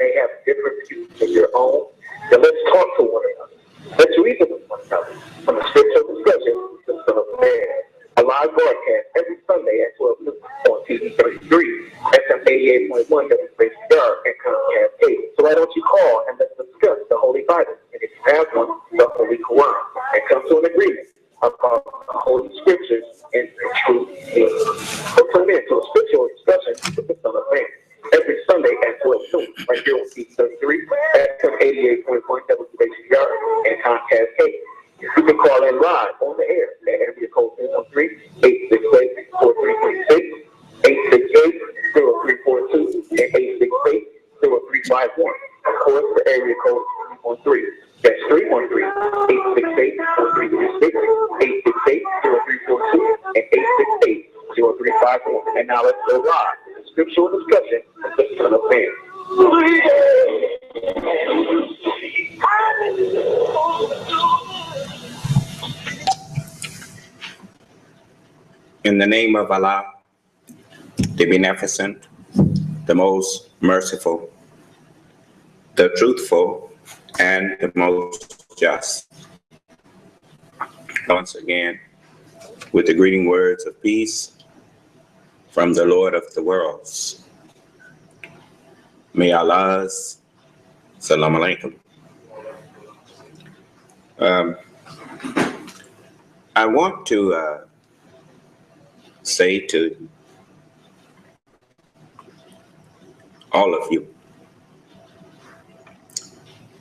may have different views than your own, then let's talk to one another. Let's reason with one another. From the Scriptural Discussion, the Son of Man, a live broadcast every Sunday at 12 noon on TV 33, FM 88.1 WBCR, and Comcast 8. So why don't you call and let's discuss the Holy Bible, and if you have one, the Holy Quran, and come to an agreement about the Holy Scriptures and the truth is. So tune in to a Scriptural Discussion with the Son of Man every Sunday at 12 noon, right here on TV 33, FM 88.1 WBCR, and Comcast 8. You can call in live on the air at area code 313-868-4336, 868-0342, and 868-0351. Of course, the area code 313. That's 313-868-4336, 868-0342, and 868-0351. And now let's go live to the Scriptural Discussion with the Son of Man. In the name of Allah, the Beneficent, the Most Merciful, the Truthful, and the Most Just. Once again, with the greeting words of peace from the Lord of the worlds. May Allah's Salam Alaikum. I want to say to all of you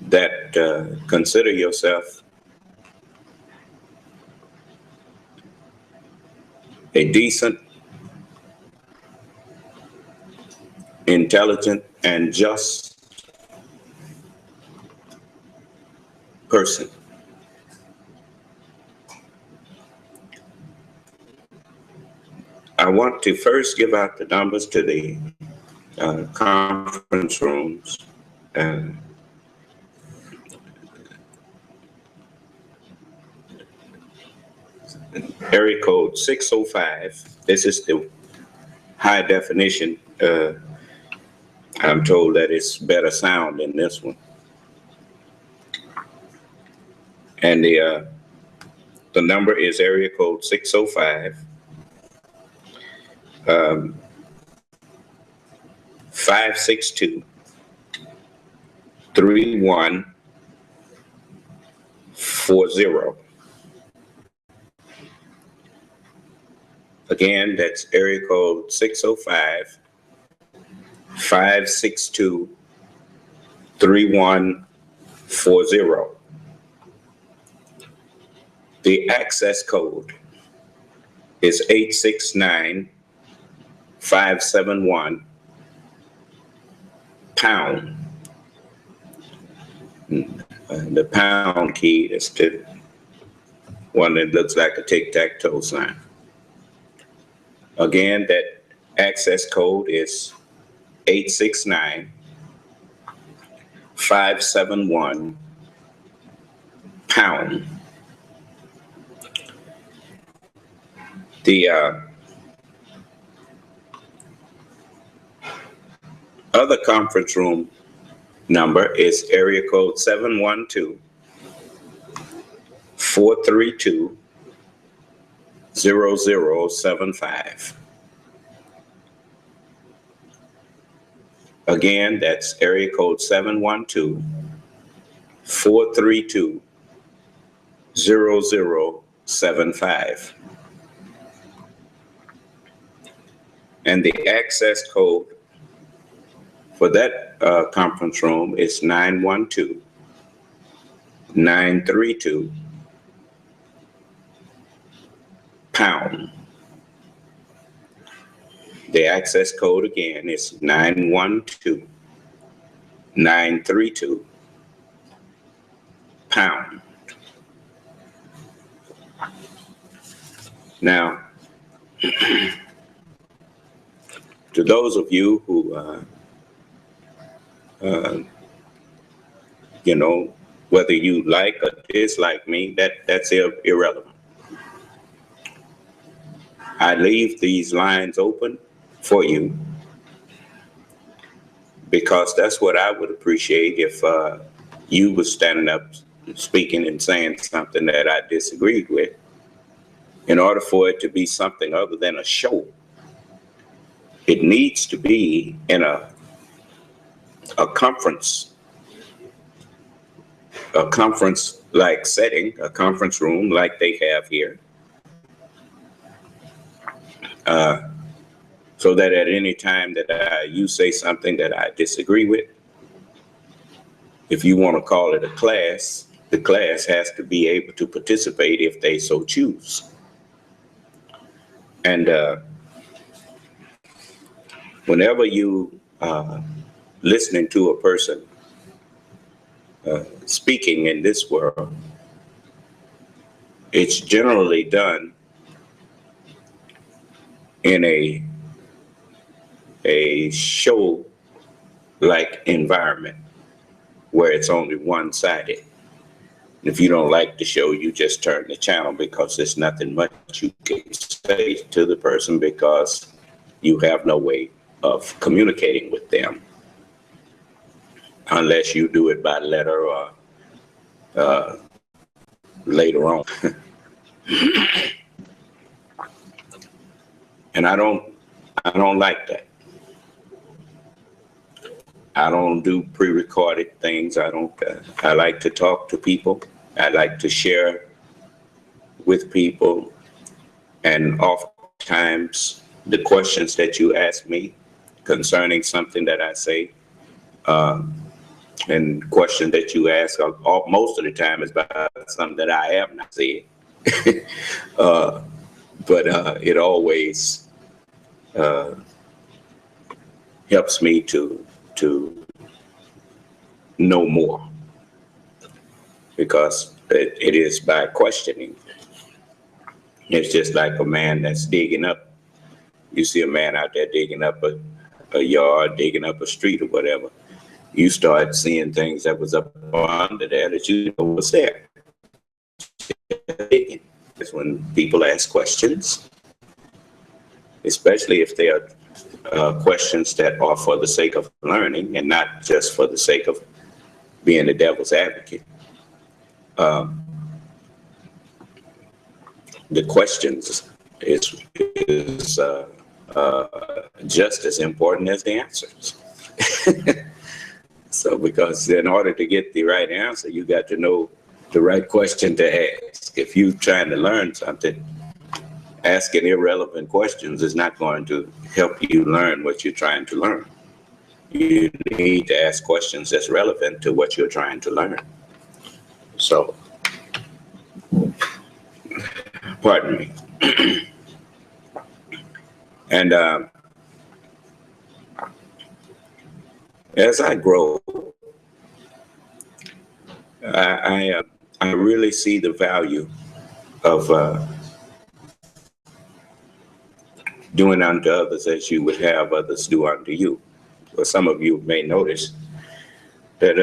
that consider yourself a decent, intelligent, and just person. I want to first give out the numbers to the conference rooms. Area code 605. This is the high definition. I'm told that it's better sound than this one. And the number is area code 605. 562-3140. Again, that's area code 605-562-3140. The access code is 869-571 pound. The pound key is the one that looks like a tic-tac-toe sign. Again, that access code is 869-571 pound. The other conference room number is area code 712-432-0075. Again, that's area code 712-432-0075. And the access code for that conference room is 912-932 pound. The access code again is 912-932 pound. Now, to those of you who, whether you like or dislike me, that's irrelevant. I leave these lines open for you because that's what I would appreciate if you were standing up, speaking and saying something that I disagreed with. In order for it to be something other than a show, it needs to be in a conference like setting, a conference room like they have here, so that at any time that you say something that I disagree with, if you want to call it a class, the class has to be able to participate if they so choose. And whenever you listening to a person speaking in this world, it's generally done in a show-like environment where it's only one-sided. If you don't like the show, you just turn the channel, because there's nothing much you can say to the person, because you have no way of communicating with them unless you do it by letter or later on. And I don't like that. I don't do pre-recorded things. I like to talk to people. I like to share with people. And oftentimes the questions that you ask me concerning something that I say, and questions that you ask most of the time is about something that I have not said. But it always helps me to know more, because it is by questioning. It's just like a man that's digging up. You see a man out there digging up a yard, digging up a street or whatever. You start seeing things that was up under there that you know was there. It's when people ask questions, especially if they are questions that are for the sake of learning and not just for the sake of being the devil's advocate. The questions is just as important as the answers. So, because in order to get the right answer, you got to know the right question to ask. If you're trying to learn something, asking irrelevant questions is not going to help you learn what you're trying to learn. You need to ask questions that's relevant to what you're trying to learn. So, pardon me. And as I grow, I really see the value of doing unto others as you would have others do unto you. Well, some of you may notice that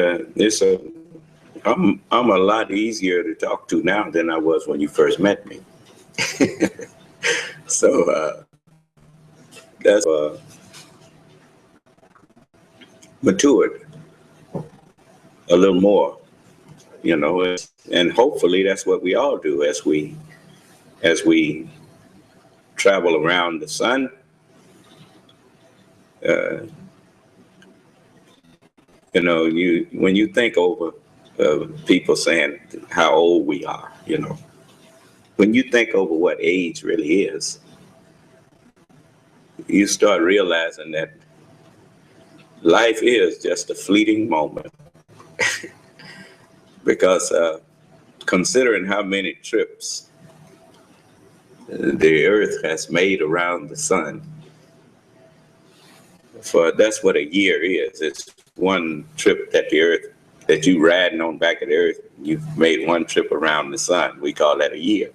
I'm a lot easier to talk to now than I was when you first met me. So that's matured a little more, you know, and hopefully that's what we all do as we travel around the sun. You know, when you think over people saying how old we are, you know, when you think over what age really is, you start realizing that life is just a fleeting moment. Because considering how many trips the earth has made around the sun, that's what a year is. It's one trip that the earth, that you riding on back of the earth, you've made one trip around the sun. We call that a year.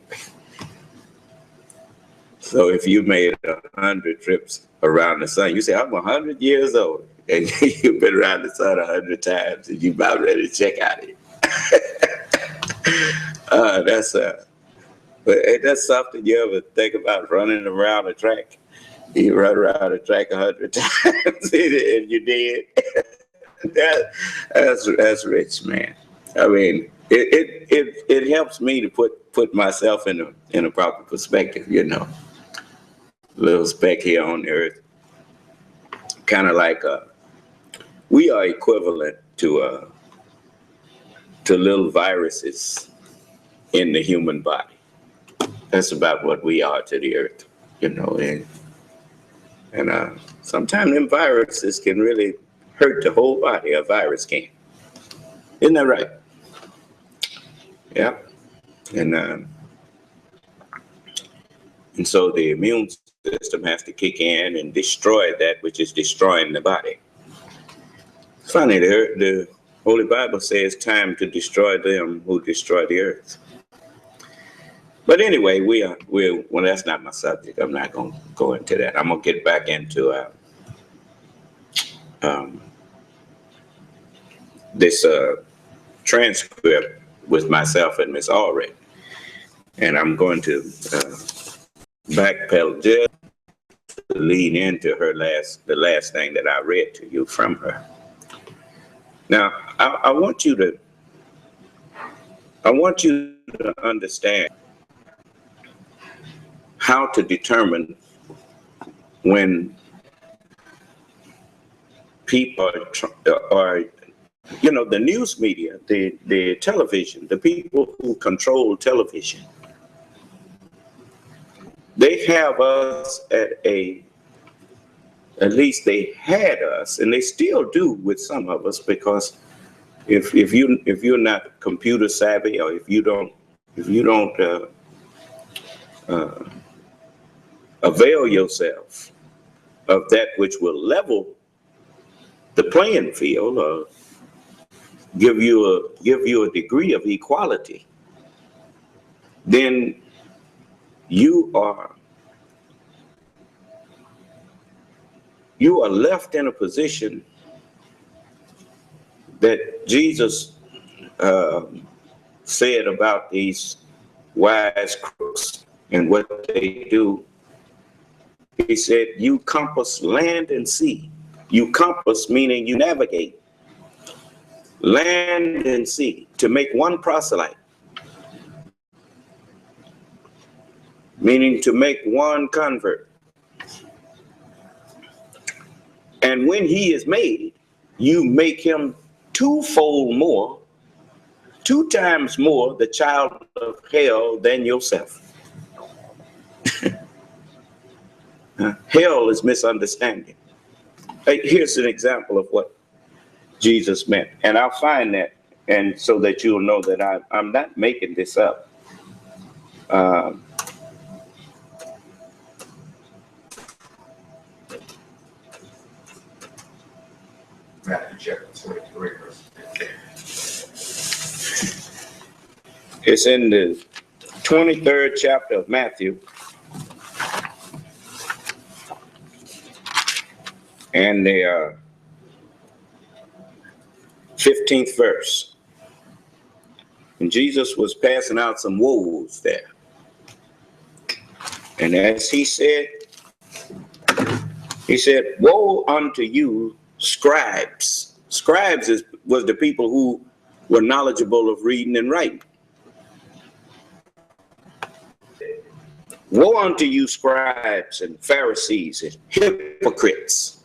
So if you made 100 trips around the sun, you say, I'm 100 years old, and you've been around the sun 100 times, and you're about ready to check out it. But that's something you ever think about, running around a track You run around the track 100 times and you did. That's rich, man. I mean, it helps me to put myself in a proper perspective, you know. Little speck here on the earth, kind of like we are equivalent to little viruses in the human body. That's about what we are to the earth, you know. And sometimes them viruses can really hurt the whole body. A virus can. Isn't that right? Yeah. And so the immune system has to kick in and destroy that which is destroying the body. It's funny, the Holy Bible says time to destroy them who destroy the earth. But anyway, well, that's not my subject. I'm not going to go into that. I'm going to get back into this transcript with myself and Miss Allred. And I'm going to backpedal just to lead into the last thing that I read to you from her. Now, I want you to understand how to determine when people are you know, the news media, the television, the people who control television, they have us at least they had us, and they still do with some of us, because if you're not computer savvy, or if you don't avail yourself of that which will level the playing field, or give you a degree of equality, then you are left in a position that Jesus said about these wise crooks and what they do. He said, you compass land and sea. You compass, meaning you navigate land and sea to make one proselyte, meaning to make one convert. And when he is made, you make him twofold more, 2 times more the child of hell than yourself. Hell is misunderstanding. Here's an example of what Jesus meant, and I'll find that, and so that you'll know that I'm not making this up. Matthew chapter 23, verse 15. It's in the 23rd chapter of Matthew, and the 15th verse. And Jesus was passing out some woes there. And as he said, woe unto you, scribes. Scribes was the people who were knowledgeable of reading and writing. Woe unto you, scribes and Pharisees and hypocrites.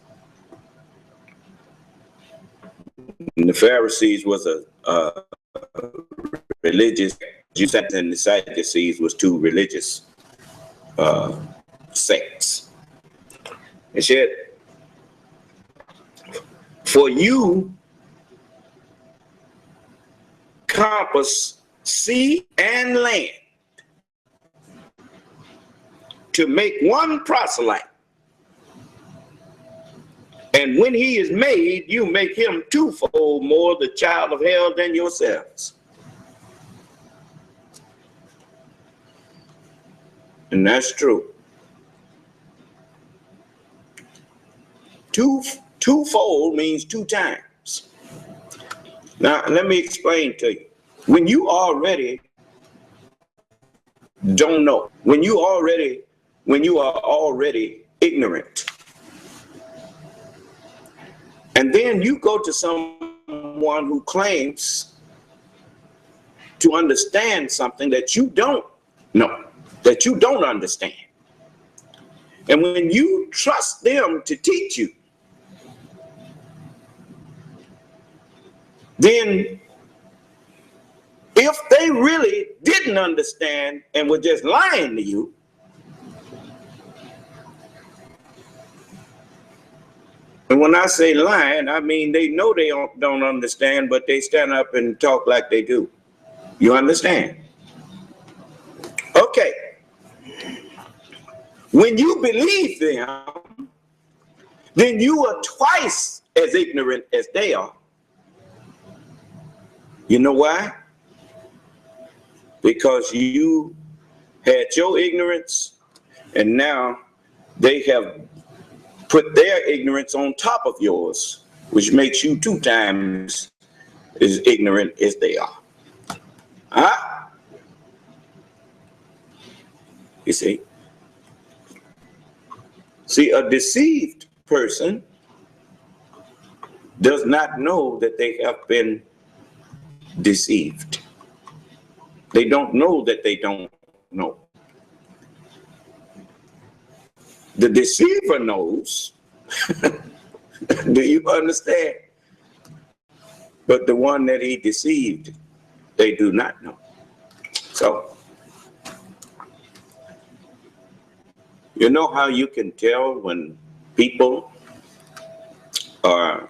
And the Pharisees was a religious, Jews, and the Sadducees was 2 religious sects. It said, for you compass sea and land to make one proselyte. And when he is made, you make him twofold more the child of hell than yourselves. And that's true. Twofold means 2 times. Now, let me explain to you. When you already don't know, when you are already ignorant. And then you go to someone who claims to understand something that you don't know, that you don't understand. And when you trust them to teach you, then if they really didn't understand and were just lying to you, and when I say lying, I mean they know they don't understand, but they stand up and talk like they do. You understand? Okay. When you believe them, then you are twice as ignorant as they are. You know why? Because you had your ignorance, and now they have put their ignorance on top of yours, which makes you 2 times as ignorant as they are. Huh? You see? See, a deceived person does not know that they have been deceived. They don't know that they don't know. The deceiver knows. Do you understand? But the one that he deceived, they do not know. So, you know how you can tell when people are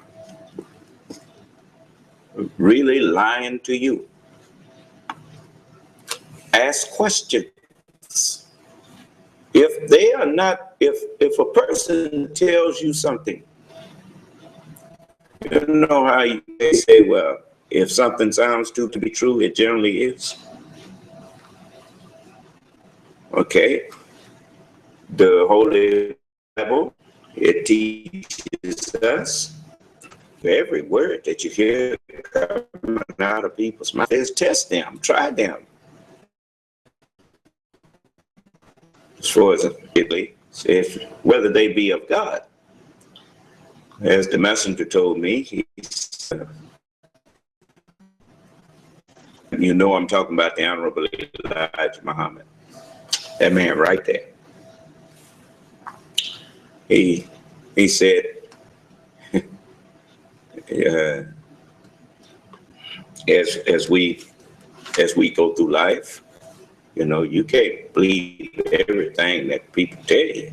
really lying to you? Ask questions. If they are not, if a person tells you something, you know how they say, well, if something sounds too to be true, it generally is. Okay. The Holy Bible, it teaches us every word that you hear coming out of people's mouth is test them, try them. As far as it says, whether they be of God. As the messenger told me, you know I'm talking about the Honorable Elijah Muhammad. That man right there. He said, as we go through life, you know, you can't believe everything that people tell you.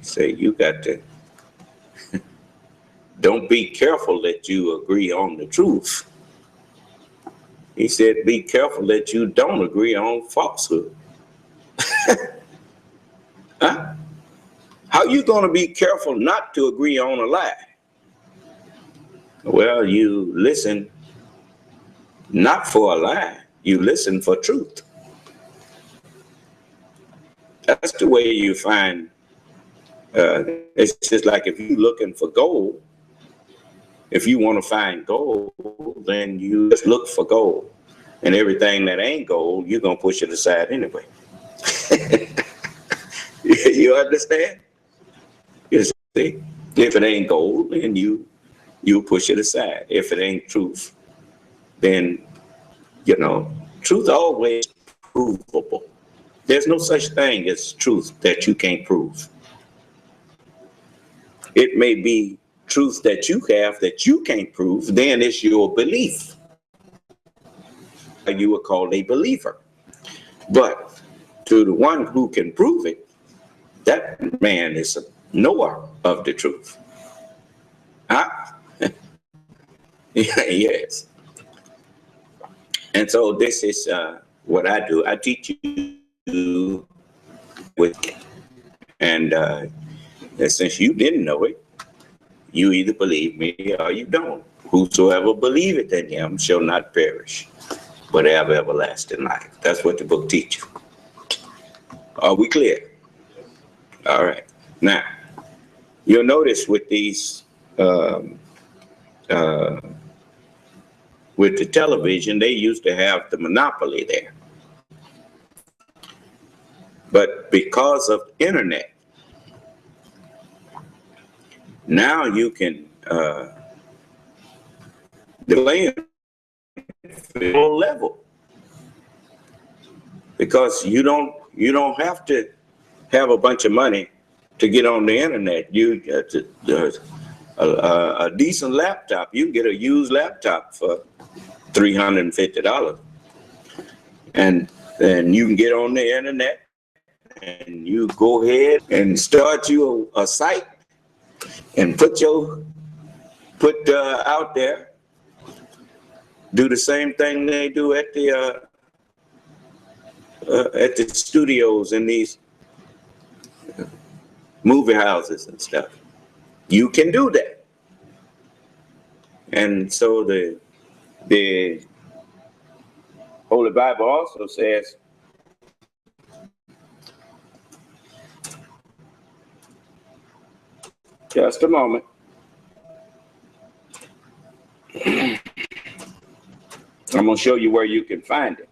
Say you got to. Don't be careful that you agree on the truth. He said, be careful that you don't agree on falsehood. Huh? How you going to be careful not to agree on a lie? Well, you listen not for a lie, you listen for truth. That's the way you find, it's just like if you're looking for gold, if you want to find gold, then you just look for gold. And everything that ain't gold, you're going to push it aside anyway. You understand? You see, if it ain't gold, then you push it aside. If it ain't truth, then, you know, truth always provable. There's no such thing as truth that you can't prove. It may be truth that you have that you can't prove, then it's your belief. You are called a believer. But to the one who can prove it, that man is a knower of the truth. Huh? Yes. And so this is what I do. I teach you with, and since you didn't know it, you either believe me or you don't. Whosoever believeth in him shall not perish, but have everlasting life. That's what the book teaches. Are we clear? All right. Now, you'll notice with these, with the television, they used to have the monopoly there. But because of internet, Now you can delay level, because you don't have to have a bunch of money to get on the internet. You a decent laptop. You can get a used laptop for $350, and you can get on the internet and you go ahead and start you a site and put out there. Do the same thing they do at the studios in these movie houses and stuff. You can do that. And so the Holy Bible also says, just a moment. I'm going to show you where you can find it.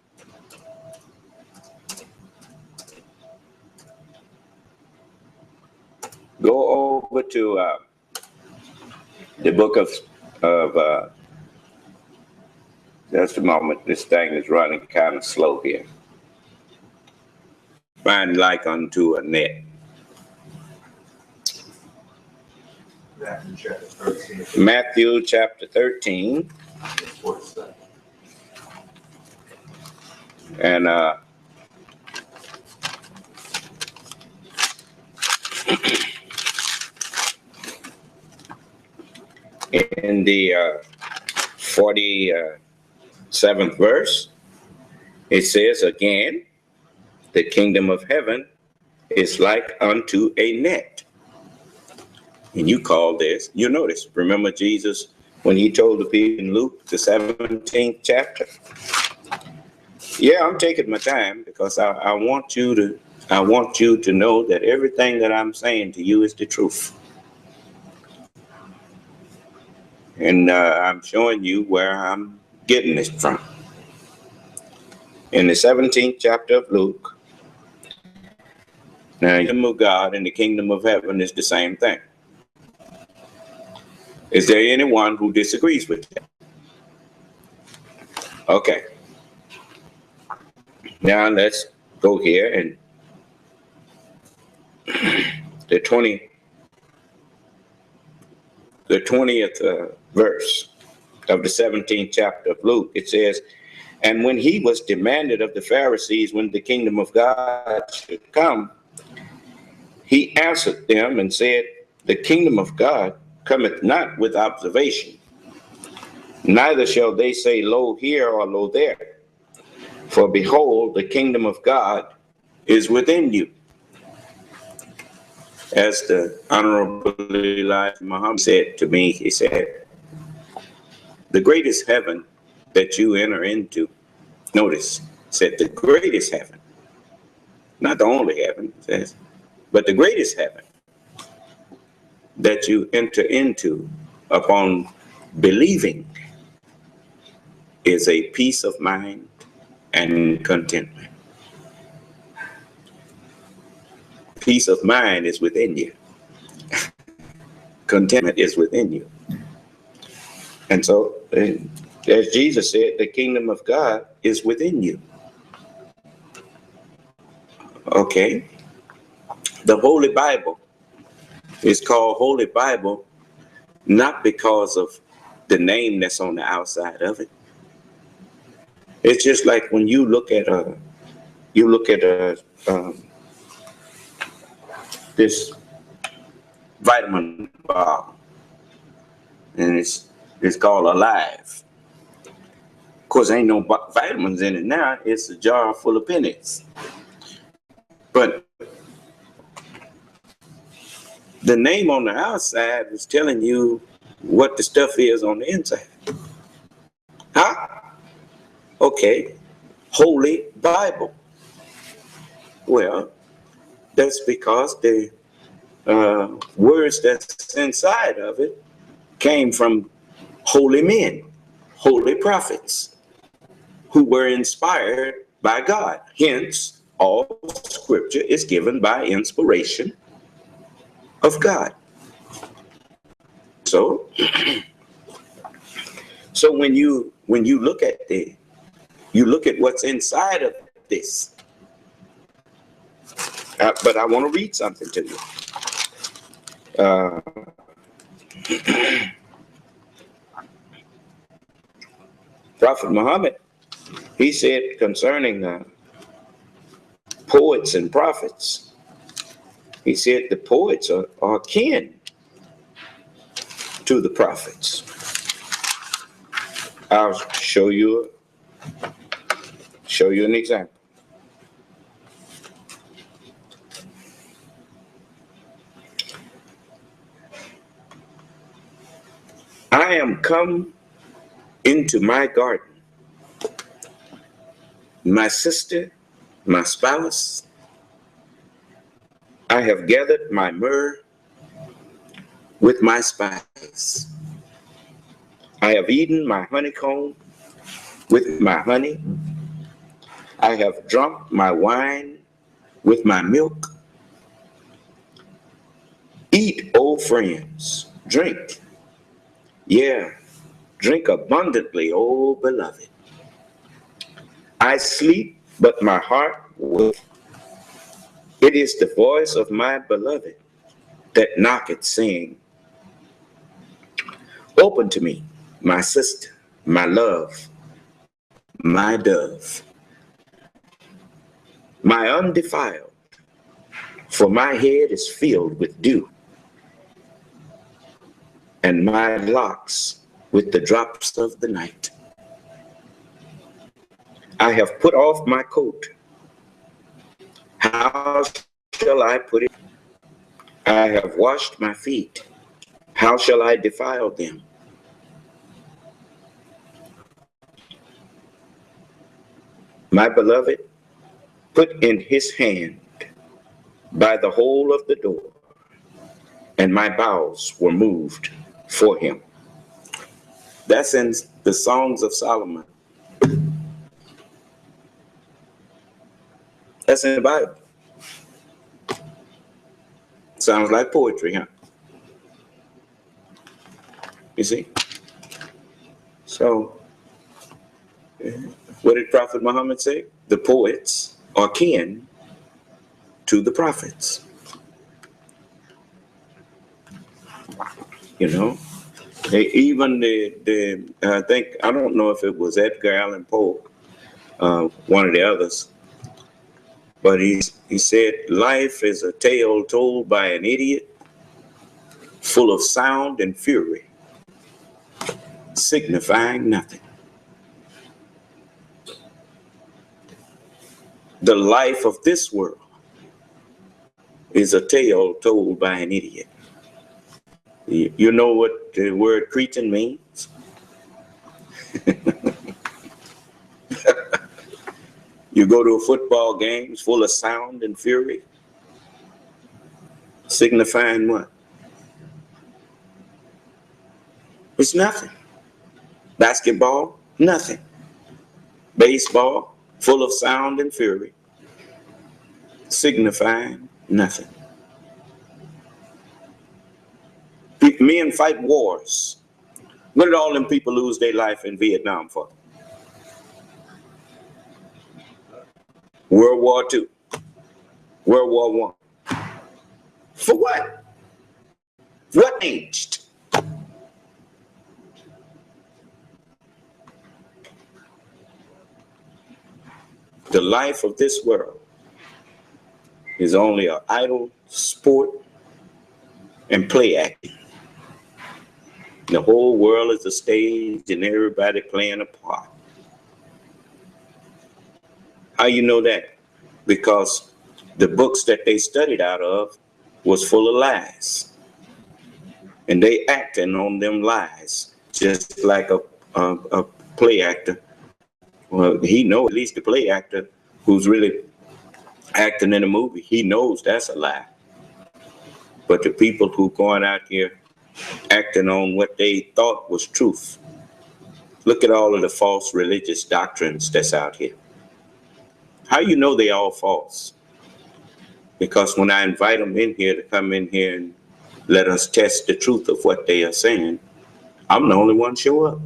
Go over to the book of just a moment. This thing is running kind of slow here. Find like unto a net. Matthew chapter 13. And in the 47th verse, it says again, the kingdom of heaven is like unto a net. And you call this, you notice, remember Jesus when he told the people in Luke, the 17th chapter? Yeah, I'm taking my time because I want you to know that everything that I'm saying to you is the truth. And I'm showing you where I'm getting this from. In the 17th chapter of Luke, now the kingdom of God and the kingdom of heaven is the same thing. Is there anyone who disagrees with that? Okay. Now let's go here and the 20th verse of the 17th chapter of Luke, it says, and when he was demanded of the Pharisees when the kingdom of God should come, he answered them and said, the kingdom of God cometh not with observation, neither shall they say, lo here or lo there. For behold, the kingdom of God is within you. As the Honorable Elijah Muhammad said to me, he said, the greatest heaven that you enter into, notice, said the greatest heaven, not the only heaven, says, but the greatest heaven that you enter into upon believing is a peace of mind and contentment. Peace of mind is within you. Contentment is within you. And so, as Jesus said, the kingdom of God is within you. Okay. The Holy Bible is called Holy Bible not because of the name that's on the outside of it. It's just like when you look at this vitamin bar, and it's called Alive. Of course, ain't no vitamins in it now. It's a jar full of pennies. But the name on the outside is telling you what the stuff is on the inside. Huh? Okay. Holy Bible. Well, that's because the words that's inside of it came from holy men, holy prophets, who were inspired by God. Hence, all scripture is given by inspiration of God. So, so when you look at what's inside of this. But I want to read something to you. Prophet Muhammad, he said concerning poets and prophets, he said the poets are kin to the prophets. I'll show you an example. I am come into my garden, my sister, my spouse. I have gathered my myrrh with my spice. I have eaten my honeycomb with my honey. I have drunk my wine with my milk. Eat, O friends, drink. Yeah, drink abundantly, O beloved. I sleep, but my heart waketh. It is the voice of my beloved that knocketh, saying, open to me, my sister, my love, my dove, my undefiled, for my head is filled with dew, and my locks with the drops of the night. I have put off my coat. How shall I put it? I have washed my feet. How shall I defile them? My beloved put in his hand by the hole of the door, and my bowels were moved for him. That's in the Songs of Solomon. That's in the Bible. Sounds like poetry, huh? You see? So, what did Prophet Muhammad say? The poets are kin to the prophets. You know? Even I think, I don't know if it was Edgar Allan Poe, one of the others, but he said, life is a tale told by an idiot, full of sound and fury, signifying nothing. The life of this world is a tale told by an idiot. You know what the word cretin means? You go to a football game, it's full of sound and fury, signifying what? It's nothing. Basketball, nothing. Baseball, full of sound and fury, signifying nothing. Men fight wars. What did all them people lose their life in Vietnam for? World War II, World War I. For what? What changed? The life of this world is only an idle sport and play acting. The whole world is a stage and everybody playing a part. How you know that? Because the books that they studied out of was full of lies. And they acting on them lies, just like a play actor. Well, he knows, at least the play actor who's really acting in a movie, he knows that's a lie. But the people who going out here acting on what they thought was truth, look at all of the false religious doctrines that's out here. How you know they all false? Because when I invite them in here to come in here and let us test the truth of what they are saying, I'm the only one show up.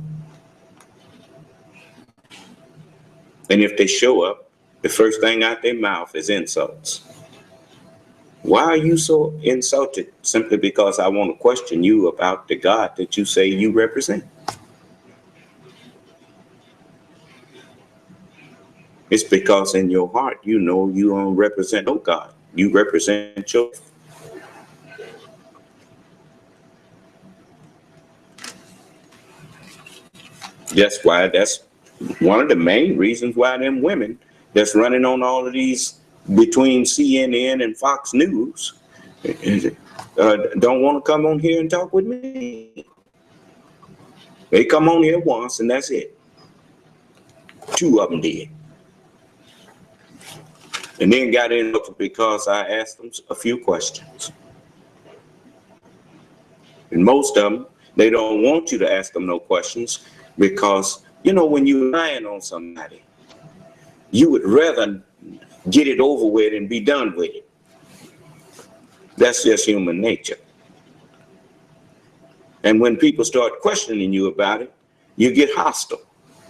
And if they show up, the first thing out their mouth is insults. Why are you so insulted? Simply because I want to question you about the God that you say you represent. It's because in your heart, you know you don't represent no God. You represent yourself. That's one of the main reasons why them women that's running on all of these between CNN and Fox News don't want to come on here and talk with me. They come on here once and that's it. Two of them did. And then got in because I asked them a few questions. And most of them, they don't want you to ask them no questions because, you know, when you're lying on somebody, you would rather get it over with and be done with it. That's just human nature. And when people start questioning you about it, you get hostile.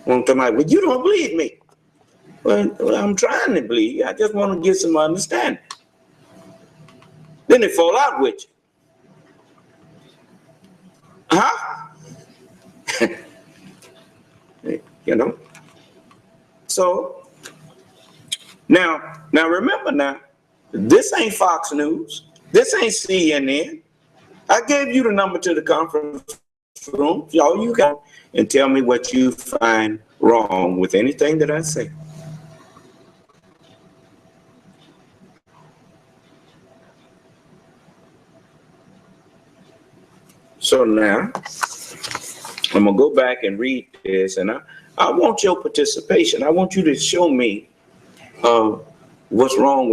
Well, you don't believe me. Well, I'm trying to believe you. I just want to get some understanding. Then they fall out with you. Huh? You know? So, now remember now, this ain't Fox News. This ain't CNN. I gave you the number to the conference room. All you got, and tell me what you find wrong with anything that I say. So now, I'm going to go back and read this, and I want your participation. I want you to show me what's wrong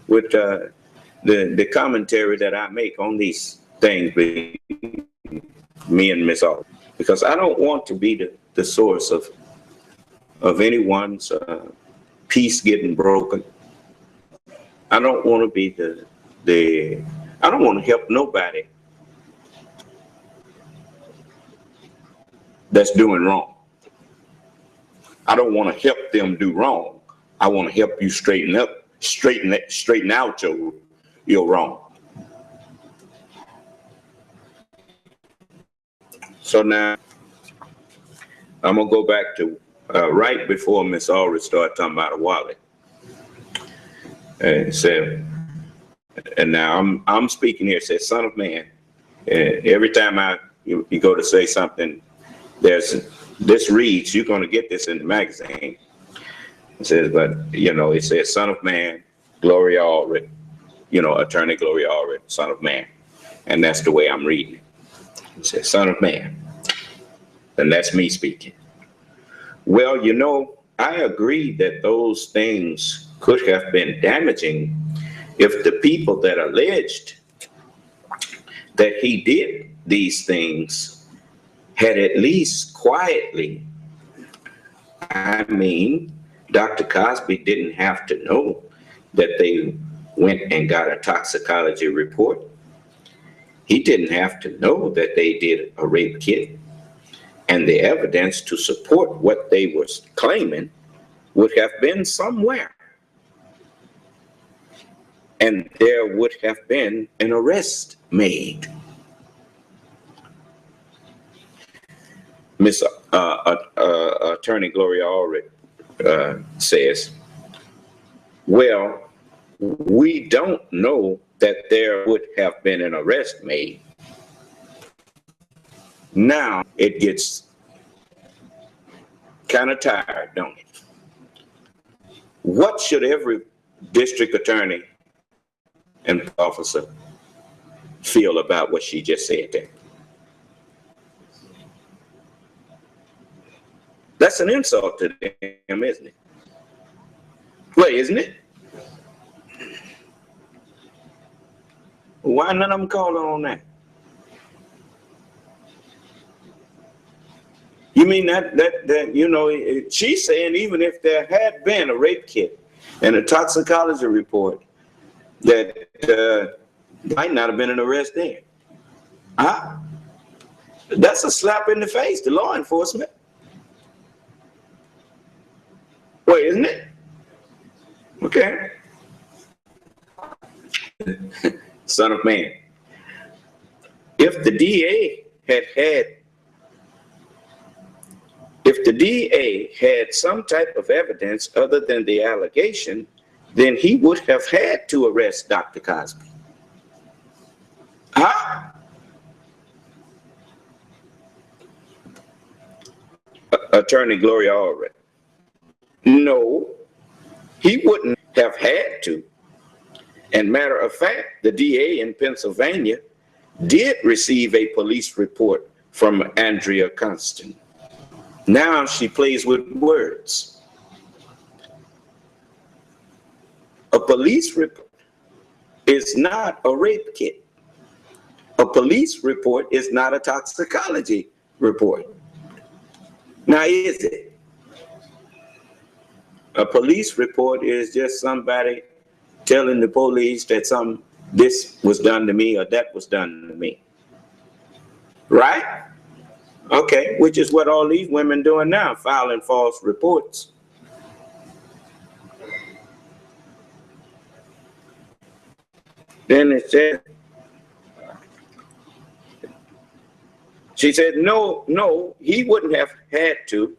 with the commentary that I make on these things between me and Miss Ault, because I don't want to be the source of anyone's peace getting broken. I don't want to be I don't want to help nobody that's doing wrong. I don't want to help them do wrong. I want to help you straighten out your wrong. So now I'm gonna go back to right before Miss Aldridge started talking about a wallet. And said, and now I'm speaking here. It says, "Son of man." Every time you go to say something, this reads. You're gonna get this in the magazine. It says, but you know, it says, "Son of man, Gloria Allred." You know, Attorney Gloria Allred, Son of Man, and that's the way I'm reading it. It says, "Son of man," and that's me speaking. Well, you know, I agree that those things could have been damaging if the people that alleged that he did these things had at least quietly, I mean, Dr. Cosby didn't have to know that they went and got a toxicology report. He didn't have to know that they did a rape kit. And the evidence to support what they were claiming would have been somewhere. And there would have been an arrest made. Miss Attorney Gloria Allred says, well, we don't know that there would have been an arrest made. Now it gets kind of tired, don't it? What should every district attorney and officer feel about what she just said there? That's an insult to them, isn't it? Well, isn't it? Why none of them called on that? You mean that you know, she's saying even if there had been a rape kit and a toxicology report that Might not have been an arrest then. Huh? That's a slap in the face to law enforcement. Well, isn't it? Okay. Son of man. If the DA had some type of evidence other than the allegation, then he would have had to arrest Dr. Cosby. Huh? Attorney Gloria Allred. No, he wouldn't have had to. And matter of fact, the DA in Pennsylvania did receive a police report from Andrea Constant. Now she plays with words. A police report is not a rape kit. A police report is not a toxicology report. Now, is it? A police report is just somebody telling the police that this was done to me or that was done to me. Right? Okay, which is what all these women doing now, filing false reports. Then it said, she said, no, he wouldn't have had to.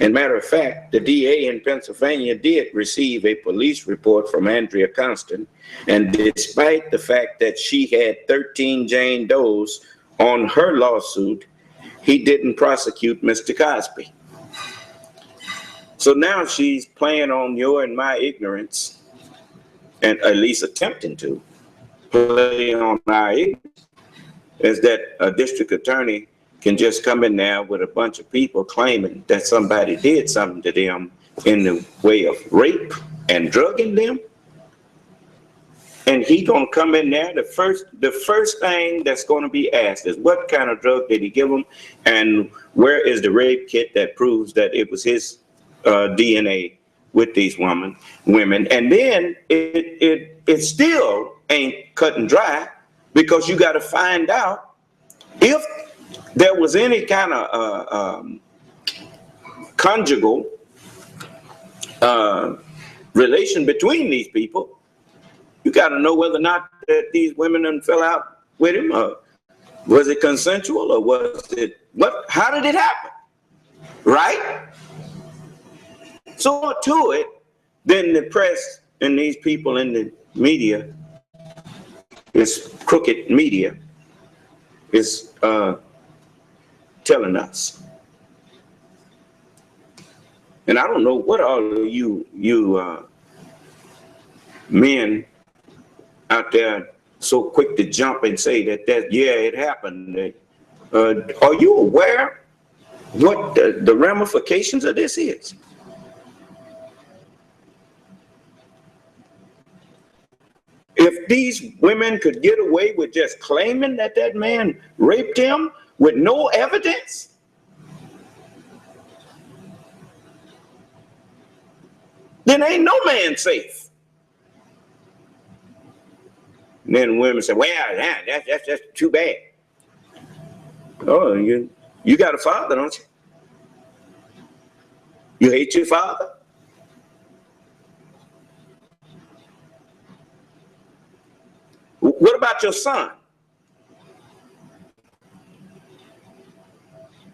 And matter of fact, the DA in Pennsylvania did receive a police report from Andrea Constant, and despite the fact that she had 13 Jane Does on her lawsuit, he didn't prosecute Mr. Cosby. So now she's playing on your and my ignorance, and at least attempting to play on our ignorance, is that a district attorney can just come in there with a bunch of people claiming that somebody did something to them in the way of rape and drugging them. And he gonna come in there, the first thing that's gonna be asked is what kind of drug did he give them, and where is the rape kit that proves that it was his DNA with these women. And then it still ain't cut and dry, because you got to find out if there was any kind of conjugal relation between these people. You got to know whether or not that these women fell out with him, or was it consensual, or was it what? How did it happen? Right? So to it, then the press and these people in the media, this crooked media, is telling us. And I don't know what all of you men out there so quick to jump and say that yeah, it happened. Are you aware what the ramifications of this is? If these women could get away with just claiming that that man raped him with no evidence, then ain't no man safe. And then women say, well, that's too bad. Oh, you got a father, don't you? You hate your father? What about your son?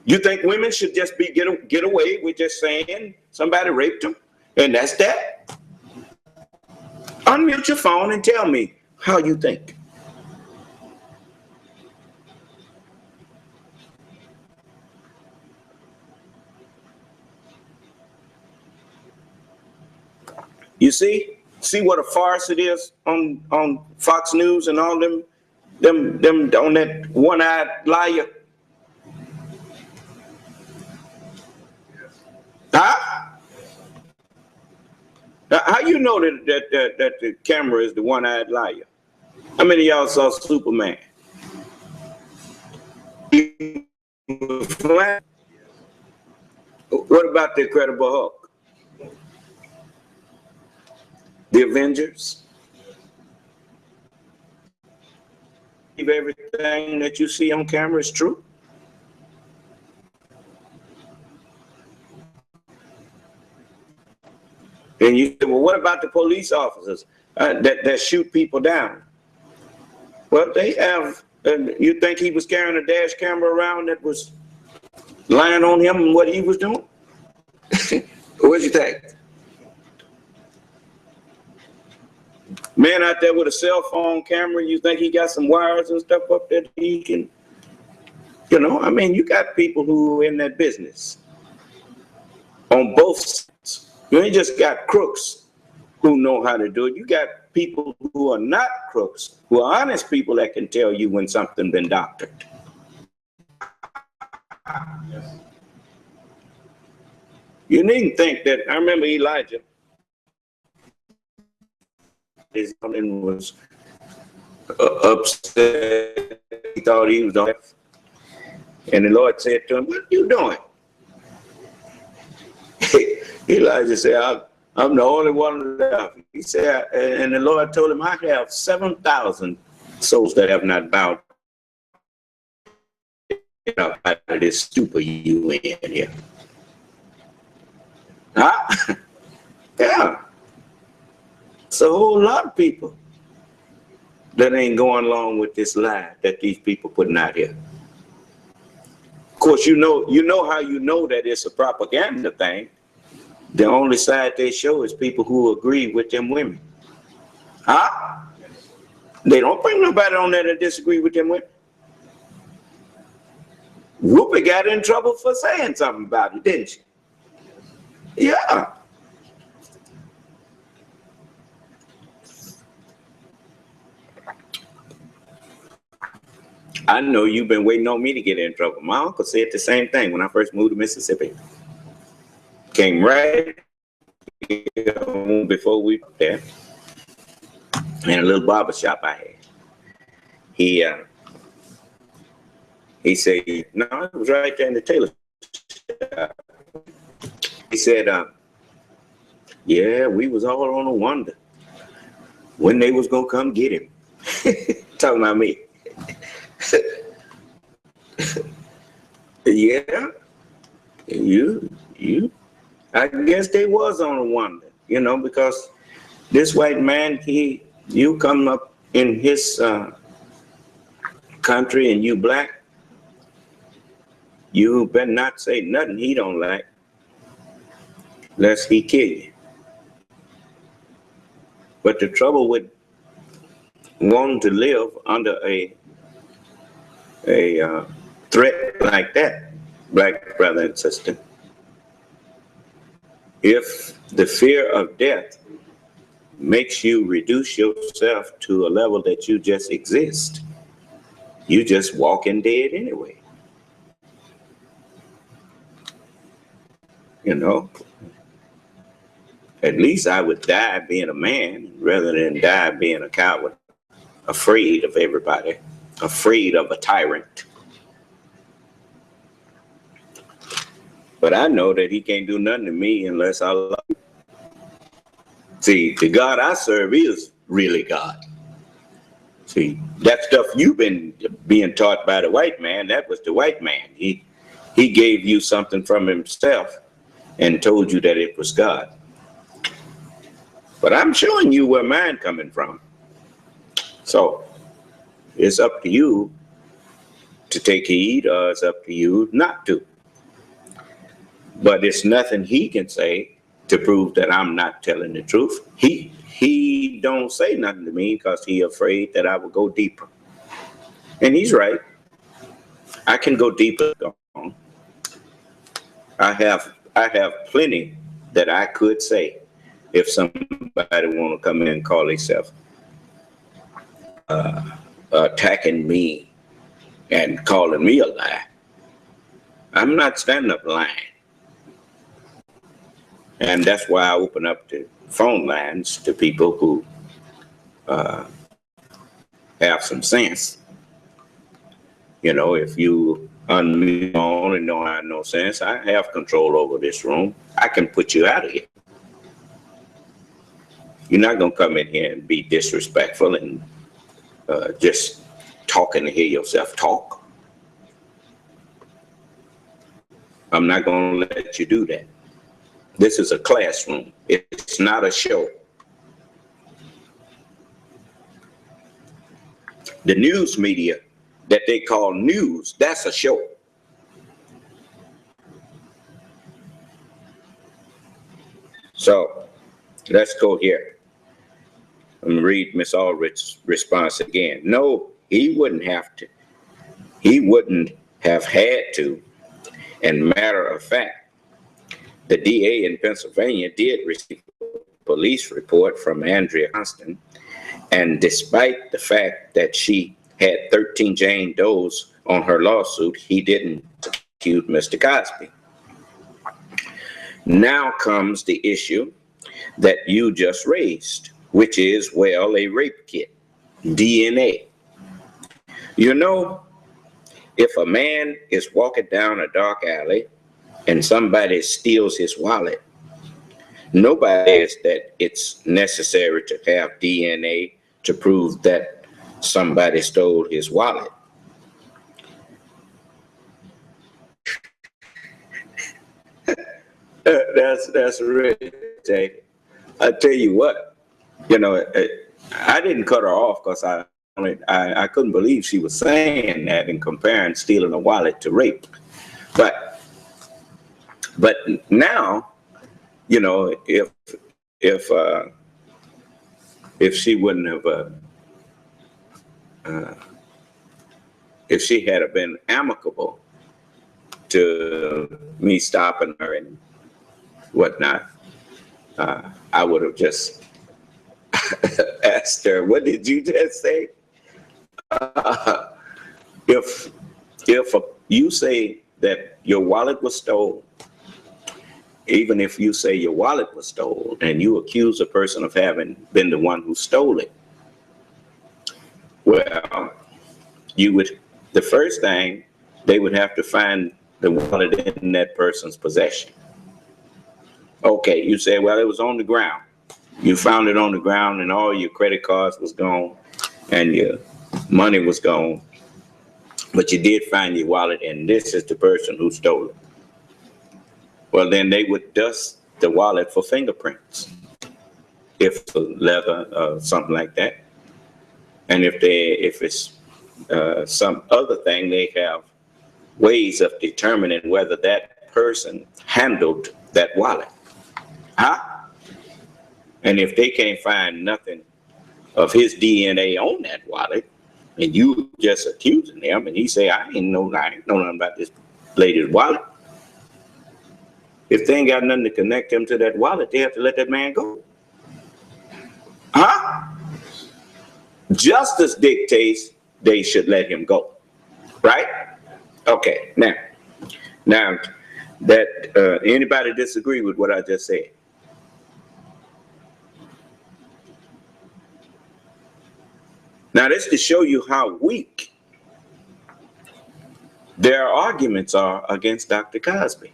You think women should just get away with just saying somebody raped them, and that's that? Unmute your phone and tell me how you think. You see what a farce it is on Fox News and all them on that one-eyed liar. Huh? Now, how you know that the camera is the one-eyed liar? How many of y'all saw Superman? What about the Incredible Hulk? The Avengers? everything that you see on camera is true? And you say, well, what about the police officers that shoot people down? Well, they have, you think he was carrying a dash camera around that was lying on him and what he was doing? What'd you think? Man out there with a cell phone camera, you think he got some wires and stuff up there that he can, you know, I mean, you got people who are in that business on both sides. You ain't just got crooks who know how to do it. You got people who are not crooks, who are honest people that can tell you when something been doctored. Yes. You needn't think that, I remember Elijah, his son was upset, he thought he was on it. And the Lord said to him, what are you doing? Elijah said, I'm the only one left. He said, and the Lord told him, I have 7,000 souls that have not bowed out of this stupor you in here. Huh? Yeah. It's a whole lot of people that ain't going along with this lie that these people putting out here. Of course, you know how you know that it's a propaganda thing. The only side they show is people who agree with them women. Huh? They don't bring nobody on there that disagree with them women. Whoopi got in trouble for saying something about it, didn't she? Yeah. I know you've been waiting on me to get in trouble. My uncle said the same thing when I first moved to Mississippi. Came right before we were there in a little barber shop I had. He said, no, it was right there in the tailor shop. He said, yeah, we was all on a wonder when they was gonna come get him. Talking about me. Yeah, you. I guess they was on a wonder, you know, because this white man, you come up in his country and you black, you better not say nothing he don't like, lest he kill you. But the trouble with wanting to live under a threat like that, black brother and sister, if the fear of death makes you reduce yourself to a level that you just exist, you just walking dead anyway. You know, at least I would die being a man rather than die being a coward, afraid of everybody, afraid of a tyrant. But I know that he can't do nothing to me unless I love him. See, the God I serve is really God. See, that stuff you've been being taught by the white man, that was the white man. He gave you something from himself and told you that it was God. But I'm showing you where mine coming from. So it's up to you to take heed, or it's up to you not to. But it's nothing he can say to prove that I'm not telling the truth. He don't say nothing to me because he afraid that I will go deeper. And he's right. I can go deeper. I have plenty that I could say if somebody want to come in and call themselves attacking me and calling me a lie. I'm not standing up lying. And that's why I open up the phone lines to people who have some sense. You know, if you unmute on and don't have no sense, I have control over this room. I can put you out of here. You're not going to come in here and be disrespectful and just talking to hear yourself talk. I'm not going to let you do that. This is a classroom. It's not a show. The news media that they call news, that's a show. So let's go here. Let me read Miss Aldrich's response again. No, he wouldn't have to. He wouldn't have had to. And matter of fact, the DA in Pennsylvania did receive a police report from Andrea Constant, and despite the fact that she had 13 Jane Does on her lawsuit, he didn't accuse Mr. Cosby. Now comes the issue that you just raised, which is, well, a rape kit, DNA. You know, if a man is walking down a dark alley and somebody steals his wallet, nobody says that it's necessary to have DNA to prove that somebody stole his wallet. That's really, Jay. I tell you what, you know, I didn't cut her off because I couldn't believe she was saying that and comparing stealing a wallet to rape. But now, you know, if she wouldn't have, if she had been amicable to me stopping her and whatnot, I would have just asked her, what did you just say? If you say that your wallet was stolen, even if you say your wallet was stolen and you accuse a person of having been the one who stole it, well, the first thing, they would have to find the wallet in that person's possession. Okay, you say, well, it was on the ground. You found it on the ground and all your credit cards was gone and your money was gone, but you did find your wallet and this is the person who stole it. Well, then they would dust the wallet for fingerprints, if it's leather or something like that. And if it's some other thing, they have ways of determining whether that person handled that wallet. And if they can't find nothing of his DNA on that wallet, and you just accusing him, and he say, I ain't know nothing about this lady's wallet. If they ain't got nothing to connect him to that wallet, they have to let that man go. Justice dictates they should let him go, right? Okay, now that anybody disagree with what I just said? Now, this to show you how weak their arguments are against Dr. Cosby.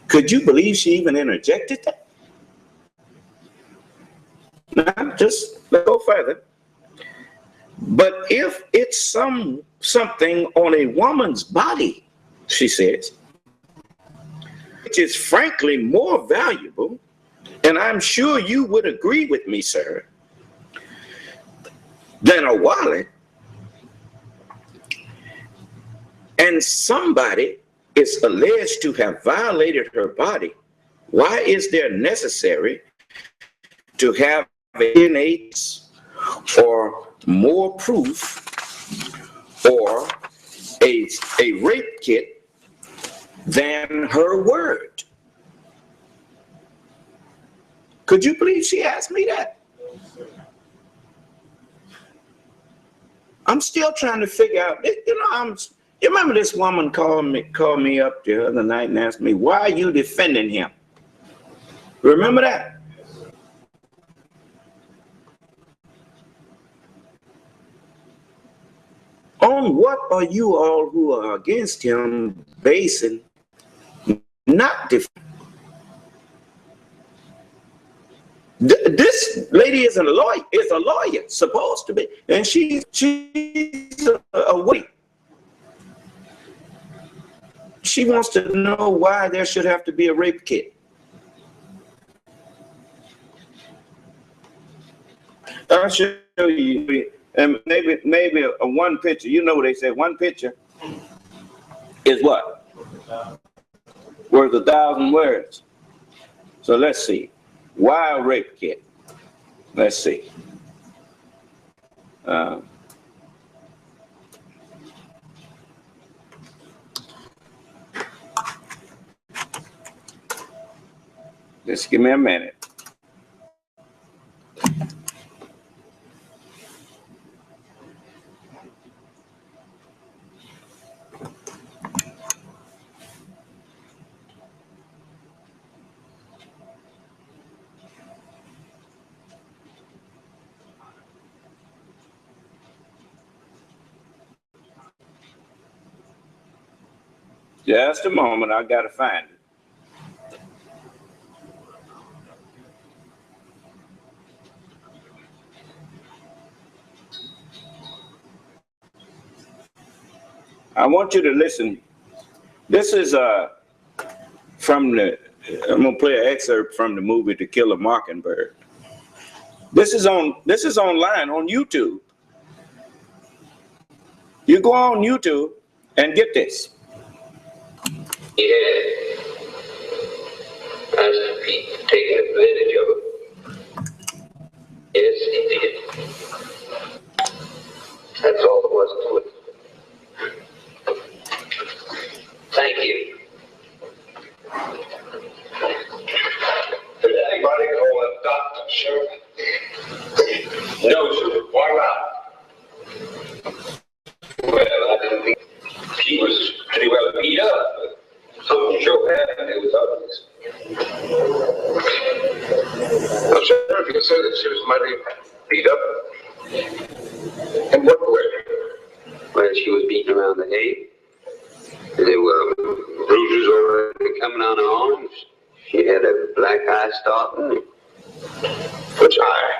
Could you believe she even interjected that? Now, just let's go further. But if it's something on a woman's body, she says, which is frankly more valuable, and I'm sure you would agree with me, sir, than a wallet, and somebody is alleged to have violated her body, why is there necessary to have DNA or more proof or a rape kit than her word? Could you believe she asked me that? I'm still trying to figure out, you remember this woman called me up the other night and asked me, why are you defending him? Remember that? On what are you all who are against him basing not defending? This lady is a lawyer, supposed to be, and she's a wait. She wants to know why there should have to be a rape kit. I'll show you, and maybe a one picture. You know, they say one picture is what? Worth 1,000 words. So let's see. Why a rape kit? Let's see. Just give me a minute. Just a moment, I gotta find it. I want you to listen. This is from the, I'm gonna play an excerpt from the movie To Kill a Mockingbird. This is online on YouTube. You go on YouTube and get this. Yeah, Master Pete taking advantage of it. Yes, he did. That's all there was to it. Thank you. Did anybody call a doctor, sir? No, sir. Why not? Well, I didn't think she was pretty well beat up, but something sure happened. It was obvious. I'm sure if you say that she was mighty beat up. In what way? Well, she was beaten around the head. There were bruises already coming on her arms. She had a black eye starting. Which eye?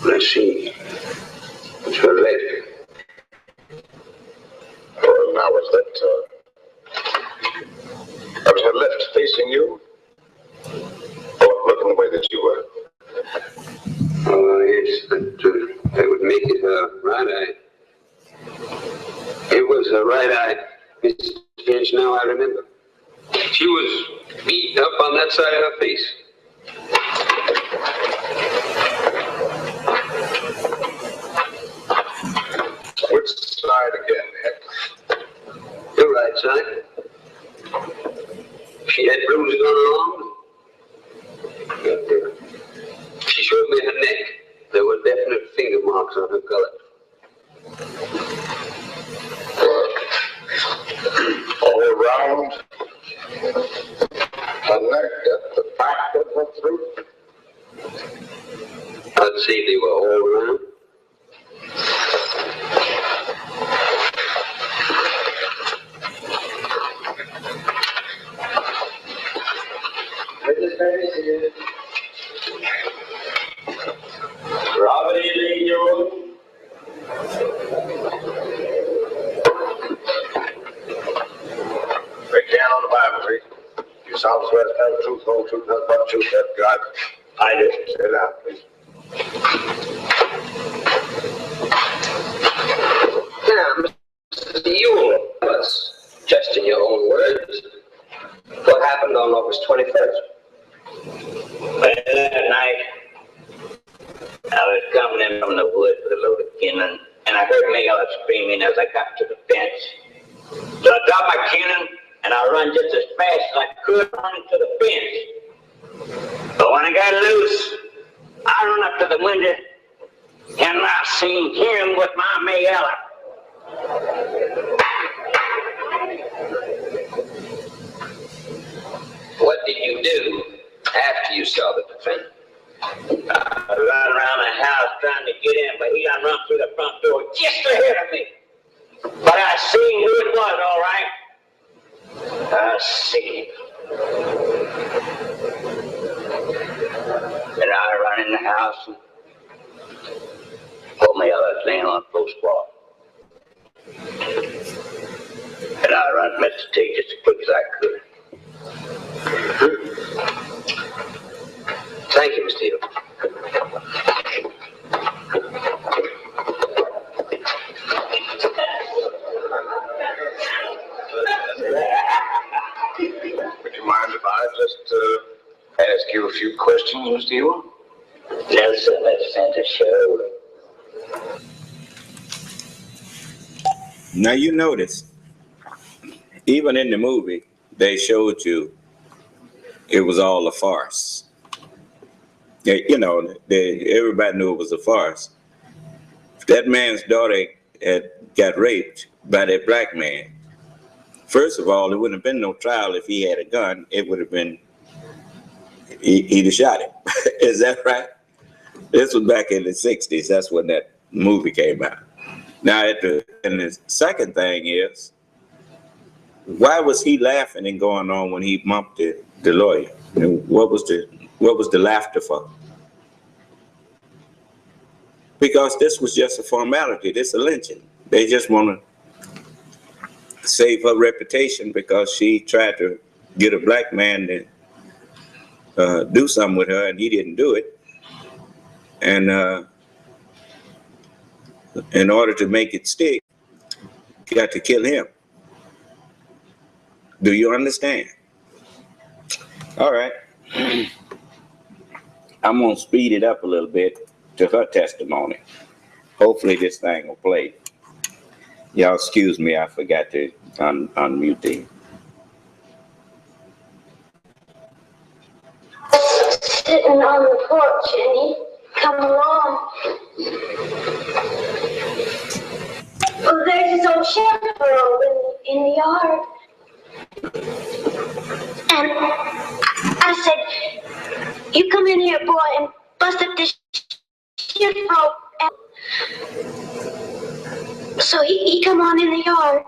Let's see. It's her left. Well, now was her left facing you? Or looking the way that you were? Oh, yes, that would make it her right eye. It was her right eye, Mr. Finch, now I remember. She was beat up on that side of her face. Which side again, Heck? The right side. She had bruises on her arms. She showed me her neck. There were definite finger marks on her gullet. All around her neck, at the back of her throat. I'd say they were all around. Robert E. Lee, your Break down on the Bible, read. You solemnly swear to tell the truth, whole truth, nothing but the truth, help God. I do. Sit down, please. Now, Mr. Ewell, just in your own words, what happened on August 21st? Well, that night, I was coming in from the woods with a load of kindling, and I heard Miguel screaming as I got to the fence. So I dropped my kindling, and I run just as fast as I could run to the fence. But when I got loose, I run up to the window, and I seen him with my Miguel. What did you do after you saw the defendant? I ran around the house trying to get in, but he done run through the front door just ahead of me. But I seen who it was, all right. I seen him. And I run in the house and pull me out of laying on full squat. And I run Mr. T just as quick as I could. Thank you, Mr. Hill. Would you mind if I just ask you a few questions, Mr. Hill? Nelson, let's send a show. Now you notice, even in the movie, they showed you it was all a farce. You know, everybody knew it was a farce. If that man's daughter had got raped by that black man, first of all, there wouldn't have been no trial if he had a gun. It would have been, he'd have shot him. Is that right? This was back in the 60s. That's when that movie came out. Now, and the second thing is, why was he laughing and going on when he mumped the lawyer? And what was the laughter for? Because this was just a formality. This is a lynching. They just want to save her reputation because she tried to get a black man to do something with her and he didn't do it. And in order to make it stick, you got to kill him. Do you understand? All right. I'm going to speed it up a little bit to her testimony. Hopefully this thing will play. Y'all excuse me, I forgot to unmute thing. Sitting on the porch and he come along. Oh, there's this old chaparral in the yard. And I said, you come in here, boy, and bust up this chaparral. So he come on in the yard.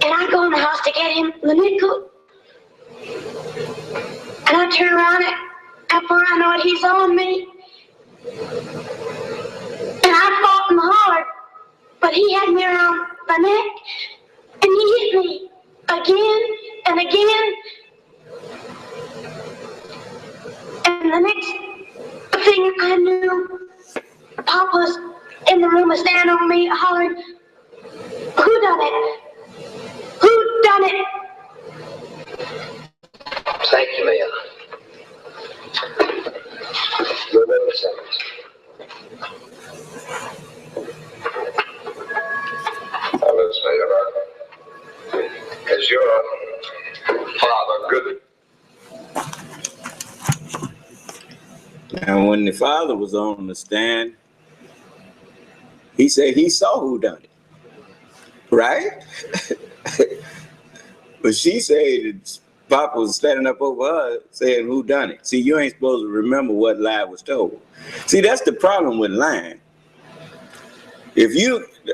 And I go in the house to get him the nickel. And I turn around and after I know it, he's on me. And I fought him hard, but he had me around my neck, and he hit me again and again. And the next thing I knew, Pop was in the room, standing on me, hollering, "Who done it? Who done it?" Thank you, Mayor. Your witness sentence. Now, let's say, is your father good? And when the father was on the stand, he said he saw who done it, right? But she said Papa was standing up over her saying who done it. See, you ain't supposed to remember what lie was told. See, that's the problem with lying.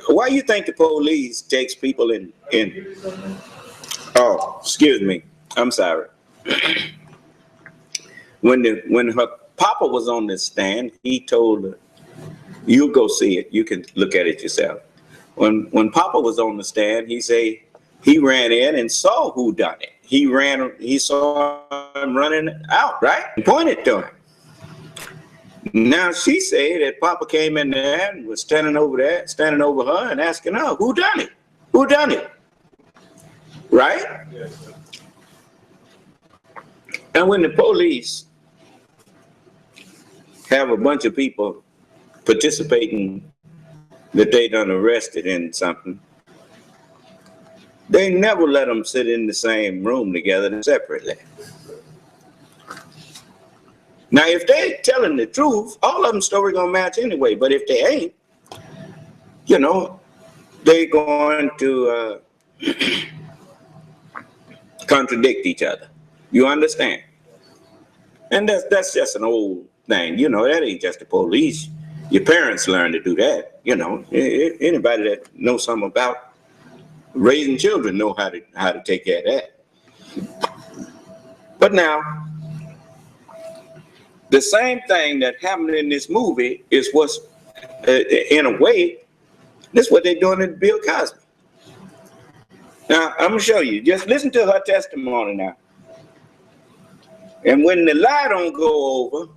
Why you think the police takes people in? Oh, excuse me, I'm sorry. When her Papa was on the stand, he told her, "You'll go see it. You can look at it yourself." When Papa was on the stand, he said he ran in and saw who done it. He saw him running out, right? And pointed to him. Now she said that Papa came in there and was standing over her and asking her, "Who done it? Who done it?" Right? Yes. And when the police have a bunch of people participating that they done arrested in something, they never let them sit in the same room together separately. Now, if they're telling the truth, all of them story gonna match anyway. But if they ain't, they're going to contradict each other. You understand? And that's just an old thing. That ain't just the police. Your parents learned to do that. Anybody that knows something about raising children know how to take care of that. But now, the same thing that happened in this movie is what's, in a way, this is what they're doing in Bill Cosby. Now, I'm going to show you. Just listen to her testimony now. And when the lie don't go over,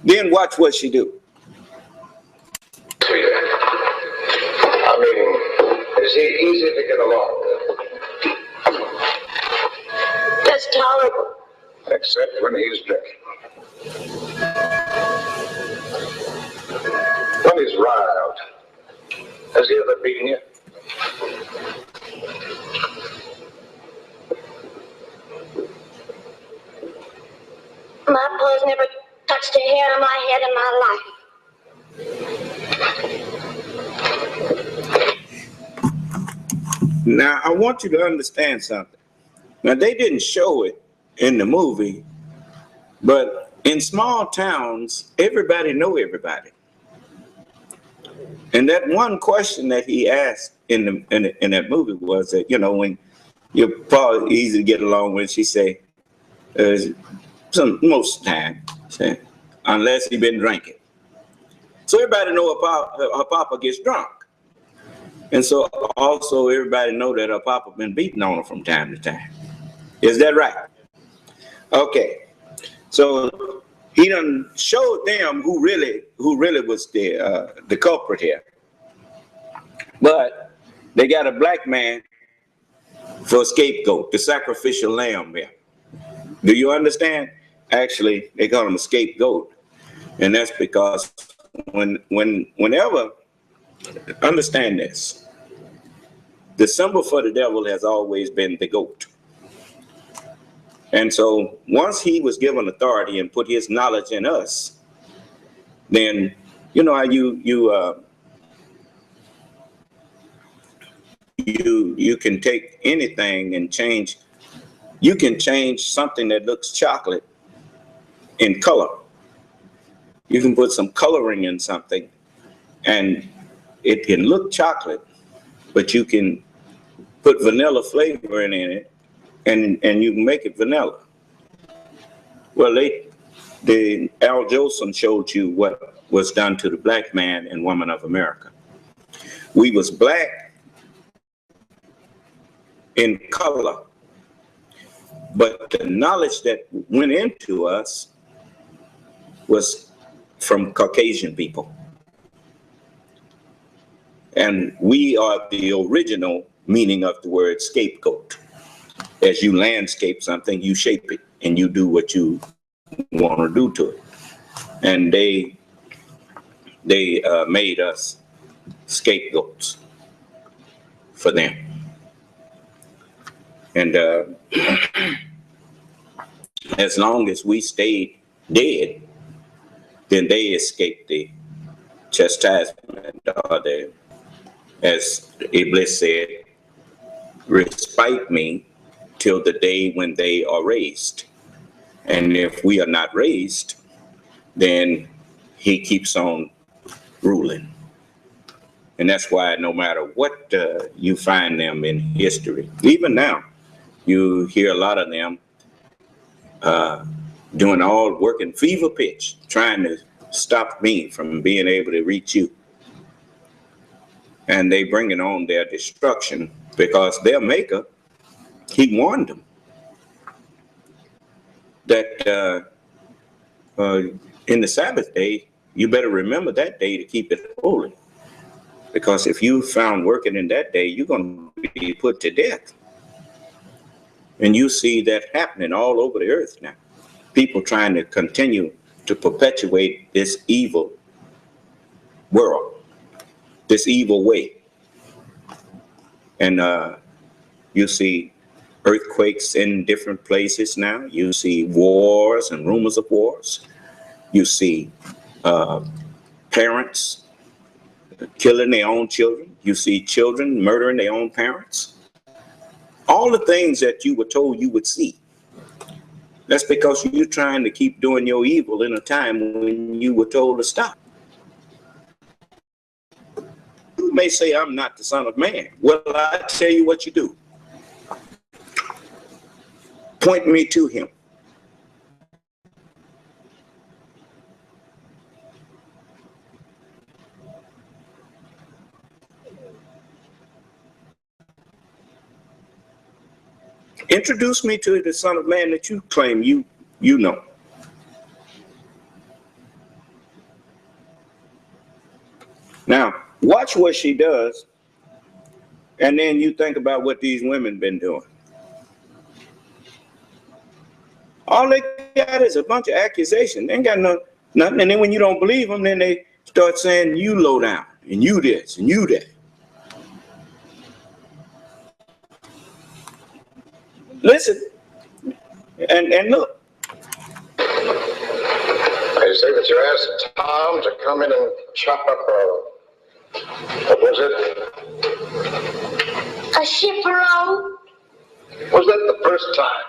then watch what she do. I mean, is he easy to get along with? That's tolerable. Except when he's drinking. When he's riled. Has he ever beaten you? My pa's never touched a hair on my head in my life. Now, I want you to understand something. Now, they didn't show it in the movie, but in small towns, everybody know everybody. And that one question that he asked in that movie was that, you know, when your pa easy to get along with, she say, most of the time, say, unless he been drinking. So everybody know her papa gets drunk. And so also everybody know that her papa been beating on her from time to time. Is that right? Okay. So he done showed them who really was the culprit here. But they got a black man for a scapegoat, the sacrificial lamb here. Do you understand? Actually, they call him a scapegoat. And that's because whenever, understand this, the symbol for the devil has always been the goat. And so once he was given authority and put his knowledge in us, then you know how you can take anything and change. You can change something that looks chocolate in color. You can put some coloring in something and it can look chocolate, but you can put vanilla flavor in it and you can make it vanilla. Well, Al Jolson showed you what was done to the black man and woman of America. We was black in color, but the knowledge that went into us was from Caucasian people. And we are the original meaning of the word scapegoat. As you landscape something, you shape it and you do what you want to do to it. And they made us scapegoats for them. And as long as we stayed dead, then they escaped the chastisement, or as Iblis said, respite me till the day when they are raised. And if we are not raised, then he keeps on ruling. And that's why no matter what you find them in history, even now, you hear a lot of them doing all working fever pitch, trying to stop me from being able to reach you. And they bringing on their destruction because their maker, he warned them that in the Sabbath day, you better remember that day to keep it holy. Because if you found working in that day, you're going to be put to death. And you see that happening all over the earth now. People trying to continue to perpetuate this evil world, this evil way. And you see earthquakes in different places now. You see wars and rumors of wars. You see parents killing their own children. You see children murdering their own parents. All the things that you were told you would see. That's because you're trying to keep doing your evil in a time when you were told to stop. You may say, I'm not the Son of Man. Well, I tell you what you do. Point me to him. Introduce me to the Son of Man that you claim you know. Now, watch what she does, and then you think about what these women been doing. All they got is a bunch of accusations. They ain't got nothing. And then when you don't believe them, then they start saying you low down, and you this, and you that. Listen, and look. You say that you asked Tom to come in and chop up what was it? A chaperone? Was that the first time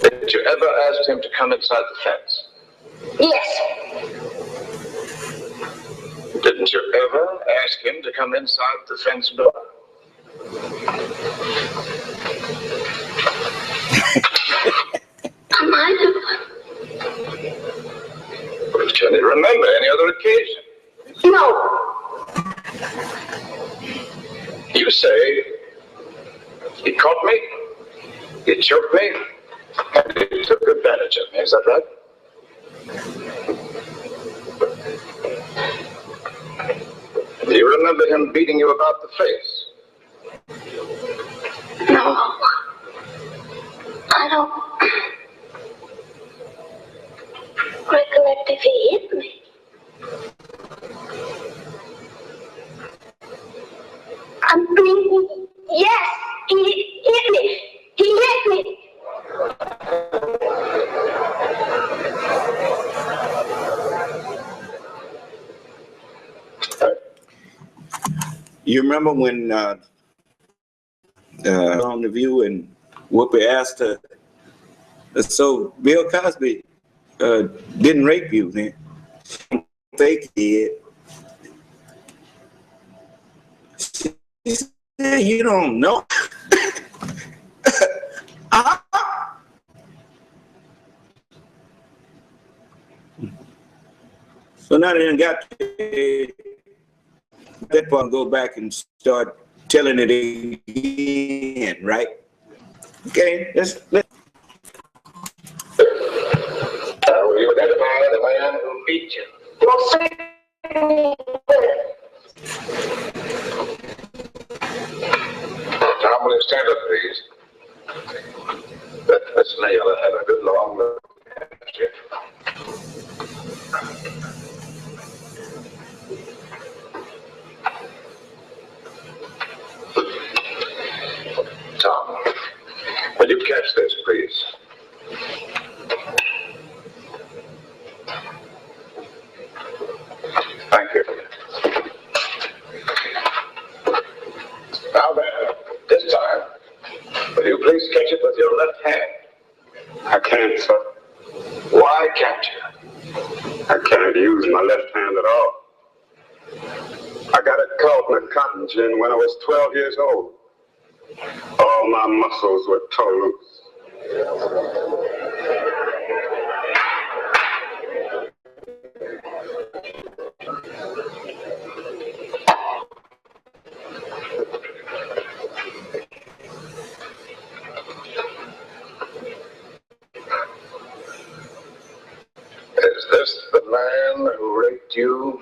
that you ever asked him to come inside the fence? Yes. Didn't you ever ask him to come inside the fence door? I might have. But can you remember any other occasion? No. You say, he caught me, he choked me, and he took advantage of me. Is that right? Do you remember him beating you about the face? No. I don't recollect if he hit me. Yes, he hit me. He hit me. You remember when on The View and Whoopi asked her, so Bill Cosby didn't rape you then? Fake did. She said, you don't know. So now they done got that part, go back and start telling it again, right? Okay, let's. Will you identify the man who beat you? Most certainly. Tom, will you stand up, please? Let's lay have a good long look at you. Tom, will you catch this, please? Thank you. Now then, this time, will you please catch it with your left hand? I can't, sir. Why can't you? I can't use my left hand at all. I got it caught in a cotton gin when I was 12 years old. All my muscles were torn loose. Is this the man who raped you?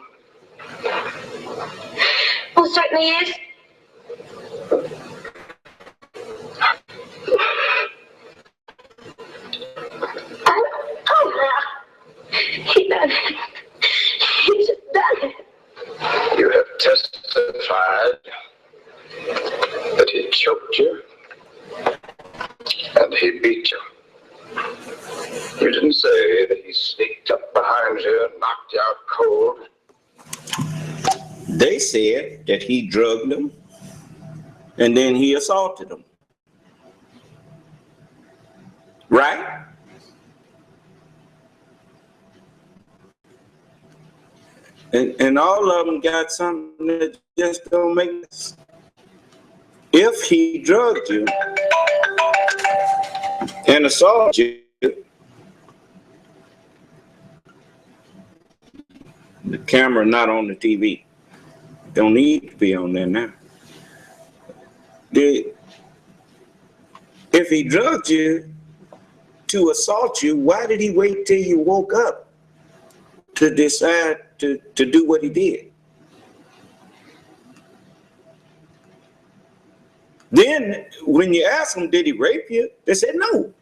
Most certainly is. He done it. He just done it. You have testified that he choked you and he beat you. You didn't say that he sneaked up behind you and knocked you out cold. They said that he drugged them and then he assaulted them. Right? And all of them got something that just don't make sense. If he drugged you and assaulted you, the camera not on the TV. Don't need to be on there now. If he drugged you to assault you, why did he wait till you woke up to decide to do what he did? Then when you ask them, did he rape you? They said no.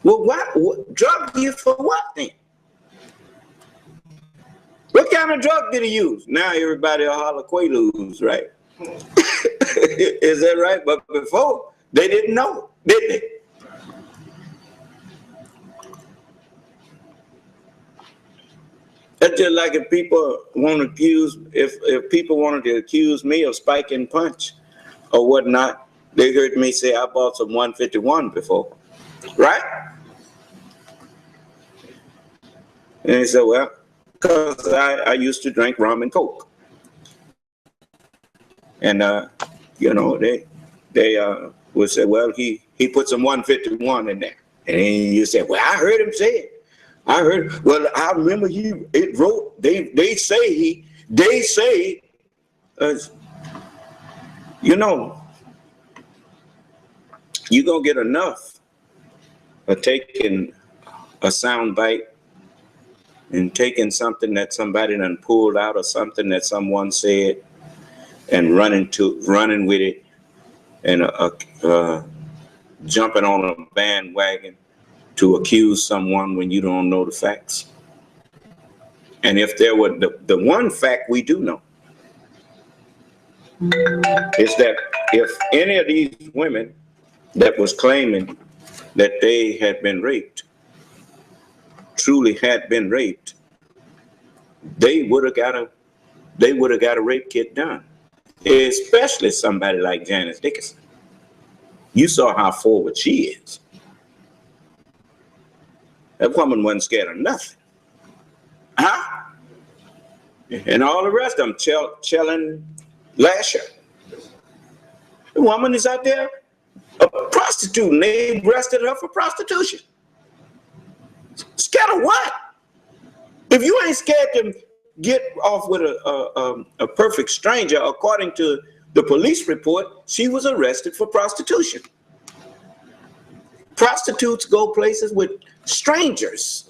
Well, what drug you for what then? What kind of drug did he use? Now everybody will holler Quaaludes, right? Is that right? But before, they didn't know, did they? That's just like if people want to accuse, if people wanted to accuse me of spike and punch or whatnot, they heard me say I bought some 151 before, right? And they said, well, because I used to drink rum and coke. And, you know, they would say, well, he put some 151 in there. And then you say, well, I heard him say it. I heard, well, I remember it wrote, they say, you know, you're going to get enough of taking a sound bite and taking something that somebody done pulled out or something that someone said and running with it and jumping on a bandwagon to accuse someone when you don't know the facts. And if there were the one fact we do know is that if any of these women that was claiming that they had been raped truly had been raped, they would have got a rape kit done. Especially somebody like Janice Dickinson. You saw how forward she is. That woman wasn't scared of nothing. Huh? And all the rest of them, Chellen Lasher. The woman is out there a prostitute, and they arrested her for prostitution. Scared of what? If you ain't scared to get off with a perfect stranger, according to the police report, she was arrested for prostitution. Prostitutes go places with strangers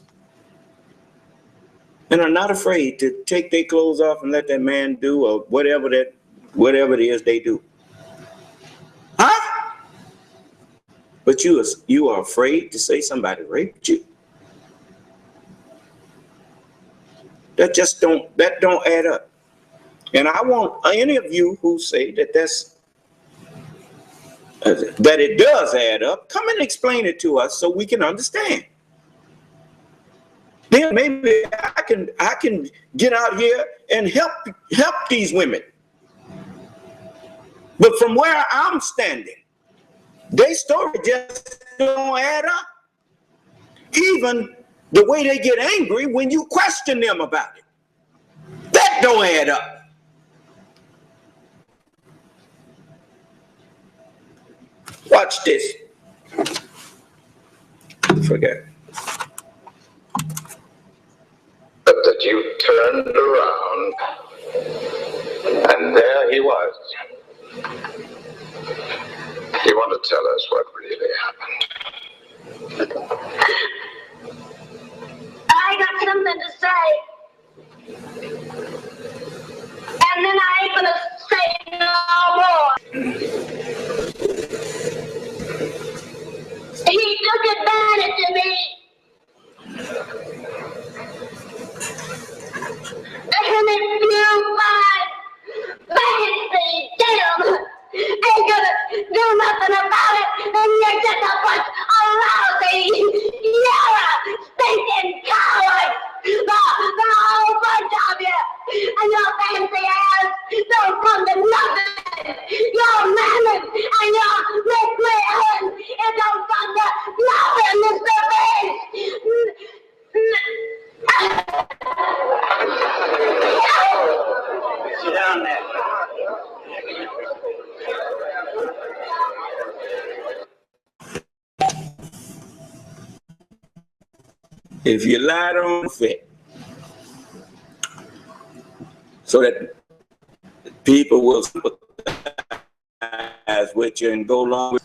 and are not afraid to take their clothes off and let that man do or whatever it is they do. Huh? But you are afraid to say somebody raped you? That don't add up. And I want any of you who say that that it does add up, come and explain it to us so we can understand. Then maybe I can get out here and help these women. But from where I'm standing, their story just don't add up. Even the way they get angry when you question them about it, that don't add up. Watch this. Forget. But that you turned around, and there he was. You want to tell us what really happened? I got something to say. And then I ain't gonna say no more. He took advantage of me. And if you find fancy damn ain't gonna do nothing about it, and you're just a bunch of lousy, yellow, stinking cowards. The whole bunch of you, and your fancy ass don't come to nothing. Your mammoth and your McMahon, it don't come to nothing, Mr. Biggs. Sit down there. If you lie, don't fit. So that people will sympathize sympathize with you and go along with.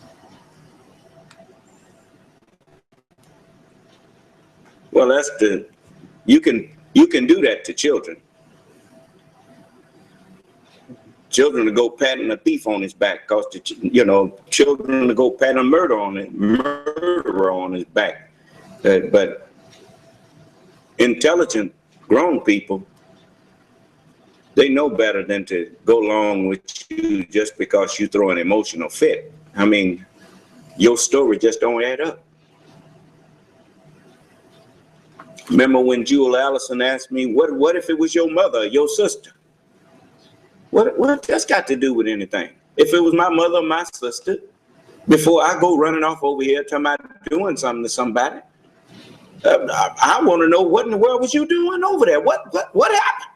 Well, that's you can do that to children. Children to go patting a thief on his back, cause children to go patting a murderer on his back. But intelligent grown people, they know better than to go along with you just because you throw an emotional fit. I mean, your story just don't add up. Remember when Jewel Allison asked me, what if it was your mother or your sister? What that's got to do with anything? If it was my mother or my sister, before I go running off over here talking about doing something to somebody, I want to know what in the world was you doing over there? What happened?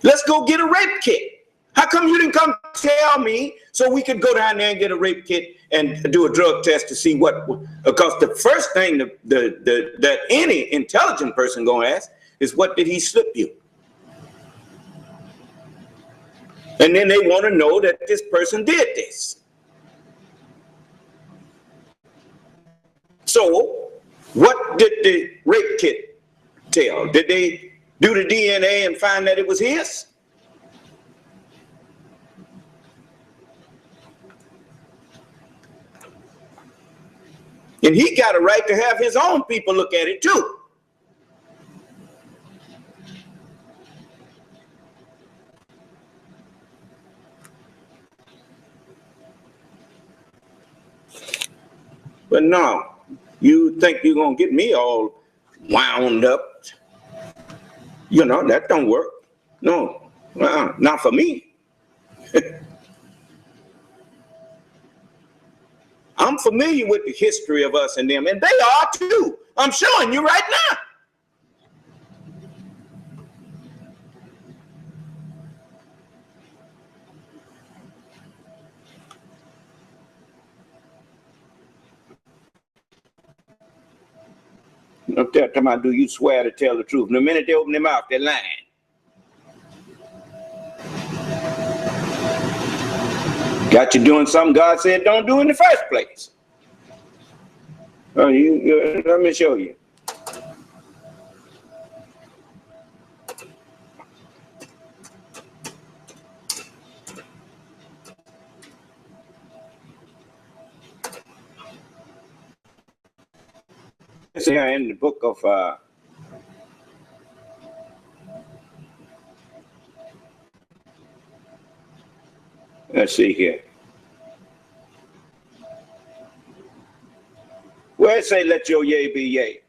Let's go get a rape kit. How come you didn't come tell me so we could go down there and get a rape kit and do a drug test to see what? Because the first thing that any intelligent person gonna ask is, what did he slip you? And then they want to know that this person did this. So, what did the rape kit tell? Did they do the DNA and find that it was his? And he got a right to have his own people look at it too. But no, you think you're going to get me all wound up. That don't work. No, not for me. I'm familiar with the history of us and them, and they are too. I'm showing you right now. Up there talking about, do you swear to tell the truth? And the minute they open their mouth, they're lying. Got you doing something God said don't do in the first place. Oh, let me show you. It's here in the book of let's see here. Where it say, let your yea be yea?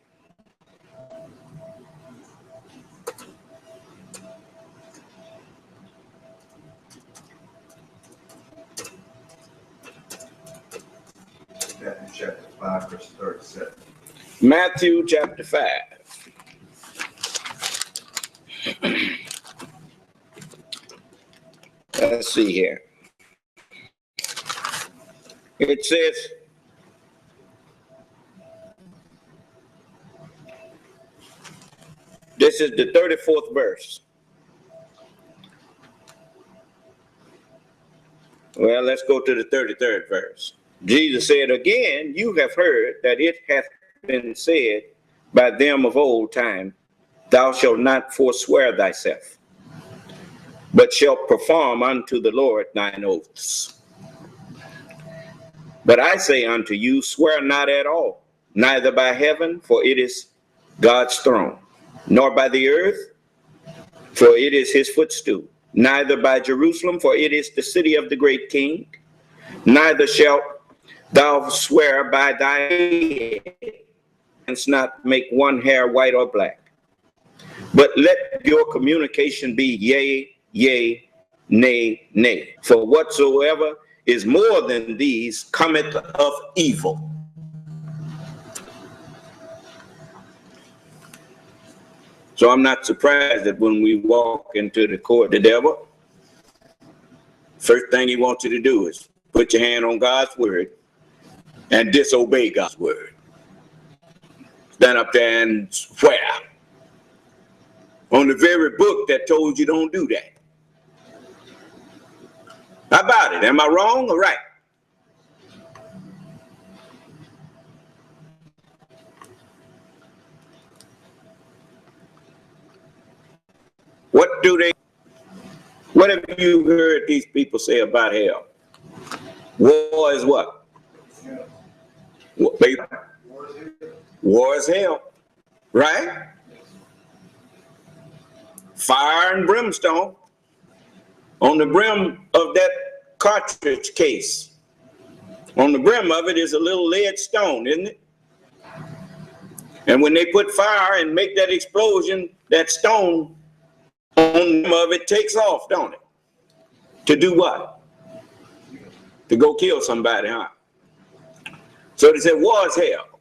Matthew chapter 5, verse 37. Matthew chapter 5. Let's see here. It says, this is the 34th verse. Well, let's go to the 33rd verse. Jesus said, again, you have heard that it hath been said by them of old time, thou shalt not forswear thyself, but shalt perform unto the Lord thine oaths. But I say unto you, swear not at all, neither by heaven, for it is God's throne, nor by the earth, for it is his footstool, neither by Jerusalem, for it is the city of the great king, neither shalt thou swear by thy head, and not make one hair white or black. But let your communication be yea, yea, nay, nay. For whatsoever is more than these cometh of evil. So I'm not surprised that when we walk into the court, the devil, first thing he wants you to do is put your hand on God's word and disobey God's word. Stand up there and swear on the very book that told you don't do that. How about it? Am I wrong or right? What have you heard these people say about hell? War is what? Baby? War is hell, right? Fire and brimstone. On the brim of that cartridge case, on the brim of it is a little lead stone, isn't it? And when they put fire and make that explosion, that stone on the brim of it takes off, don't it? To do what? To go kill somebody, huh? So they said war is hell.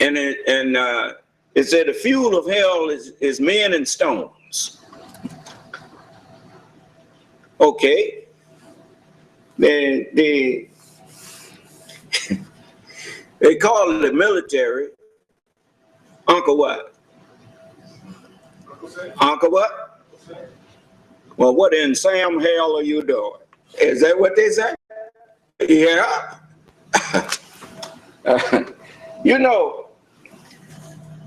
And it said the fuel of hell is men and stones. Okay. They call the military Uncle what? Uncle what? Well, what in Sam hell are you doing? Is that what they say? Yeah. You know,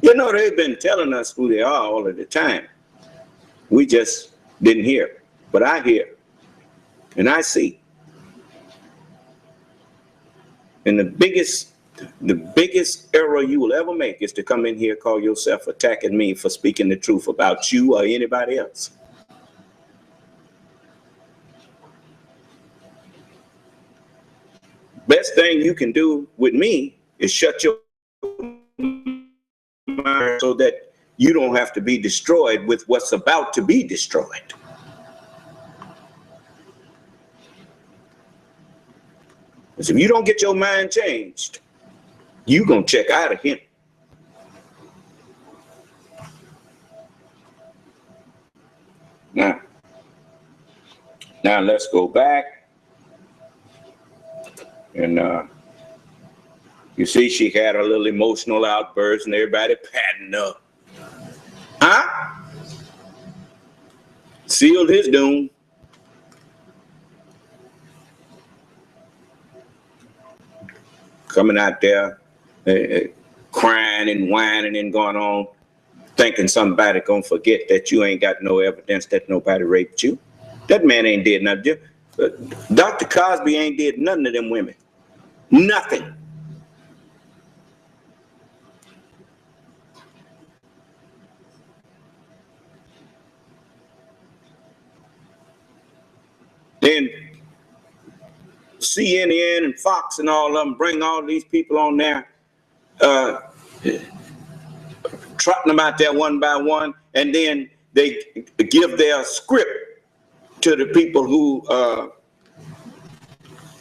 they've been telling us who they are all of the time. We just didn't hear. But I hear and I see. And the biggest error you will ever make is to come in here, call yourself attacking me for speaking the truth about you or anybody else. Best thing you can do with me is shut your mind so that you don't have to be destroyed with what's about to be destroyed. Because if you don't get your mind changed, you're going to check out of him. Now let's go back. And you see, she had a little emotional outburst and everybody patting up. Huh? Sealed his doom. Coming out there, crying and whining and going on, thinking somebody gonna forget that you ain't got no evidence that nobody raped you. That man ain't did nothing. Dr. Cosby ain't did nothing to them women. Nothing. Then CNN and Fox and all of them bring all these people on there, trotting them out there one by one, and then they give their script to the people who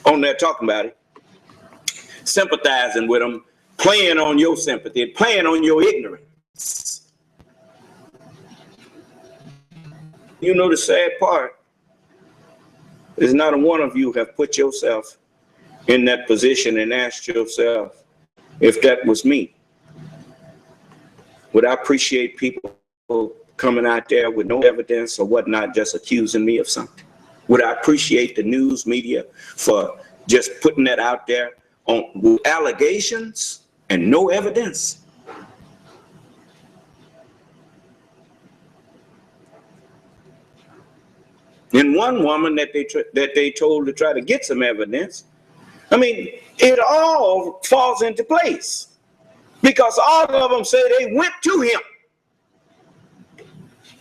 on there talking about it, sympathizing with them, playing on your sympathy, playing on your ignorance. You know the sad part is not a one of you have put yourself in that position and asked yourself, if that was me, would I appreciate people coming out there with no evidence or whatnot, just accusing me of something? Would I appreciate the news media for just putting that out there with allegations and no evidence? And one woman that they told to try to get some evidence, I mean, it all falls into place because all of them say they went to him.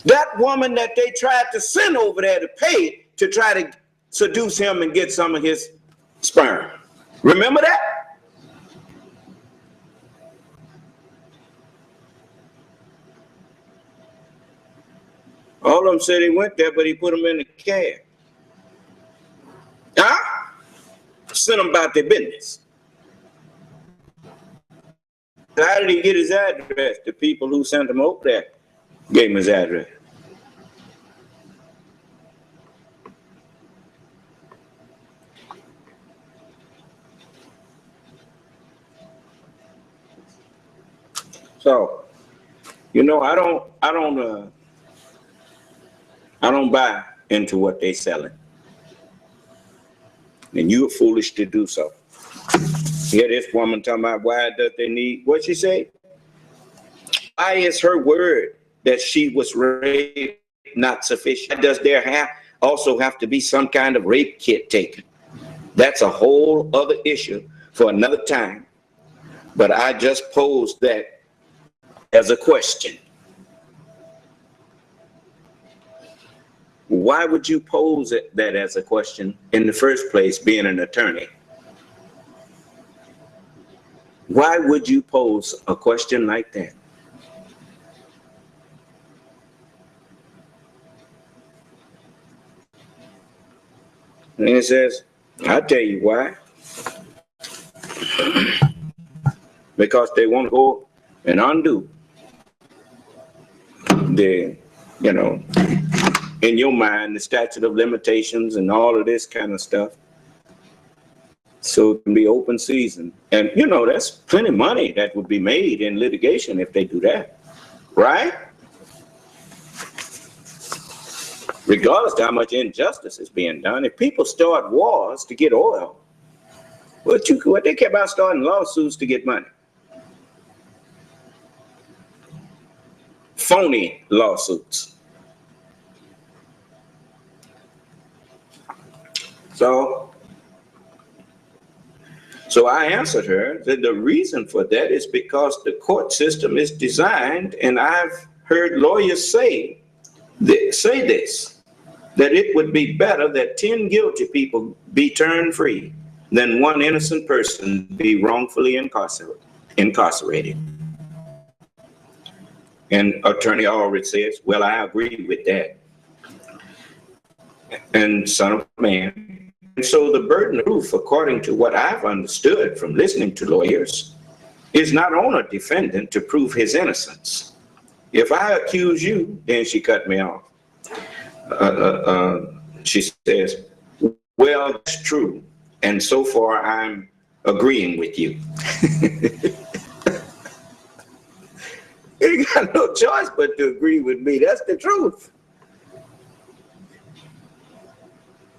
That woman that they tried to send over there to pay to try to seduce him and get some of his sperm. Remember that? All of them said he went there, but he put them in the cab. Huh? Sent them about their business. How did he get his address? The people who sent him over there gave him his address. So, you know, I don't buy into what they selling. And you're foolish to do so. Hear this woman talking about why does they need, what she say? Why is her word that she was raped not sufficient? Does there also have to be some kind of rape kit taken? That's a whole other issue for another time. But I just posed that as a question. Why would you pose that as a question in the first place, being an attorney? Why would you pose a question like that? And he says, I'll tell you why. Because they want to go and undo the, in your mind, the statute of limitations and all of this kind of stuff. So it can be open season. And, that's plenty of money that would be made in litigation if they do that. Right? Regardless of how much injustice is being done, if people start wars to get oil, what they care about starting lawsuits to get money? Phony lawsuits. So I answered her that the reason for that is because the court system is designed, and I've heard lawyers say this, that it would be better that 10 guilty people be turned free than one innocent person be wrongfully incarcerated. And Attorney Allred says, well, I agree with that. And son.of.man. And so the burden of proof, according to what I've understood from listening to lawyers, is not on a defendant to prove his innocence. If I accuse you, then she cut me off. She says, well, that's true. And so far, I'm agreeing with you. You got no choice but to agree with me. That's the truth.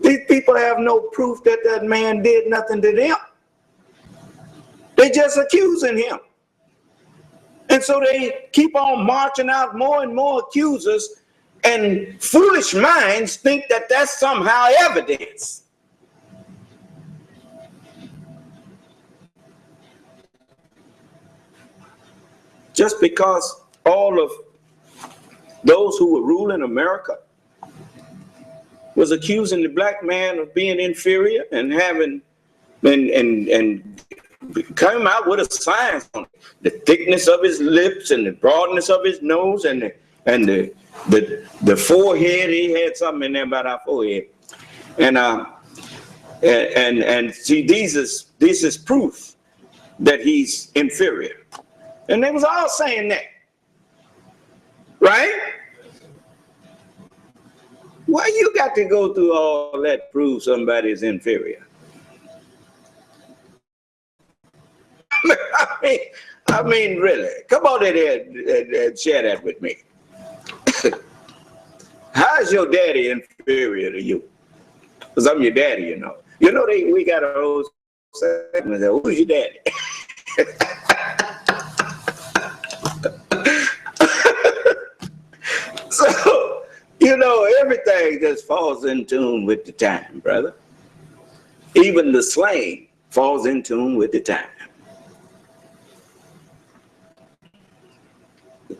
These people have no proof that that man did nothing to them. They're just accusing him. And so they keep on marching out more and more accusers, and foolish minds think that that's somehow evidence. Just because all of those who were ruling America was accusing the black man of being inferior and having and came out with a science on it. The thickness of his lips and the broadness of his nose and the forehead. He had something in there about our forehead. And see, this is proof that he's inferior. And they was all saying that. Right? Why you got to go through all that to prove somebody's inferior? I mean, really. Come on in here and share that with me. How's your daddy inferior to you? Because I'm your daddy, you know. You know, we got our old segment there. Who's your daddy? So, you know, everything just falls in tune with the time, brother. Even the slang falls in tune with the time.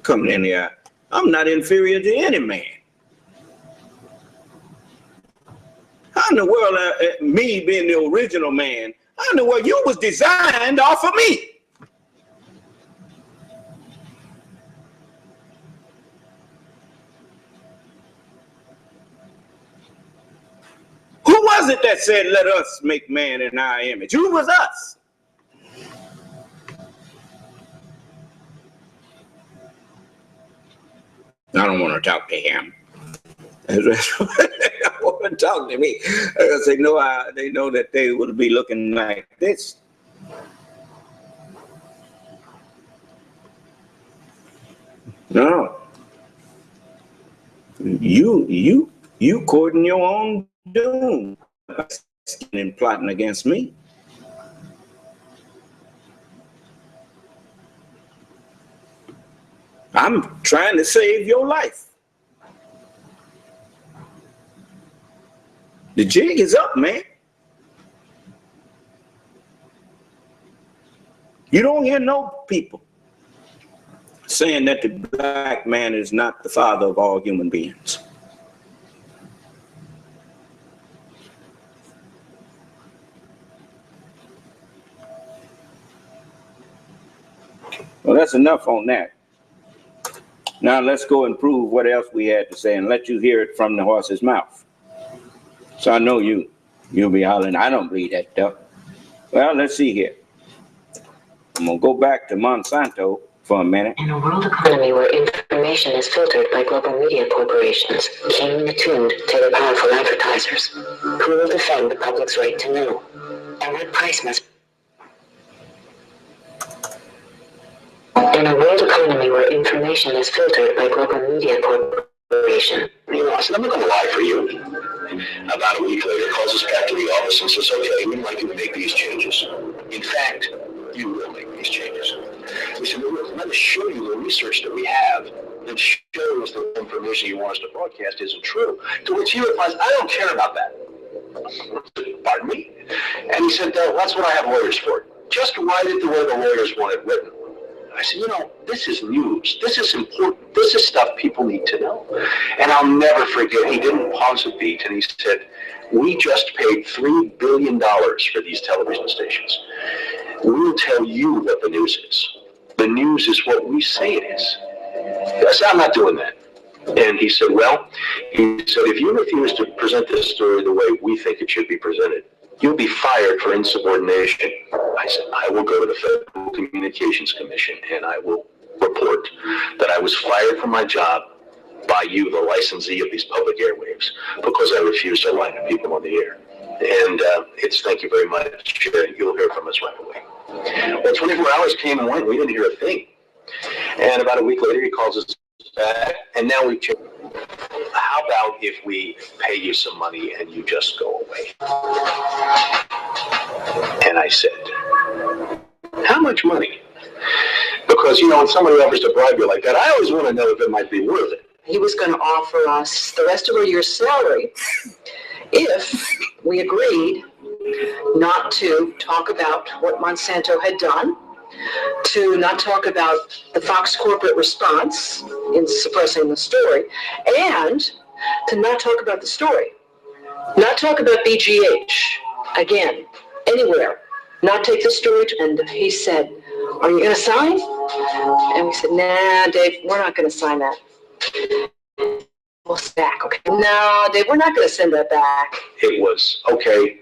Coming in here, I'm not inferior to any man. How in the world, me being the original man, how in the world you was designed off of me? Who was it that said, let us make man in our image? Who was us? I don't want to talk to him. I want to talk to me. Because they know that they would be looking like this. No. You courting your own doom and plotting against me. I'm trying to save your life. The jig is up, man. You don't hear no people saying that the black man is not the father of all human beings. Well, that's enough on that. Now let's go and prove what else we had to say and let you hear it from the horse's mouth. So I know you'll be hollering, I don't believe that stuff. Well, let's see here. I'm going to go back to Monsanto for a minute. In a world economy where information is filtered by global media corporations, keenly attuned to their powerful advertisers, who will defend the public's right to know? And what price must... In a world economy where information is filtered by global media corporations... You know, I said, I'm not going to lie for you. About a week later, calls us back to the office and says, okay, we'd like you to make these changes. In fact, you will make these changes. We said, let us show you the research that we have and show us the information you want us to broadcast isn't true. To which he replies, I don't care about that. Pardon me? And he said, that's what I have lawyers for. Just write it the way the lawyers want it written. I said, you know, this is news. This is important. This is stuff people need to know. And I'll never forget, he didn't pause a beat, and he said, we just paid $3 billion for these television stations. We'll tell you what the news is. The news is what we say it is. I said, I'm not doing that. And he said, if you refuse to present this story the way we think it should be presented, you'll be fired for insubordination. I said, I will go to the Federal Communications Commission and I will report that I was fired from my job by you, the licensee of these public airwaves, because I refused to lie to people on the air. And it's thank you very much. You'll hear from us right away. Well, 24 hours came and went. We didn't hear a thing. And about a week later, he calls us back, and now we've changed. How about if we pay you some money and you just go away? And I said, how much money? Because, you know, when somebody offers to bribe you like that, I always want to know if it might be worth it. He was going to offer us the rest of a year's salary if we agreed not to talk about what Monsanto had done, to not talk about the Fox corporate response in suppressing the story, and to not talk about the story. Not talk about BGH, again, anywhere. Not take the story to... And he said, are you going to sign? And we said, nah, Dave, we're not going to sign that. We'll send back, okay? No, Dave, we're not going to send that back. It was, okay,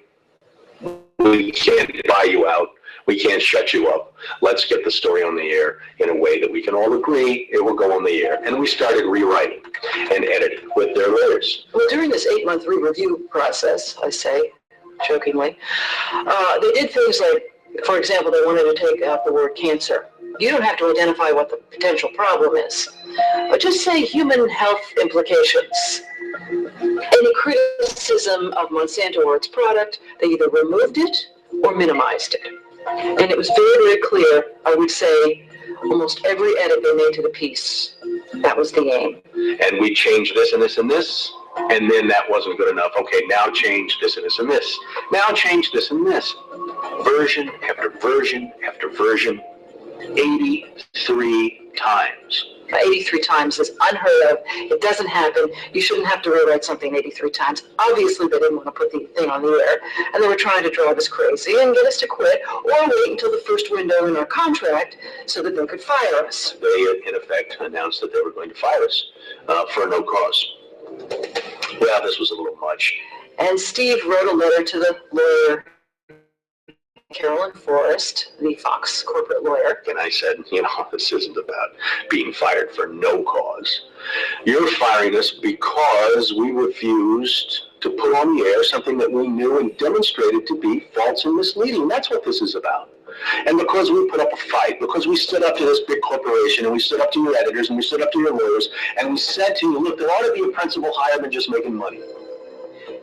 we can't buy you out. We can't shut you up. Let's get the story on the air in a way that we can all agree it will go on the air. And we started rewriting and editing with their lawyers. Well, during this 8-month re-review process, I say, jokingly, they did things like, for example, they wanted to take out the word cancer. You don't have to identify what the potential problem is, but just say human health implications. Any criticism of Monsanto or its product, they either removed it or minimized it. And it was very, very clear, I would say, almost every edit they made to the piece, that was the aim. And we changed this and this and this, and then that wasn't good enough. Okay, now change this and this and this. Now change this and this. Version after version after version, 83 times. 83 times is unheard of. It doesn't happen. You shouldn't have to rewrite something 83 times. Obviously, they didn't want to put the thing on the air, and they were trying to drive us crazy and get us to quit or wait until the first window in our contract so that they could fire us. They, in effect, announced that they were going to fire us for no cause. Well, this was a little much. And Steve wrote a letter to the lawyer, Carolyn Forrest, the Fox corporate lawyer. And I said, you know, this isn't about being fired for no cause. You're firing us because we refused to put on the air something that we knew and demonstrated to be false and misleading. That's what this is about. And because we put up a fight, because we stood up to this big corporation, and we stood up to your editors, and we stood up to your lawyers, and we said to you, look, there ought to be a principle higher than just making money.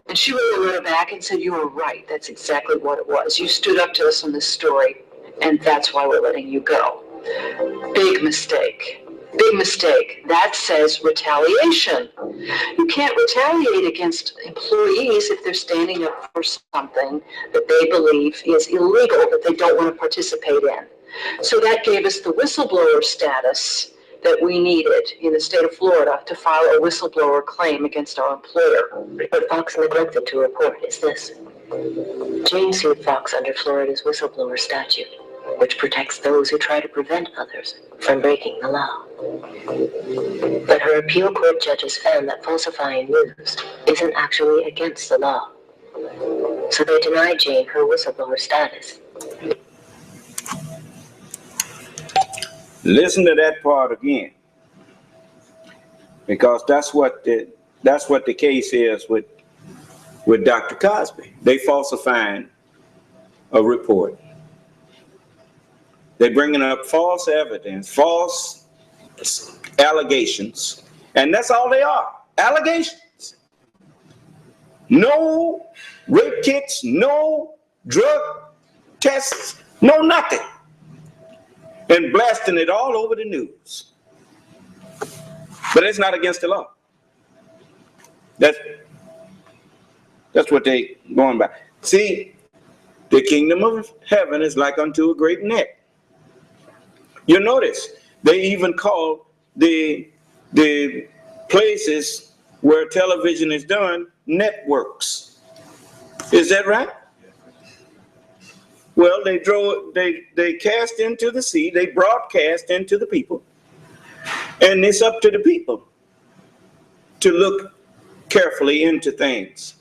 And she wrote a letter back and said, you were right. That's exactly what it was. You stood up to us on this story, and that's why we're letting you go. Big mistake. Big mistake. That says retaliation. You can't retaliate against employees if they're standing up for something that they believe is illegal, that they don't want to participate in. So that gave us the whistleblower status that we needed in the state of Florida to file a whistleblower claim against our employer. What Fox neglected to report is this. Jane sued Fox under Florida's whistleblower statute, which protects those who try to prevent others from breaking the law. But her appeal court judges found that falsifying news isn't actually against the law. So they denied Jane her whistleblower status. Listen to that part again, because that's what the case is with Dr. Cosby. They falsifying a report. They're bringing up false evidence, false allegations, and that's all they are, allegations. No rape kits, no drug tests, no nothing. And blasting it all over the news. But it's not against the law. That's what they going by. See, the kingdom of heaven is like unto a great net. You notice they even call the places where television is done networks. Is that right? Well, they cast into the sea, they broadcast into the people, and it's up to the people to look carefully into things.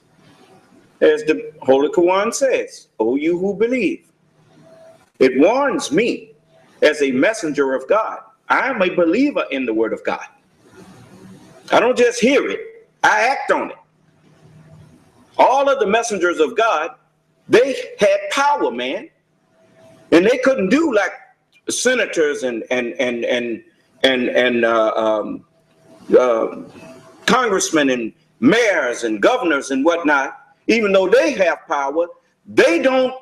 As the Holy Quran says, O you who believe, it warns me as a messenger of God. I am a believer in the word of God. I don't just hear it, I act on it. All of the messengers of God, they had power, man. And they couldn't do like senators and congressmen and mayors and governors and whatnot. Even though they have power, they don't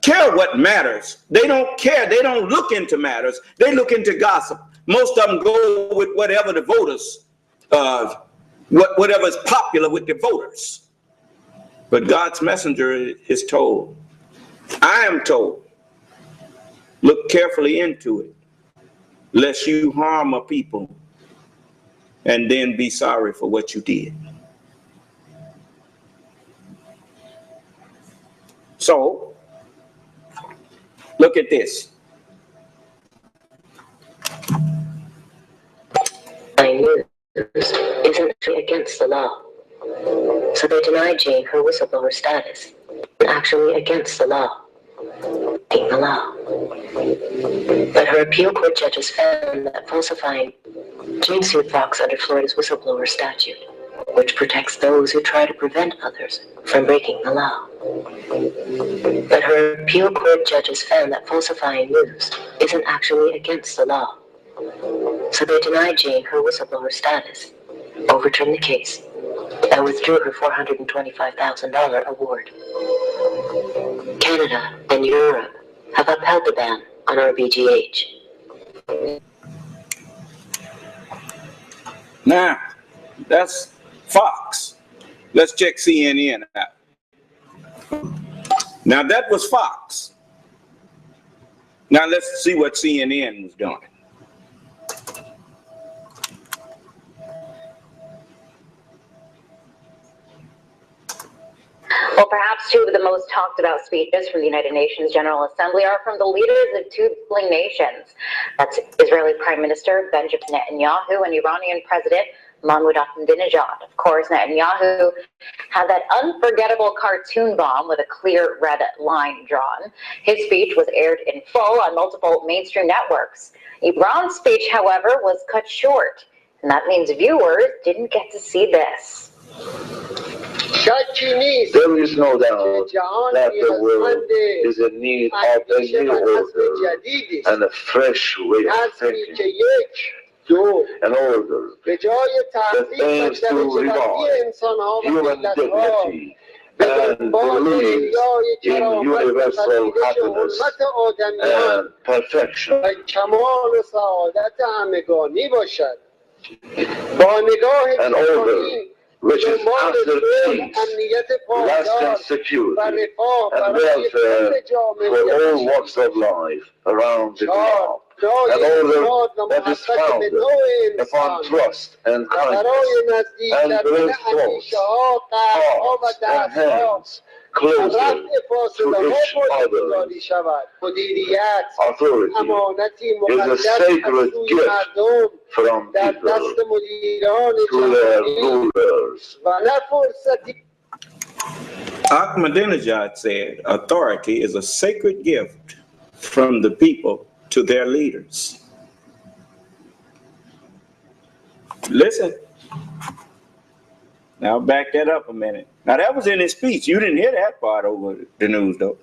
care what matters. They don't care. They don't look into matters. They look into gossip. Most of them go with whatever the voters, whatever is popular with the voters. But God's messenger is told, I am told, look carefully into it, lest you harm a people and then be sorry for what you did. So, look at this. News isn't against the law. So they denied Jane her whistleblower status. Actually against the law. Breaking the law. But her appeal court judges found that falsifying Jane sued Fox under Florida's whistleblower statute, which protects those who try to prevent others from breaking the law. But her appeal court judges found that falsifying news isn't actually against the law. So they denied Jane her whistleblower status, overturned the case, and withdrew her $425,000 award. Canada and Europe have upheld the ban on RBGH. Now, that's Fox. Let's check CNN out. Now, that was Fox. Now, let's see what CNN was doing. Well, perhaps two of the most talked about speeches from the United Nations General Assembly are from the leaders of two sibling nations. That's Israeli Prime Minister Benjamin Netanyahu and Iranian President Mahmoud Ahmadinejad. Of course, Netanyahu had that unforgettable cartoon bomb with a clear red line drawn. His speech was aired in full on multiple mainstream networks. Iran's speech, however, was cut short, and that means viewers didn't get to see this. There is no doubt that the world is in need of a new order and a fresh way of thinking. An order that aims to revive human dignity and believes in universal happiness and perfection. An order which is utter peace, lasting security, and welfare for all walks of life around the globe. An order that is founded upon trust and kindness, and brings thoughts, hearts, and hands closer to each other. Authority is a sacred gift from people to their rulers. Ahmadinejad said, authority is a sacred gift from the people to their leaders. Listen. Now back that up a minute. Now that was in his speech. You didn't hear that part over the news though.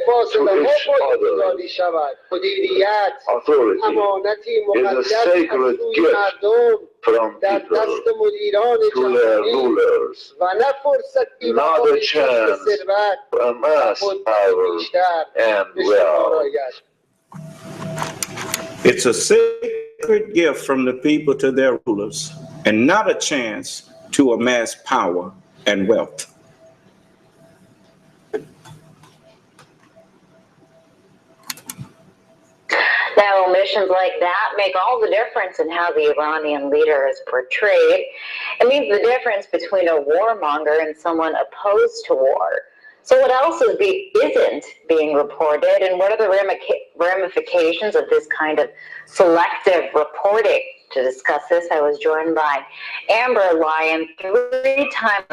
Closer to each other. Authority is a sacred gift from people to their rulers, not a chance to amass power and wealth. It's a sacred gift from the people to their rulers, and not a chance to amass power and wealth. Now, omissions like that make all the difference in how the Iranian leader is portrayed. It means the difference between a warmonger and someone opposed to war. So what else isn't being reported, and what are the ramifications of this kind of selective reporting? To discuss this, I was joined by Amber Lyon, 3-time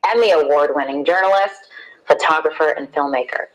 Emmy Award-winning journalist, photographer, and filmmaker.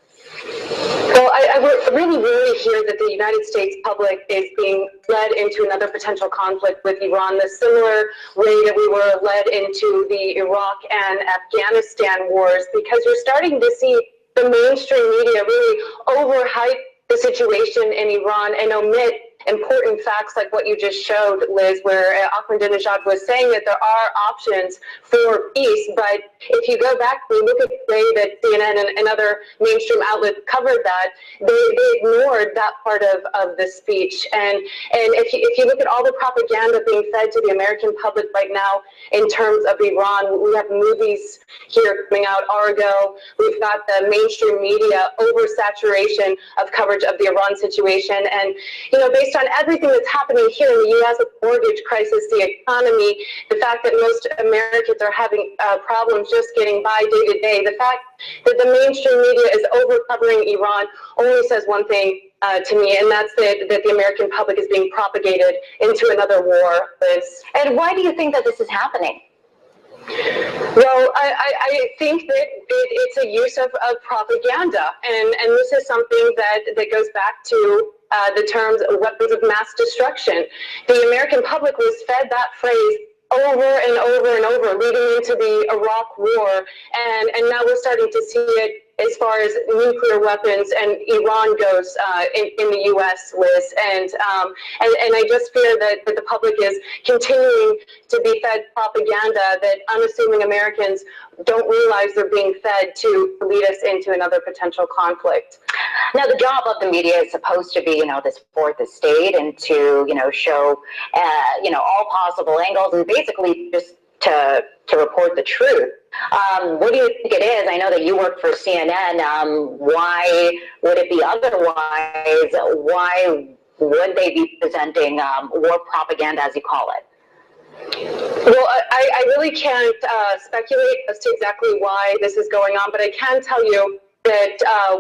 Well, I really worry here that the United States public is being led into another potential conflict with Iran, the similar way that we were led into the Iraq and Afghanistan wars, because you're starting to see the mainstream media really overhype the situation in Iran and omit important facts like what you just showed, Liz, where Ahmadinejad was saying that there are options for peace. But if you go back and look at the way that CNN and other mainstream outlets covered that, they ignored that part of the speech. And if you look at all the propaganda being fed to the American public right now in terms of Iran, we have movies here coming out, Argo, we've got the mainstream media oversaturation of coverage of the Iran situation. And, you know, based on everything that's happening here in the U.S., the mortgage crisis, the economy, the fact that most Americans are having problems just getting by day to day, the fact that the mainstream media is over-covering Iran only says one thing to me, and that's that the American public is being propagated into another war, Liz. And why do you think that this is happening? Well, I think that it's a use of propaganda, and this is something that goes back to the terms weapons of mass destruction. The American public was fed that phrase over and over and over leading into the Iraq war, and now we're starting to see it as far as nuclear weapons and Iran goes in the U.S., Liz. And I just fear that the public is continuing to be fed propaganda that unassuming Americans don't realize they're being fed to lead us into another potential conflict. Now, the job of the media is supposed to be, this fourth estate and to, show, all possible angles and basically just to report the truth. What do you think it is? I know that you work for CNN. Why would it be otherwise? Why would they be presenting war propaganda, as you call it? Well, I really can't speculate as to exactly why this is going on, but I can tell you that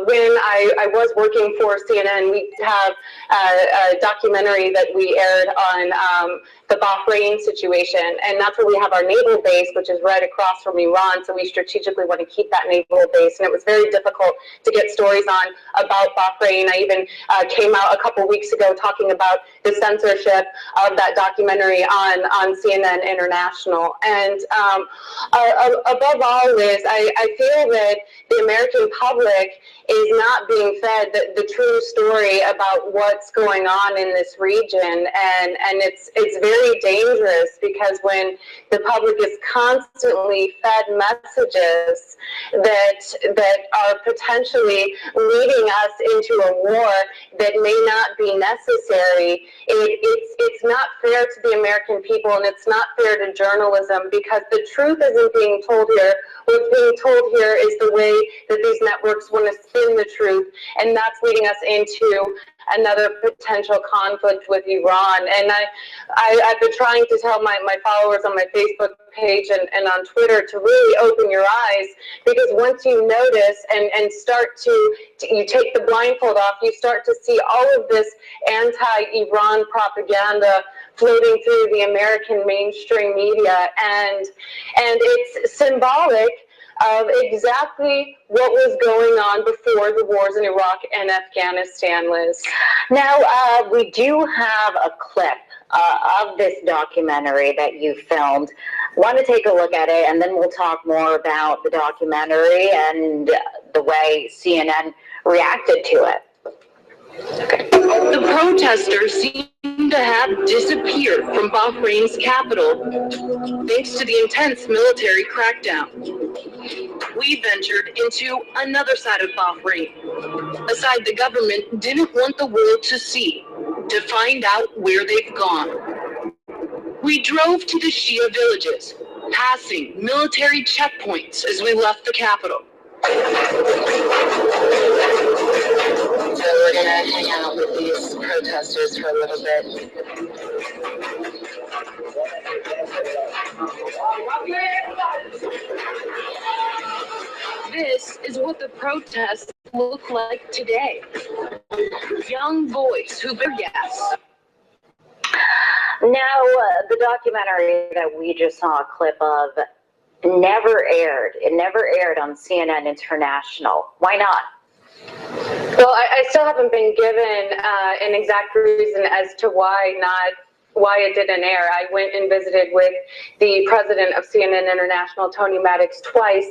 when I was working for CNN, we have a documentary that we aired on the Bahrain situation, and that's where we have our naval base, which is right across from Iran, so we strategically want to keep that naval base, and it was very difficult to get stories on about Bahrain. I even came out a couple weeks ago talking about the censorship of that documentary on CNN International. And above all, Liz, I feel that the American public is not being fed the true story about what's going on in this region, and it's very dangerous, because when the public is constantly fed messages that are potentially leading us into a war that may not be necessary, it's not fair to the American people, and it's not fair to journalism, because the truth isn't being told here. What's being told here is the way that these networks want to spin the truth, and that's leading us into another potential conflict with Iran. And I've been trying to tell my followers on my Facebook page and on Twitter to really open your eyes, because once you notice and start to you take the blindfold off, you start to see all of this anti-Iran propaganda floating through the American mainstream media, and it's symbolic of exactly what was going on before the wars in Iraq and Afghanistan, Liz. Now, we do have a clip of this documentary that you filmed. Want to take a look at it, and then we'll talk more about the documentary and the way CNN reacted to it. Okay. The protesters seem to have disappeared from Bahrain's capital thanks to the intense military crackdown. We ventured into another side of Bahrain, a side the government didn't want the world to see, to find out where they've gone. We drove to the Shia villages, passing military checkpoints as we left the capital. So we're going to hang out with these protesters for a little bit. This is what the protests look like today. Young boys who bear gas. Now, the documentary that we just saw a clip of never aired. It never aired on CNN International. Why not? Well, I still haven't been given an exact reason as to why it didn't air. I went and visited with the president of CNN International, Tony Maddox, twice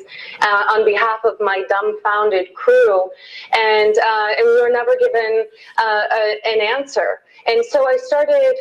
on behalf of my dumbfounded crew, and we were never given an answer. And so I started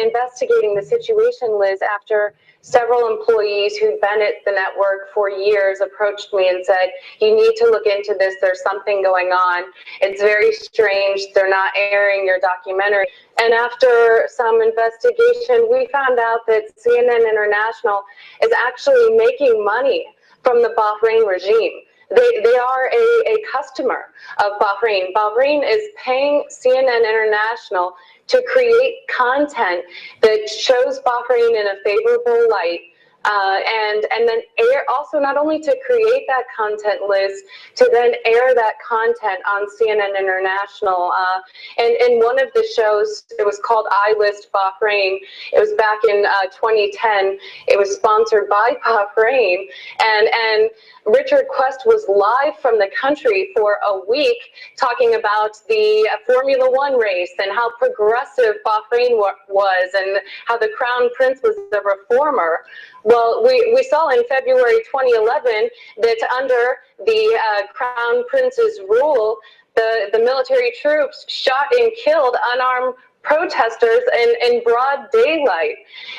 investigating the situation, Liz, after several employees who'd been at the network for years approached me and said, you need to look into this, there's something going on. It's very strange, they're not airing your documentary. And after some investigation, we found out that CNN International is actually making money from the Bahrain regime. They are a customer of Bahrain. Bahrain is paying CNN International to create content that shows Bahrain in a favorable light, and then also not only to create that content, Liz, to then air that content on CNN International. And in one of the shows, it was called I List Bahrain. It was back in 2010. It was sponsored by Bahrain, and Richard Quest was live from the country for a week talking about the Formula One race and how progressive Bahrain was and how the Crown Prince was the reformer. Well, we saw in February 2011 that under the Crown Prince's rule, the military troops shot and killed unarmed protesters in broad daylight.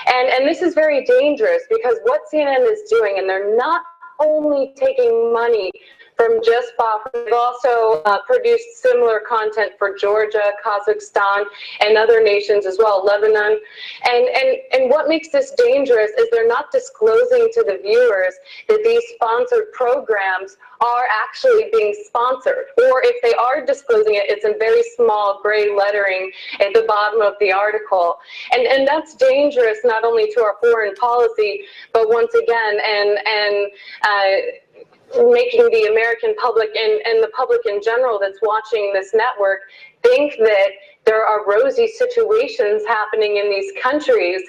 And this is very dangerous, because what CNN is doing, and they're not only taking money from just Bahrain, they've also produced similar content for Georgia, Kazakhstan, and other nations as well, Lebanon. And what makes this dangerous is they're not disclosing to the viewers that these sponsored programs are actually being sponsored. Or if they are disclosing it, it's in very small gray lettering at the bottom of the article. And that's dangerous not only to our foreign policy, but once again, making the American public and the public in general that's watching this network think that there are rosy situations happening in these countries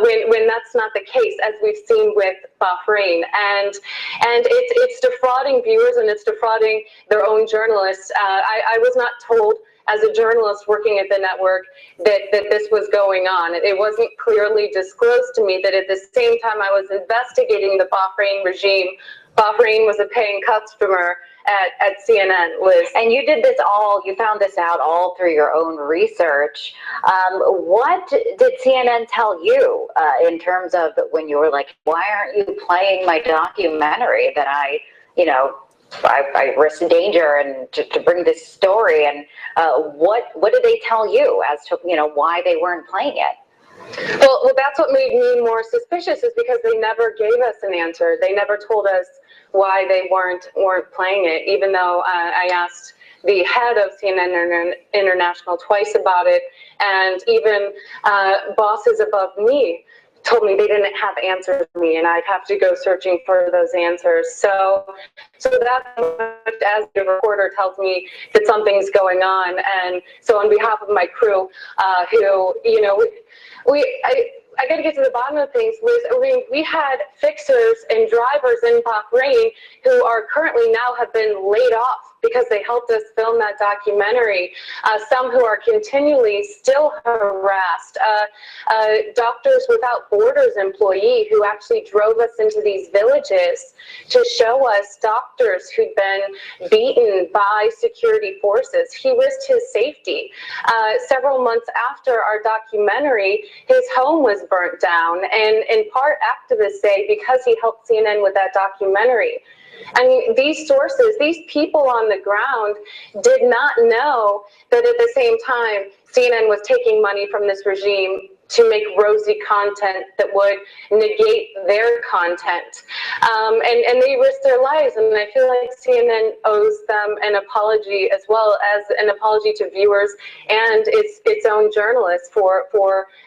when that's not the case, as we've seen with Bahrain. And it's defrauding viewers, and it's defrauding their own journalists. I was not told, as a journalist working at the network, that this was going on. It wasn't clearly disclosed to me that at the same time I was investigating the Bahrain regime, Bahrain was a paying customer at CNN, Liz. And you did this all, you found this out all through your own research. What did CNN tell you in terms of when you were like, why aren't you playing my documentary that I risk danger and to bring this story? And what did they tell you as to, why they weren't playing it? Well, that's what made me more suspicious, is because they never gave us an answer. They never told us why they weren't playing it, even though I asked the head of CNN International twice about it, and even bosses above me told me they didn't have answers for me, and I'd have to go searching for those answers. So that, as the reporter tells me that something's going on, and so on behalf of my crew, who, I got to get to the bottom of things, Liz. We had fixers and drivers in Bahrain who are currently now have been laid off because they helped us film that documentary. Some who are continually still harassed. Doctors Without Borders employee who actually drove us into these villages to show us doctors who'd been beaten by security forces. He risked his safety. Several months after our documentary, his home was burnt down, and in part activists say because he helped CNN with that documentary. And these sources, these people on the ground did not know that at the same time CNN was taking money from this regime to make rosy content that would negate their content. And they risked their lives, and I feel like CNN owes them an apology, as well as an apology to viewers and its own journalists for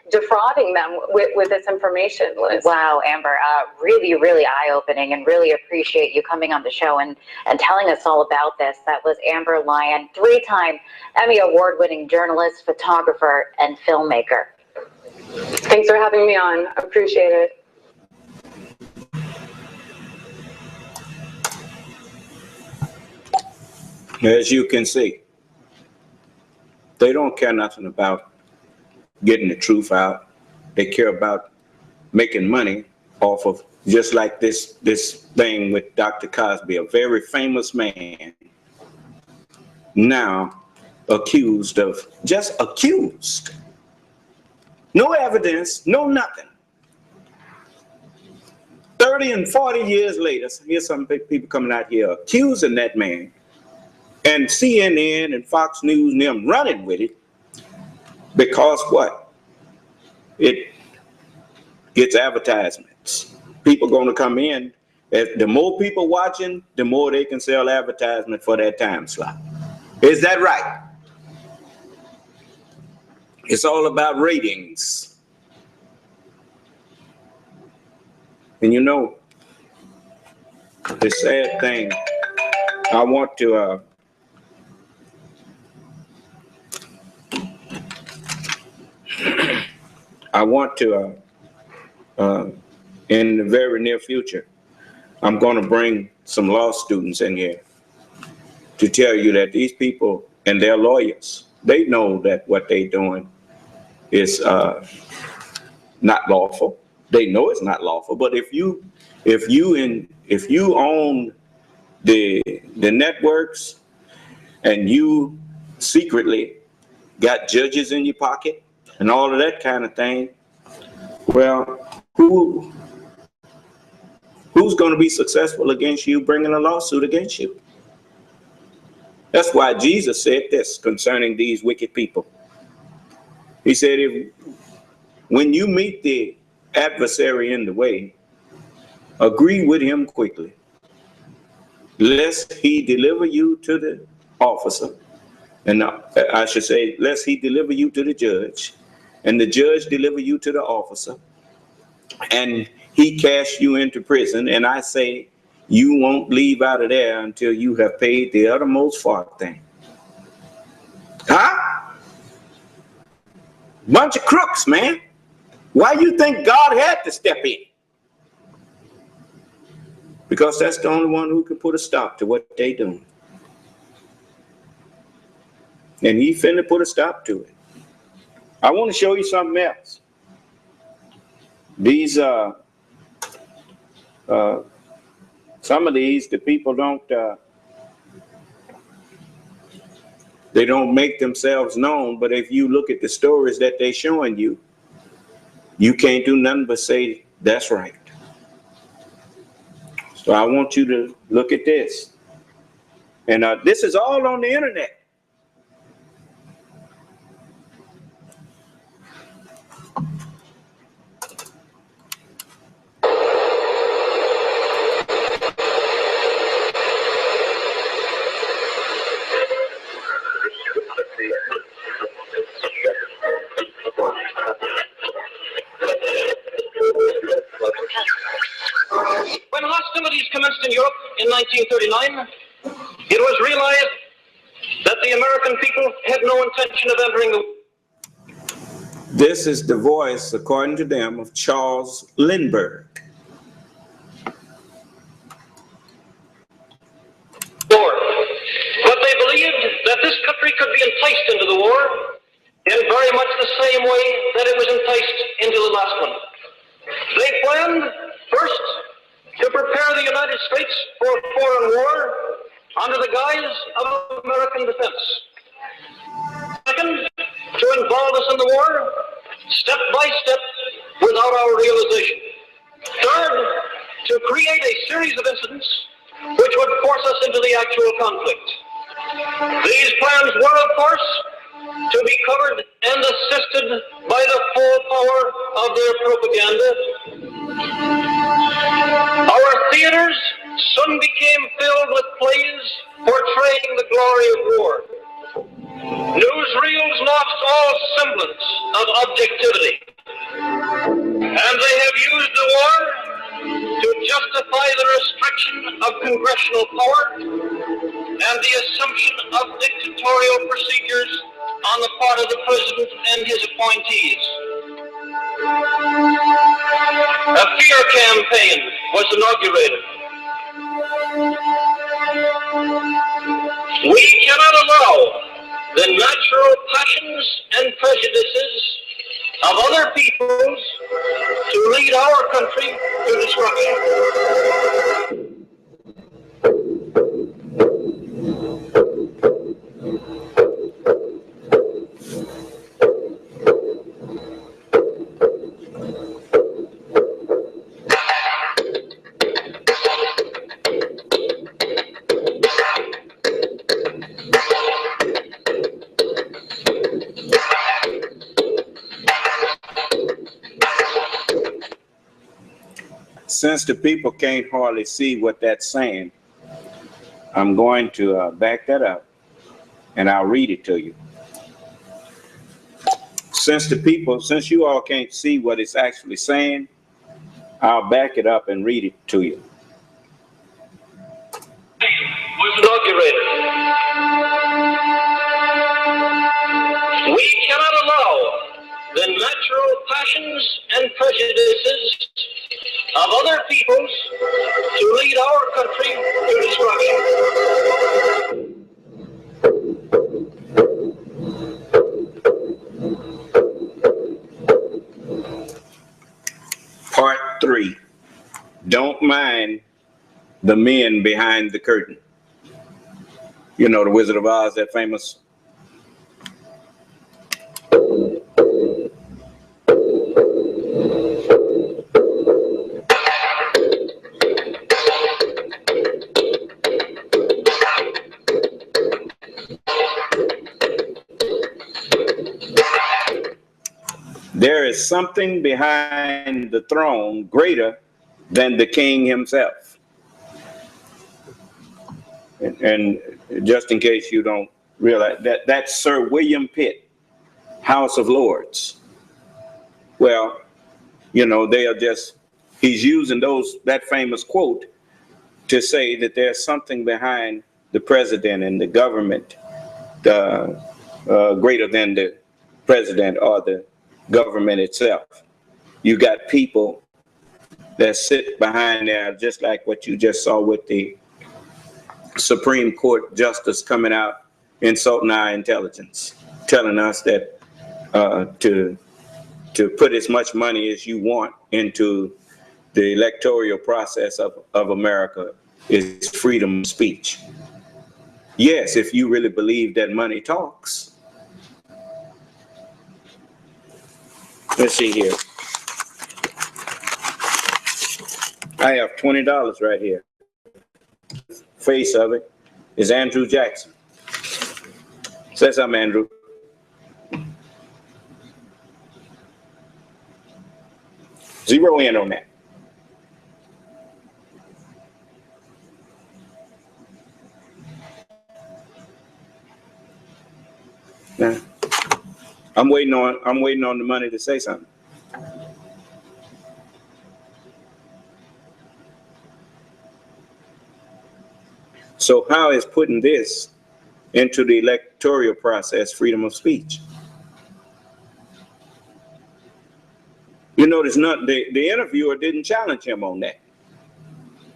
defrauding them with this information, Liz. Wow, Amber, really, really eye-opening, and really appreciate you coming on the show and telling us all about this. That was Amber Lyon, 3-time Emmy Award-winning journalist, photographer, and filmmaker. Thanks for having me on. I appreciate it. As you can see, they don't care nothing about getting the truth out. They care about making money off of, just like this thing with Dr. Cosby, a very famous man, now accused of, just accused. No evidence, no nothing. 30 and 40 years later, here's some big people coming out here accusing that man, and CNN and Fox News and them running with it, because what? It gets advertisements. People going to come in. If the more people watching, the more they can sell advertisement for that time slot. Is that right? It's all about ratings. And the sad thing, I want to in the very near future, I'm going to bring some law students in here to tell you that these people and their lawyers, they know that what they're doing is not lawful. They know it's not lawful. But if you own the networks, and you secretly got judges in your pocket and all of that kind of thing, well, who's going to be successful against you bringing a lawsuit against you? That's why Jesus said this concerning these wicked people. He said, when you meet the adversary in the way, agree with him quickly, lest he deliver you to the officer, and I should say, lest he deliver you to the judge, and the judge deliver you to the officer, and he cast you into prison, and I say you won't leave out of there until you have paid the uttermost farthing. Huh? Bunch of crooks, man. Why you think God had to step in? Because that's the only one who can put a stop to what they doing. And he finna put a stop to it. I want to show you something else. These some of these, the people don't they don't make themselves known, but if you look at the stories that they're showing you, you can't do nothing but say, that's right. So I want you to look at this. And this is all on the internet. When hostilities commenced in Europe in 1939, it was realized that the American people had no intention of entering the... This is the voice, according to them, of Charles Lindbergh. War. But they believed that this country could be enticed into the war in very much the same way that it was enticed into the last one. They planned, first, to prepare the United States for a foreign war under the guise of American defense. Second, to involve us in the war, step by step, without our realization. Third, to create a series of incidents which would force us into the actual conflict. These plans were, of course, to be covered and assisted by the full power of their propaganda. Our theaters soon became filled with plays portraying the glory of war. Newsreels lost all semblance of objectivity, and they have used the war to justify the restriction of congressional power and the assumption of dictatorial procedures on the part of the president and his appointees. A fear campaign was inaugurated. We cannot allow the natural passions and prejudices of other peoples to lead our country to destruction. Since the people can't hardly see what that's saying, I'm going to back that up and I'll read it to you. Since you all can't see what it's actually saying, I'll back it up and read it to you. Was inaugurated. We cannot allow the natural passions and prejudices of other peoples to lead our country to destruction. Part 3. Don't mind the men behind the curtain. You know, the Wizard of Oz, that famous. There is something behind the throne greater than the king himself. And just in case you don't realize that, that's Sir William Pitt, House of Lords. Well, you know, they are just, he's using that famous quote to say that there's something behind the president and the government greater than the president or the government itself. You got people that sit behind there, just like what you just saw with the Supreme Court justice coming out insulting our intelligence, telling us that to put as much money as you want into the electoral process of America is freedom of speech. Yes, if you really believe that money talks. Let's see here. I have $20 right here. Face of it is Andrew Jackson. Say something, Andrew. Zero in on that. Now, I'm waiting on the money to say something. So how is putting this into the electoral process freedom of speech? You notice the interviewer didn't challenge him on that.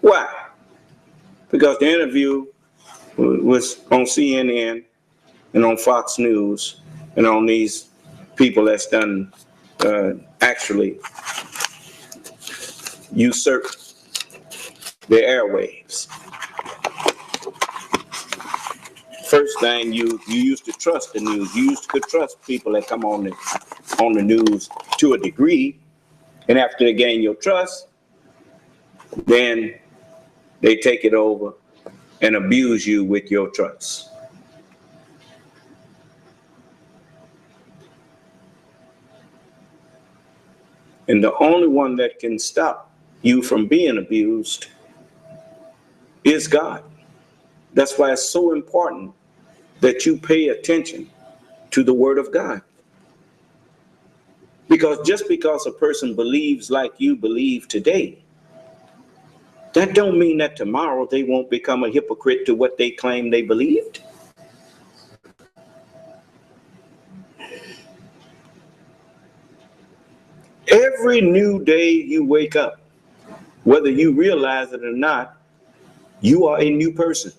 Why? Because the interview was on CNN and on Fox News and on these people that's done actually usurp the airwaves. First thing, you used to trust the news. You used to trust people that come on the news to a degree, and after they gain your trust, then they take it over and abuse you with your trust. And the only one that can stop you from being abused is God. That's why it's so important that you pay attention to the Word of God. Because just because a person believes like you believe today, that don't mean that tomorrow they won't become a hypocrite to what they claim they believed. Every new day you wake up, whether you realize it or not, you are a new person.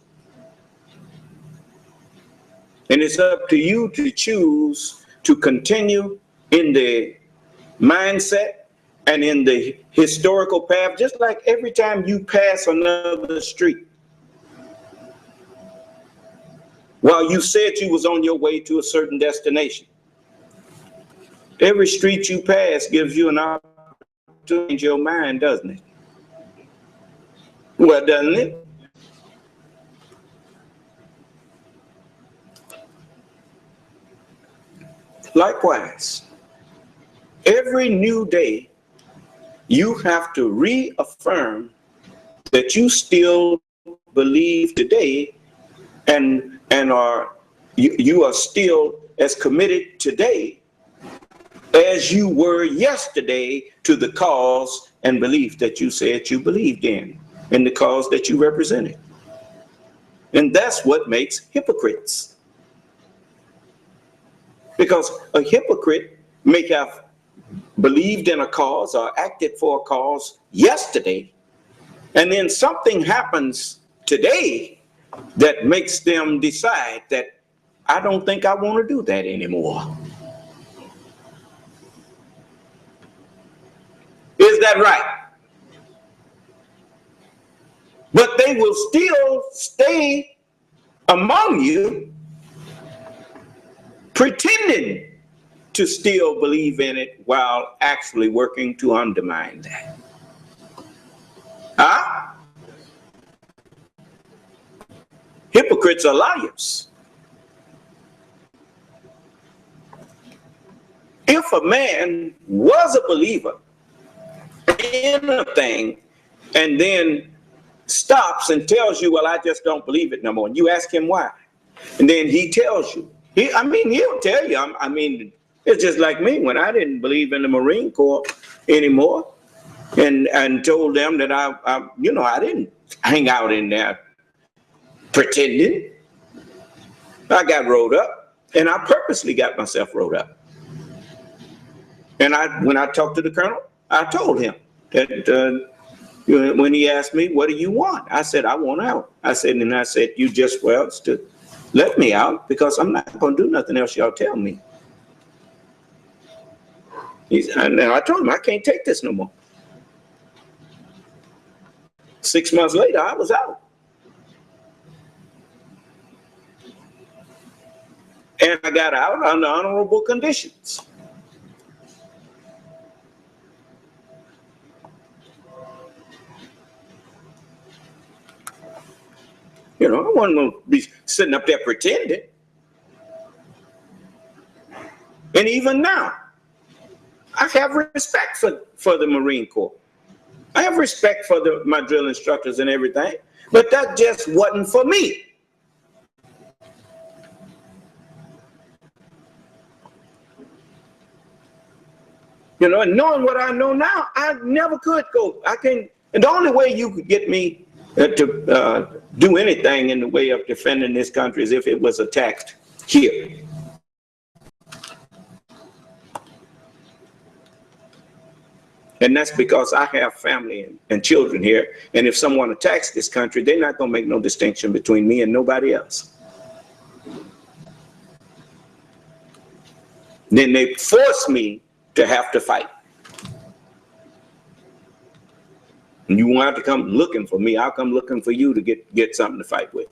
And it's up to you to choose to continue in the mindset and in the historical path, just like every time you pass another street. While you said you was on your way to a certain destination, every street you pass gives you an opportunity to change your mind, doesn't it? Well, doesn't it? Likewise, every new day, you have to reaffirm that you still believe today and you are still as committed today as you were yesterday to the cause and belief that you said you believed in and the cause that you represented. And that's what makes hypocrites. Because a hypocrite may have believed in a cause or acted for a cause yesterday, and then something happens today that makes them decide that I don't think I want to do that anymore. Is that right? But they will still stay among you, pretending to still believe in it while actually working to undermine that. Huh? Hypocrites are liars. If a man was a believer in a thing and then stops and tells you, well, I just don't believe it no more, and you ask him why, and then he tells you, he'll tell you, it's just like me when I didn't believe in the Marine Corps anymore and told them that I didn't hang out in there pretending. I got rolled up, and I purposely got myself rolled up. And when I talked to the colonel, I told him that when he asked me, what do you want? I said, I want out. I said, you just, well, it's to let me out because I'm not going to do nothing else y'all tell me. And I told him, I can't take this no more. 6 months later, I was out. And I got out under honorable conditions. You know, I wasn't going to be sitting up there pretending. And even now, I have respect for the Marine Corps. I have respect for my drill instructors and everything, but that just wasn't for me. You know, and knowing what I know now, I never could go. And the only way you could get me to do anything in the way of defending this country is if it was attacked here. And that's because I have family and children here. And if someone attacks this country, they're not going to make no distinction between me and nobody else. Then they force me to have to fight. And you want to come looking for me, I'll come looking for you to get something to fight with.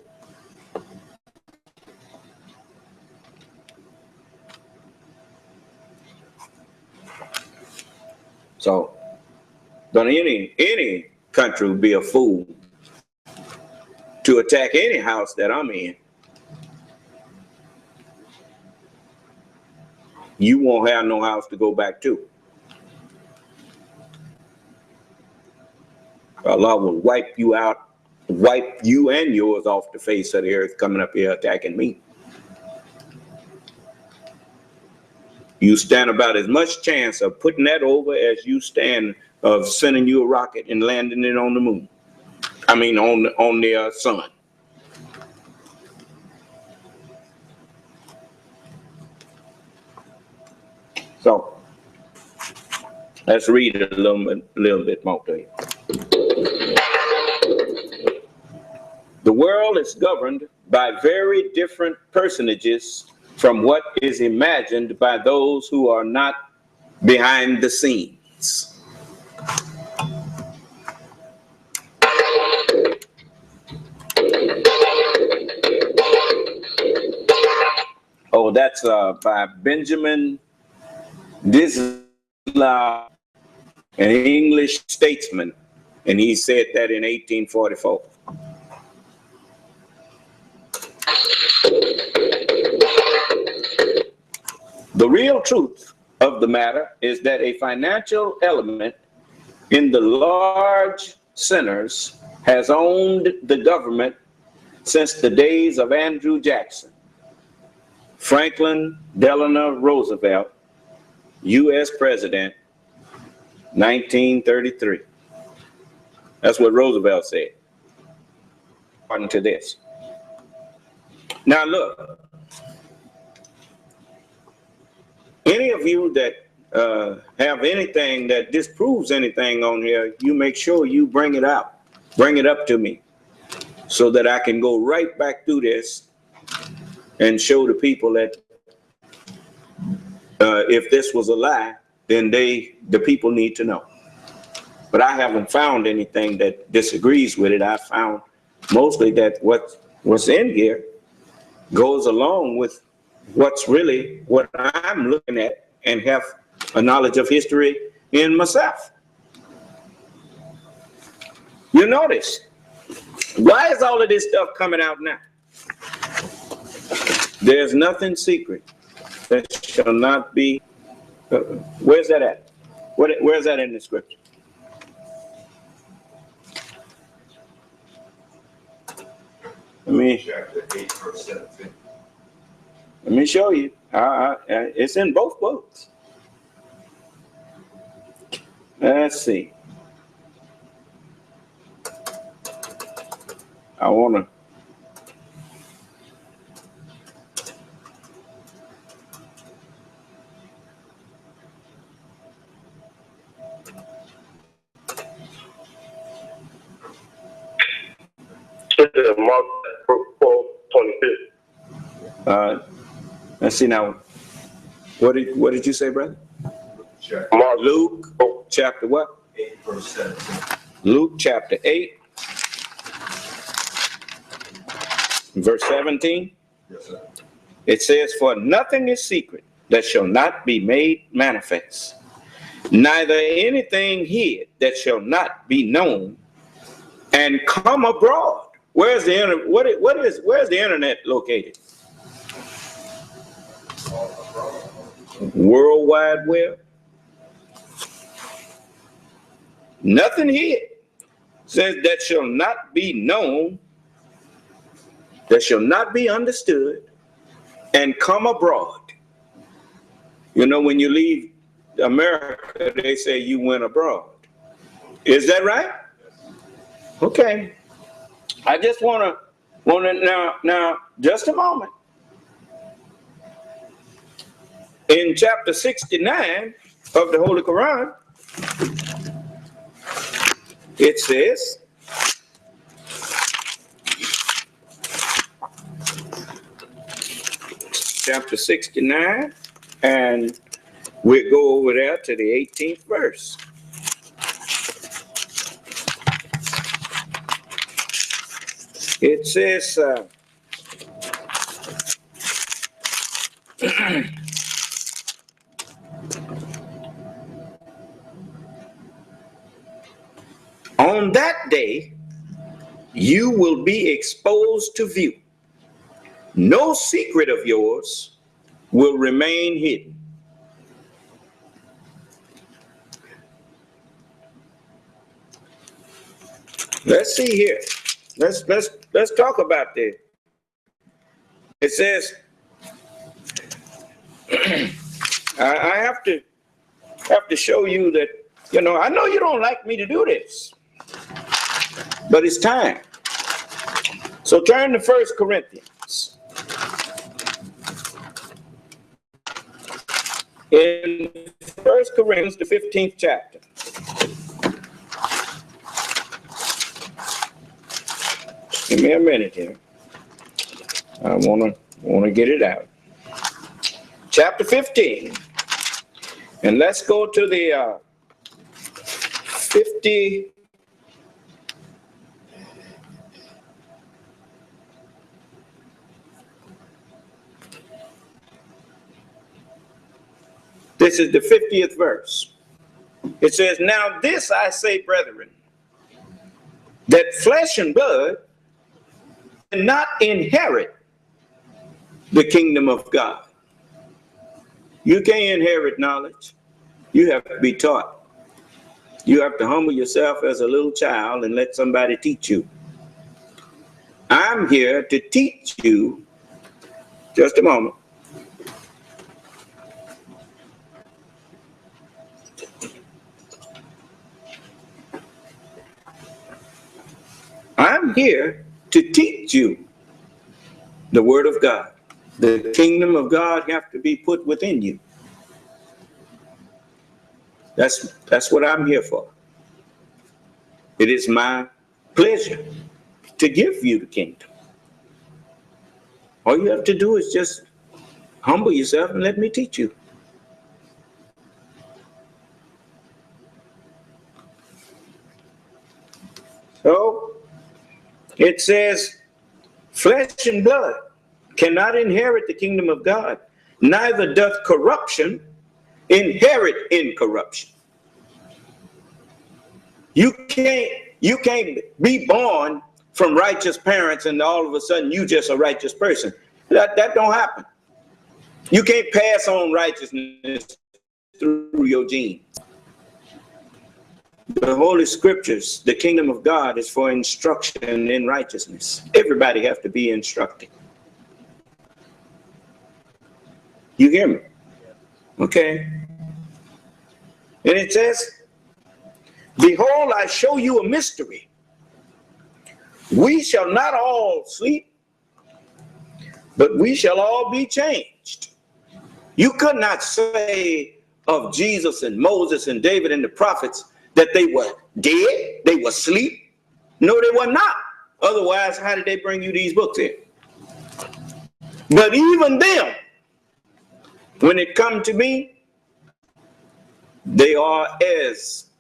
So, but any country would be a fool to attack any house that I'm in. You won't have no house to go back to. Allah will wipe you out, wipe you and yours off the face of the earth coming up here attacking me. You stand about as much chance of putting that over as you stand of sending you a rocket and landing it on the moon. I mean, on the sun. So, let's read it a little bit more to you. The world is governed by very different personages from what is imagined by those who are not behind the scenes. Oh, that's by Benjamin Disagreement, an English statesman, and he said that in 1844. The real truth of the matter is that a financial element in the large centers has owned the government since the days of Andrew Jackson, Franklin Delano Roosevelt, U.S. President, 1933. That's what Roosevelt said, according to this. Now look, any of you that have anything that disproves anything on here, you make sure you bring it out, bring it up to me, so that I can go right back through this and show the people that if this was a lie, then the people need to know. But I haven't found anything that disagrees with it. I found mostly that what's in here goes along with what's really what I'm looking at and have a knowledge of history in myself. You notice, why is all of this stuff coming out now? There's nothing secret that shall not be. Where's that at? Where's that in the scripture? Chapter 8, verse 17. Let me show you. It's in both books. Let's see. I want to. said Mark 4:26. Let's see now. What did you say, brother? Mark. Luke chapter what? 8 verse 17. Luke chapter 8, verse 17. Yes, sir. It says, "For nothing is secret that shall not be made manifest, neither anything hid that shall not be known and come abroad." Where's the where's the internet located? World Wide Web. Nothing hid, says, that shall not be known, that shall not be understood, and come abroad. You know, when you leave America, they say you went abroad. Is that right? Okay. I just want to now, just a moment. In chapter 69 of the Holy Quran, it says, chapter 69, and we'll go over there to the 18th verse. It says, on that day, you will be exposed to view. No secret of yours will remain hidden. Let's see here. Let's talk about this. It says, I have to show you that, you know, I know you don't like me to do this, but it's time. So turn to 1 Corinthians. In 1 Corinthians, the 15th chapter. Give me a minute here. I wanna get it out. Chapter 15. And let's go to the 50. This is the 50th verse. It says, "Now this I say, brethren, that flesh and blood cannot inherit the kingdom of God." You can't inherit knowledge. You have to be taught. You have to humble yourself as a little child and let somebody teach you. I'm here to teach you. Just a moment. I'm here to teach you the word of God. The kingdom of God have to be put within you. That's what I'm here for. It is my pleasure to give you the kingdom. All you have to do is just humble yourself and let me teach you. So it says, flesh and blood cannot inherit the kingdom of God, neither doth corruption inherit incorruption. You can't be born from righteous parents and all of a sudden you just a righteous person. That don't happen. You can't pass on righteousness through your genes. The Holy Scriptures, the kingdom of God is for instruction in righteousness. Everybody have to be instructed. You hear me? Okay. And it says, "Behold, I show you a mystery. We shall not all sleep, but we shall all be changed." You could not say of Jesus and Moses and David and the prophets that they were dead, they were asleep. No, they were not Otherwise, how did they bring you these books in? But even them, when it comes to me, they are as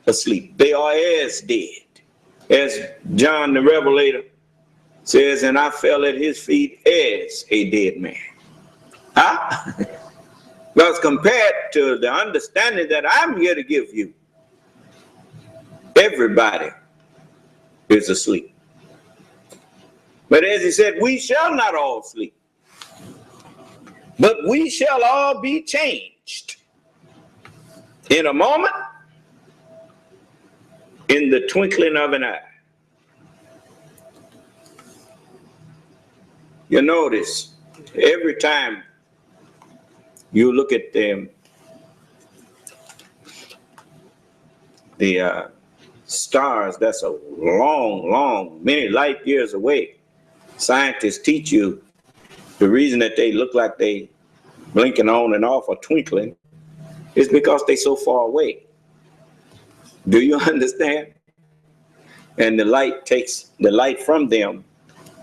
asleep. They are as dead. As John the Revelator says, and I fell at his feet as a dead man. Huh? Because compared to the understanding that I'm here to give you, everybody is asleep. But as he said, we shall not all sleep, but we shall all be changed in a moment, in the twinkling of an eye. You notice every time you look at them, the stars that's a long, many light years away. Scientists teach you the reason that they look like they blinking on and off or twinkling is because they're so far away. Do you understand? And the light from them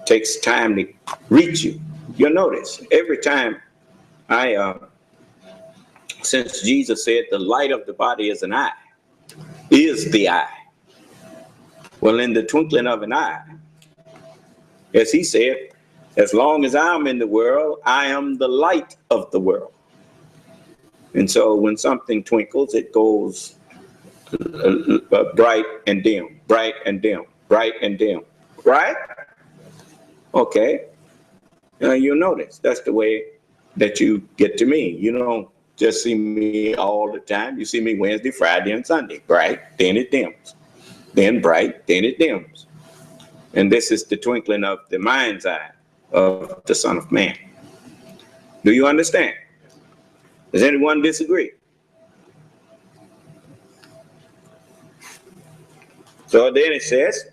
takes time to reach you. You'll notice every time since Jesus said the light of the body is an eye, is the eye. Well, in the twinkling of an eye, as he said, as long as I'm in the world, I am the light of the world. And so when something twinkles, it goes bright and dim, bright and dim, bright and dim, right? Okay. You'll notice that's the way that you get to me. You don't just see me all the time. You see me Wednesday, Friday, and Sunday. Bright, then it dims. Then bright, then it dims. And this is the twinkling of the mind's eye of the Son of Man. Do you understand? Does anyone disagree? So then it says,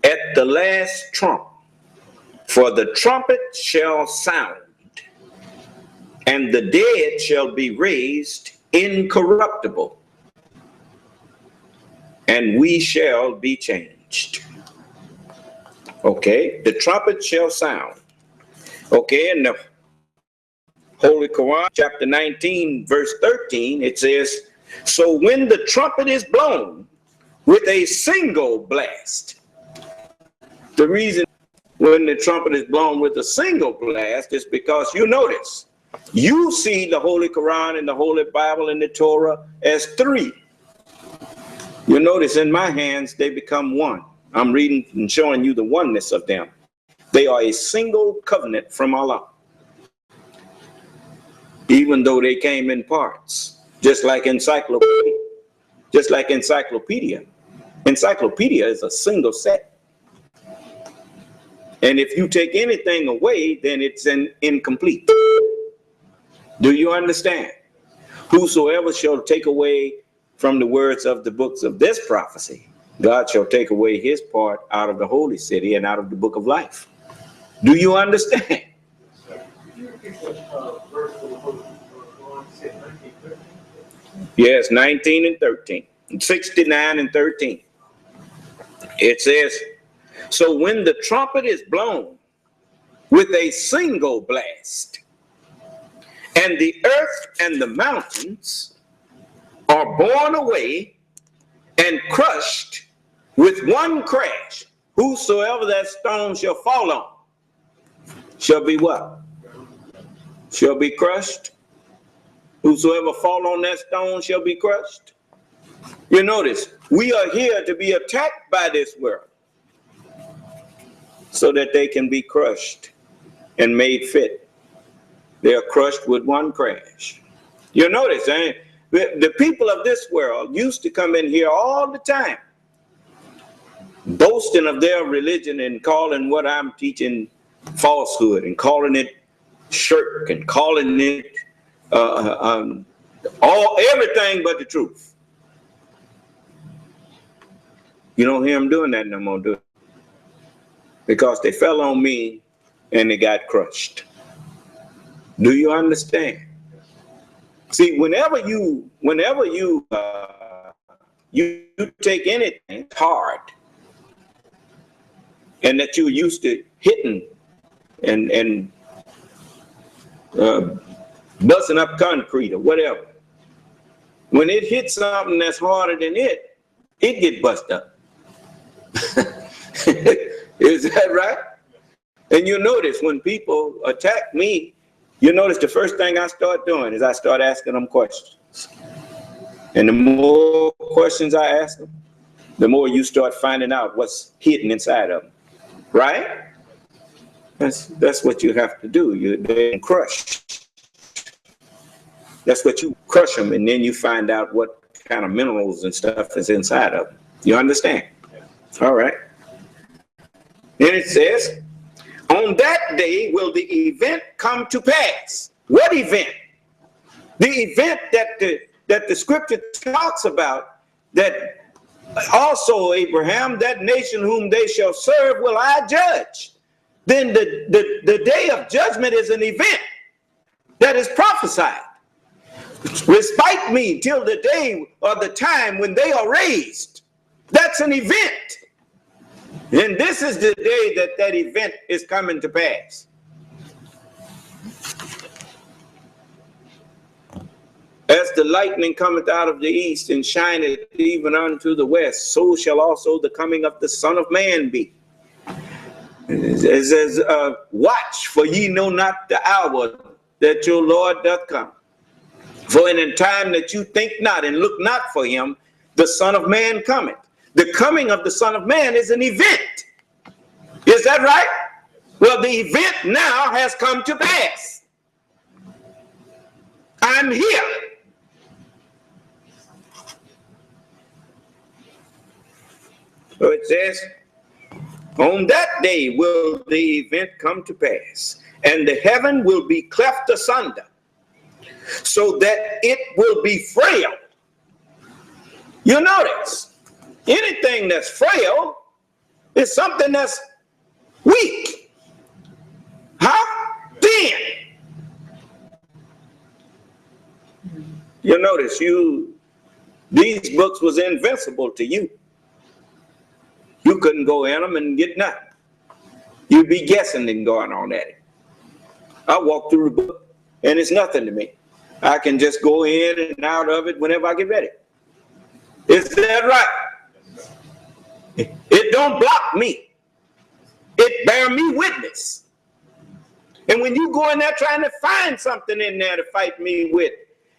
at the last trump, for the trumpet shall sound, and the dead shall be raised incorruptible, and we shall be changed. Okay, the trumpet shall sound. Okay, in the Holy Quran, chapter 19, verse 13, it says, so when the trumpet is blown with a single blast. The reason when the trumpet is blown with a single blast is because you notice, you see the Holy Quran and the Holy Bible and the Torah as three. You notice in my hands, they become one. I'm reading and showing you the oneness of them. They are a single covenant from Allah. Even though they came in parts, just like encyclopedia. Just like encyclopedia. Encyclopedia is a single set. And if you take anything away, then it's incomplete. Do you understand? Whosoever shall take away from the words of the books of this prophecy, God shall take away his part out of the holy city and out of the book of life. Do you understand? Yes, 19 and 13. 69 and 13. It says, so when the trumpet is blown with a single blast, and the earth and the mountains are borne away and crushed with one crash, whosoever that stone shall fall on shall be what? Shall be crushed. Whosoever fall on that stone shall be crushed. You notice, we are here to be attacked by this world so that they can be crushed and made fit. They are crushed with one crash. You notice, the people of this world used to come in here all the time, boasting of their religion and calling what I'm teaching falsehood and calling it shirk and calling it everything but the truth. You don't hear them doing that no more, do you? Because they fell on me and they got crushed. Do you understand? See, whenever you you take anything hard and that you're used to hitting and busting up concrete or whatever, when it hits something that's harder than it get busted up. Is that right? And you notice when people attack me, you notice the first thing I start doing is I start asking them questions. And the more questions I ask them, the more you start finding out what's hidden inside of them. Right? That's what you have to do. They're crushed. That's what you crush them, and then you find out what kind of minerals and stuff is inside of them. You understand? All right. Then it says, on that day will the event come to pass. What event? The event that the scripture talks about, that also Abraham, that nation whom they shall serve will I judge. Then the day of judgment is an event that is prophesied. Respite me till the day or the time when they are raised. That's an event. And this is the day that that event is coming to pass. As the lightning cometh out of the east and shineth even unto the west, so shall also the coming of the Son of Man be. It says, watch, for ye know not the hour that your Lord doth come. For in a time that you think not and look not for him, the Son of Man cometh. The coming of the Son of Man is an event. Is that right? Well, the event now has come to pass. I'm here. So it says, on that day will the event come to pass, and the heaven will be cleft asunder, so that it will be frail. You notice, anything that's frail is something that's weak. Thin. You notice these books was invincible to you. You couldn't go in them and get nothing. You'd be guessing and going on at it. I walk through the book and it's nothing to me. I can just go in and out of it whenever I get ready. Is that right? It don't block me. It bear me witness. And when you go in there trying to find something in there to fight me with,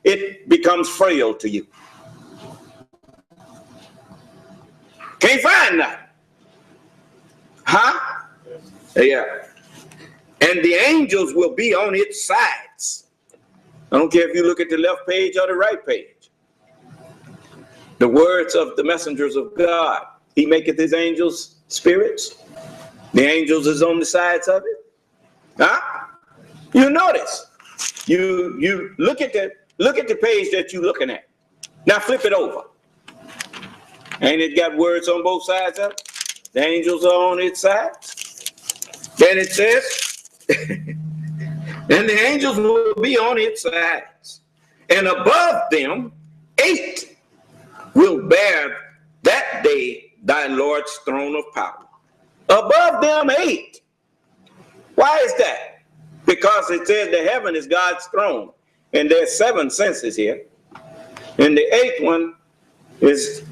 it becomes frail to you. Can't find nothing. Yeah. And the angels will be on its sides. I don't care if you look at the left page or the right page. The words of the messengers of God. He maketh his angels spirits. The angels is on the sides of it. You notice. You look at the page that you're looking at. Now flip it over. Ain't it got words on both sides of it? The angels are on its sides. Then it says, and the angels will be on its sides. And above them, 8 will bear that day thy Lord's throne of power. Above them 8. Why is that? Because it says the heaven is God's throne. And there's 7 senses here. And the 8th one is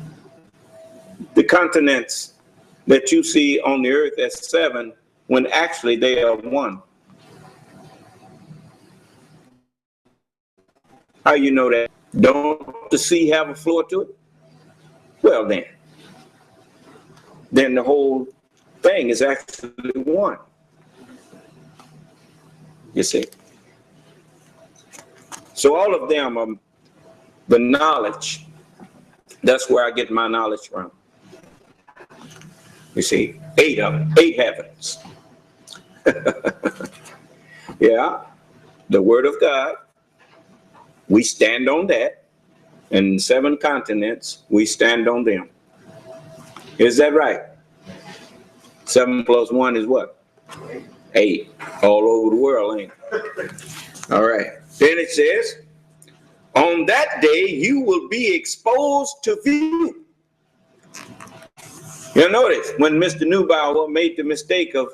the continents that you see on the earth as 7, when actually they are 1. How you know that? Don't the sea have a floor to it? Well then the whole thing is actually 1. You see? So all of them are the knowledge. That's where I get my knowledge from. You see, 8 of them, 8 heavens. Yeah, the word of God, we stand on that. And 7 continents, we stand on them. Is that right? 7 plus 1 is what? 8. All over the world, ain't it? All right. Then it says, On that day, you will be exposed to view. You'll notice when Mr. Neubauer made the mistake of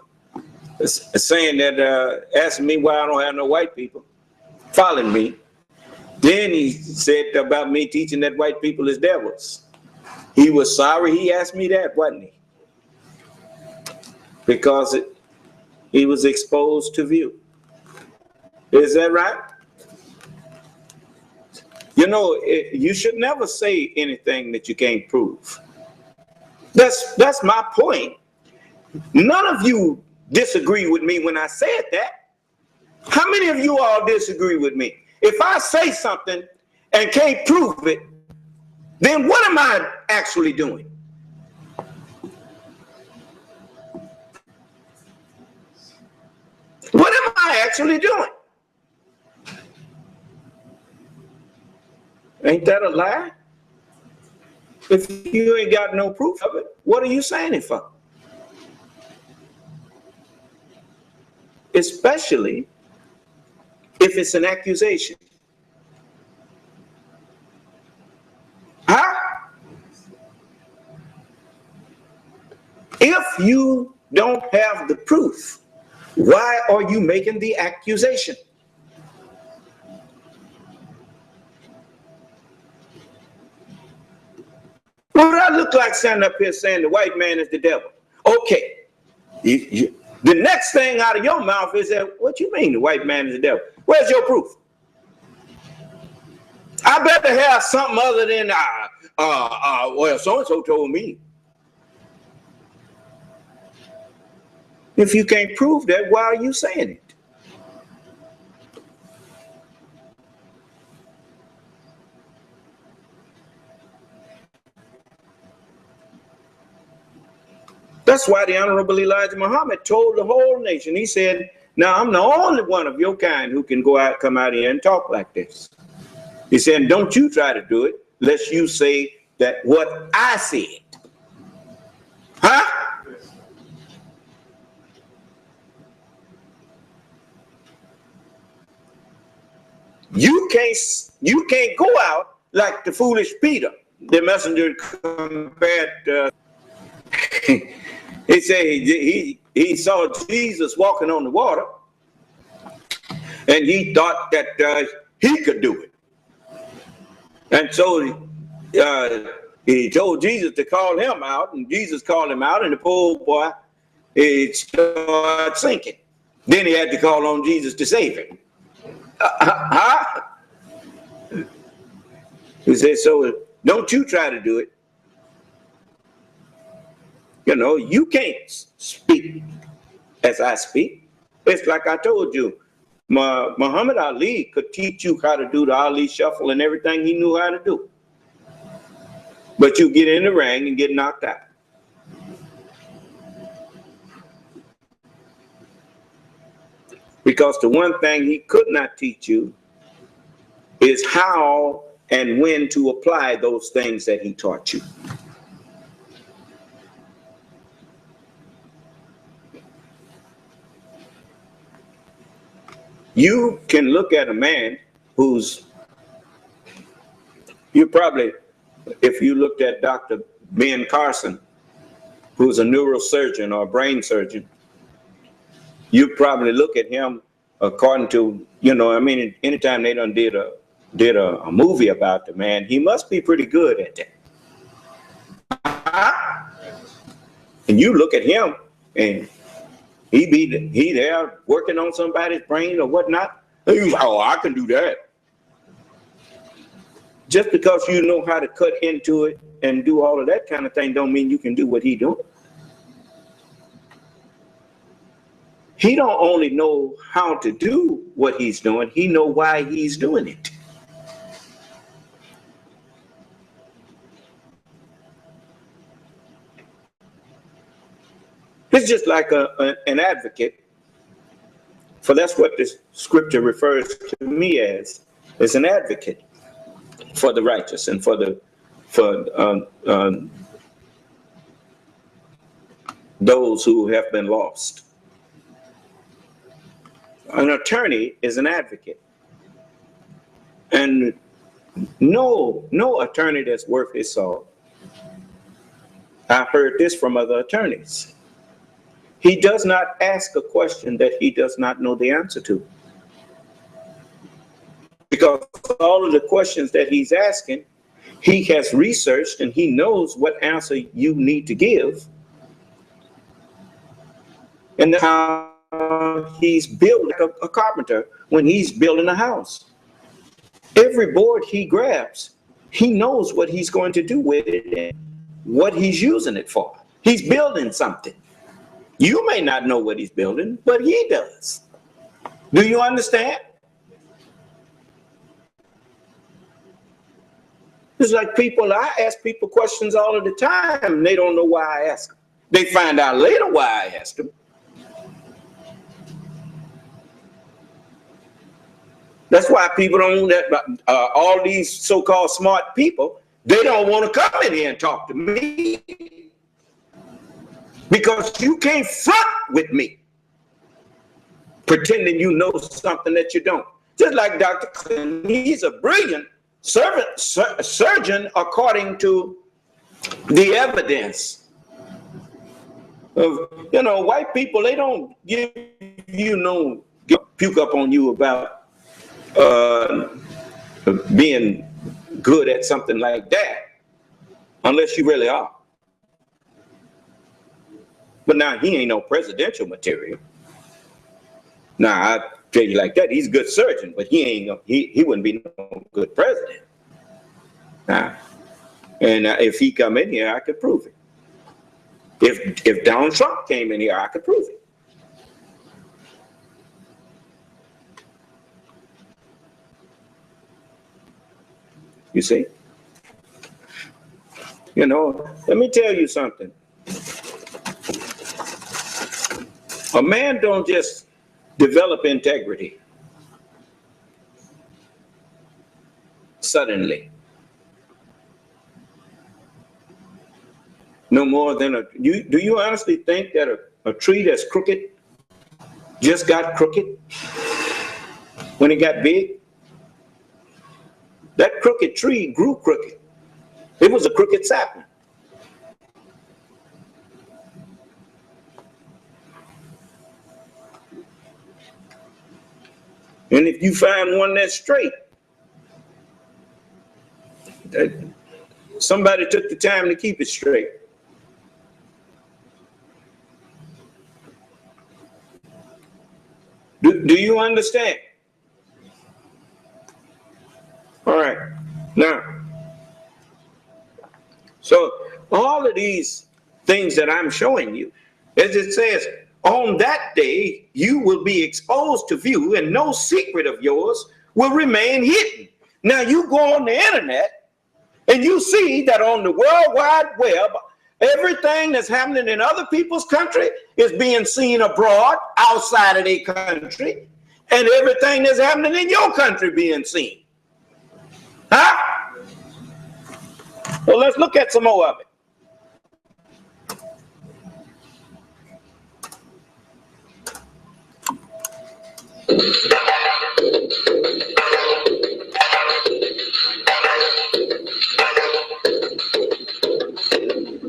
saying that, asking me why I don't have no white people following me. Then he said about me teaching that white people is devils. He was sorry he asked me that, wasn't he? Because he was exposed to view. Is that right? You know, you should never say anything that you can't prove. That's my point. None of you disagree with me when I said that. How many of you all disagree with me? If I say something and can't prove it, then what am I actually doing? What am I actually doing? Ain't that a lie? If you ain't got no proof of it, what are you saying it for? Especially if it's an accusation. Huh? If you don't have the proof, why are you making the accusation? What would I look like standing up here saying the white man is the devil? Okay. The next thing out of your mouth is that, what you mean the white man is the devil? Where's your proof? I better have something other than, well, so-and-so told me. If you can't prove that, why are you saying it? That's why the Honorable Elijah Muhammad told the whole nation, he said, now I'm the only one of your kind who can come out here and talk like this. He said, don't you try to do it, lest you say that what I said. Huh? You can't go out like the foolish Peter, the messenger compared. He said he saw Jesus walking on the water, and he thought that he could do it, and so he told Jesus to call him out, and Jesus called him out, and the poor boy started sinking. Then he had to call on Jesus to save him. He said, so don't you try to do it. You know, you can't speak as I speak. It's like I told you, Muhammad Ali could teach you how to do the Ali shuffle and everything he knew how to do. But you get in the ring and get knocked out. Because the one thing he could not teach you is how and when to apply those things that he taught you. You can look at a man who's, you probably, if you looked at Dr. Ben Carson, who's a neurosurgeon or a brain surgeon, you probably look at him according to, you know, I mean, anytime they done did a movie about the man, he must be pretty good at that. And you look at him and he there working on somebody's brain or whatnot. He's like, oh, I can do that. Just because you know how to cut into it and do all of that kind of thing don't mean you can do what he doing. He don't only know how to do what he's doing, he know why he's doing it. It's just like an advocate, for that's what this scripture refers to me as an advocate for the righteous and for those who have been lost. An attorney is an advocate. And No attorney that's worth his salt. I've heard this from other attorneys. He does not ask a question that he does not know the answer to. Because all of the questions that he's asking, he has researched and he knows what answer you need to give. And that's how he's built like a carpenter when he's building a house. Every board he grabs, he knows what he's going to do with it and what he's using it for. He's building something. You may not know what he's building, but he does. Do you understand? It's like people, I ask people questions all of the time, and they don't know why I ask them. They find out later why I asked them. That's why people don't, all these so-called smart people, they don't want to come in here and talk to me. Because you can't front with me, pretending you know something that you don't. Just like Dr. Clinton, he's a brilliant surgeon according to the evidence. White people, they don't give you puke up on you about being good at something like that, unless you really are. But now he ain't no presidential material. Now I tell you like that, he's a good surgeon, but he wouldn't be no good president. Now, and if he come in here, I could prove it. If Donald Trump came in here, I could prove it. You see? Let me tell you something. A man don't just develop integrity suddenly. No more than do you honestly think that a tree that's crooked just got crooked when it got big? That crooked tree grew crooked. It was a crooked sapling. And if you find one that's straight, somebody took the time to keep it straight. Do you understand? All right. Now, so all of these things that I'm showing you, as it says, on that day, you will be exposed to view, and no secret of yours will remain hidden. Now, you go on the internet, and you see that on the World Wide Web, everything that's happening in other people's country is being seen abroad, outside of their country, and everything that's happening in your country being seen. Huh? Well, let's look at some more of it.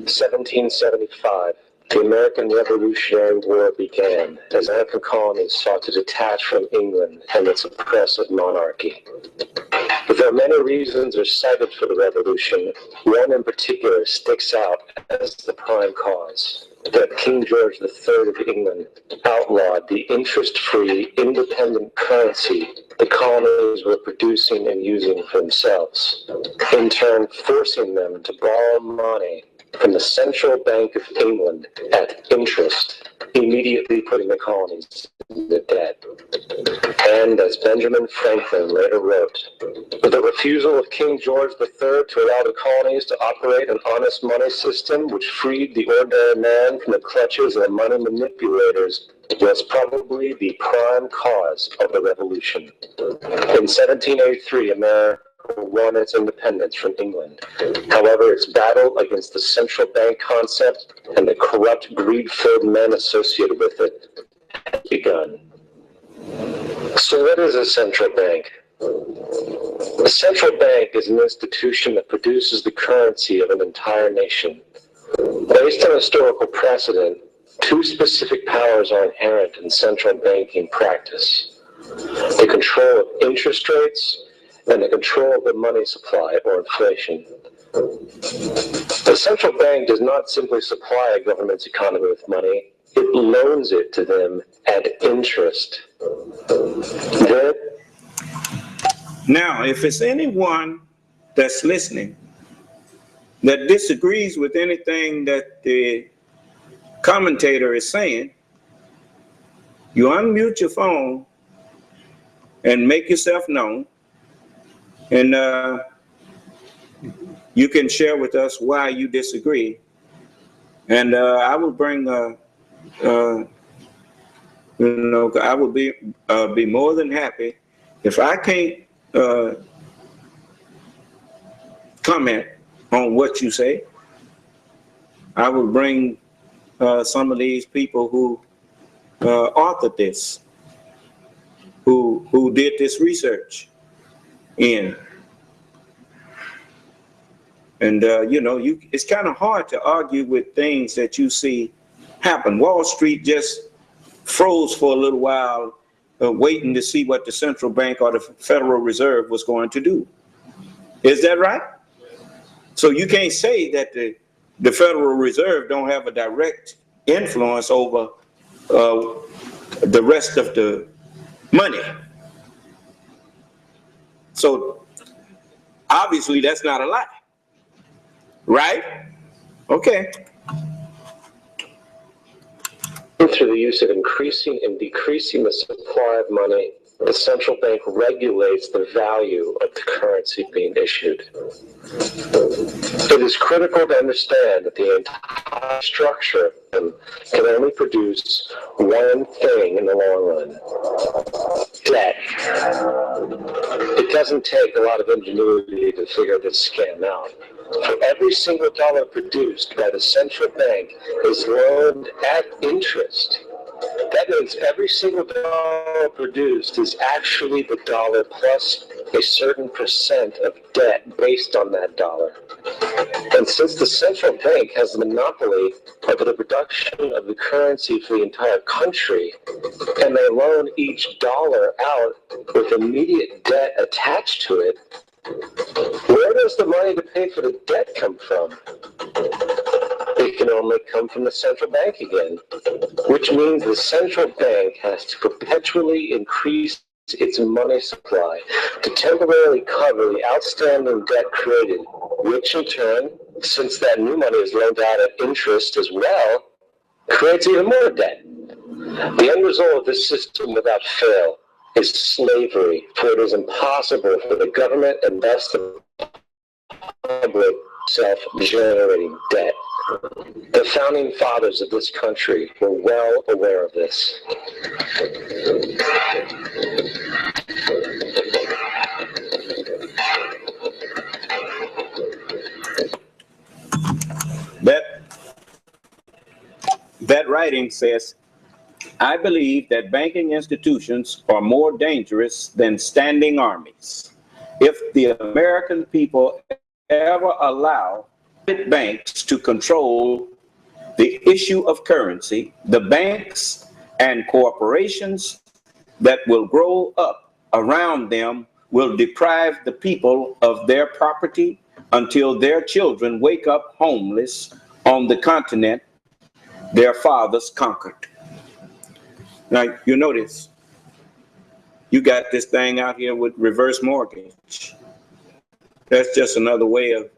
"1775, the American Revolutionary War began as American colonies sought to detach from England and its oppressive monarchy. Though many reasons are cited for the revolution, one in particular sticks out as the prime cause: that King George III of England outlawed the interest-free, independent currency the colonies were producing and using for themselves, in turn forcing them to borrow money from the Central Bank of England at interest, immediately putting the colonies into debt. And as Benjamin Franklin later wrote, the refusal of King George III to allow the colonies to operate an honest money system which freed the ordinary man from the clutches of money manipulators was probably the prime cause of the revolution. In 1783, America won its independence from England. However, its battle against the central bank concept and the corrupt, greed-filled men associated with it had begun. So what is a central bank? The central bank is an institution that produces the currency of an entire nation. Based on historical precedent, two specific powers are inherent in central banking practice: the control of interest rates and the control of the money supply, or inflation. The central bank does not simply supply a government's economy with money, it loans it to them at interest. Now, if it's anyone that's listening that disagrees with anything that the commentator is saying, you unmute your phone and make yourself known, and you can share with us why you disagree. And I will bring, I will be more than happy if I can't comment on what you say. I will bring some of these people who authored this, who did this research in. And it's kind of hard to argue with things that you see happen. Wall Street just froze for a little while, waiting to see what the central bank or the Federal Reserve was going to do. Is that right? So you can't say that the Federal Reserve don't have a direct influence over the rest of the money. So obviously that's not a lie, right? Okay. Through the use of increasing and decreasing the supply of money, the central bank regulates the value of the currency being issued. It is critical to understand that the entire structure can only produce one thing in the long run: debt. It doesn't take a lot of ingenuity to figure this scam out. For every single dollar produced by the central bank is loaned at interest. That means every single dollar produced is actually the dollar plus a certain percent of debt based on that dollar. And since the central bank has the monopoly of the production of the currency for the entire country, and they loan each dollar out with immediate debt attached to it, where does the money to pay for the debt come from? It can only come from the central bank again, which means the central bank has to perpetually increase its money supply to temporarily cover the outstanding debt created, which in turn, since that new money is loaned out at interest as well, creates even more debt. The end result of this system without fail is slavery, for it is impossible for the government and thus the public self-generating debt. The founding fathers of this country were well aware of this. That writing says, I believe that banking institutions are more dangerous than standing armies. If the American people ever allow banks to control the issue of currency, the banks and corporations that will grow up around them will deprive the people of their property until their children wake up homeless on the continent their fathers conquered. Now, you notice, you got this thing out here with reverse mortgage. That's just another way of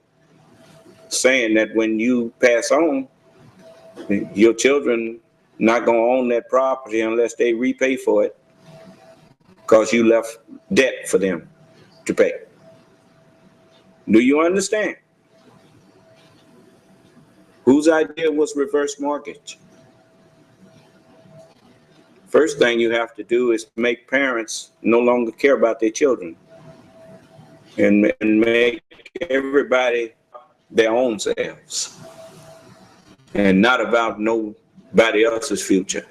saying that when you pass on, your children not going to own that property unless they repay for it, because you left debt for them to pay. Do you understand? Whose idea was reverse mortgage? First thing you have to do is make parents no longer care about their children and make everybody their own selves and not about nobody else's future.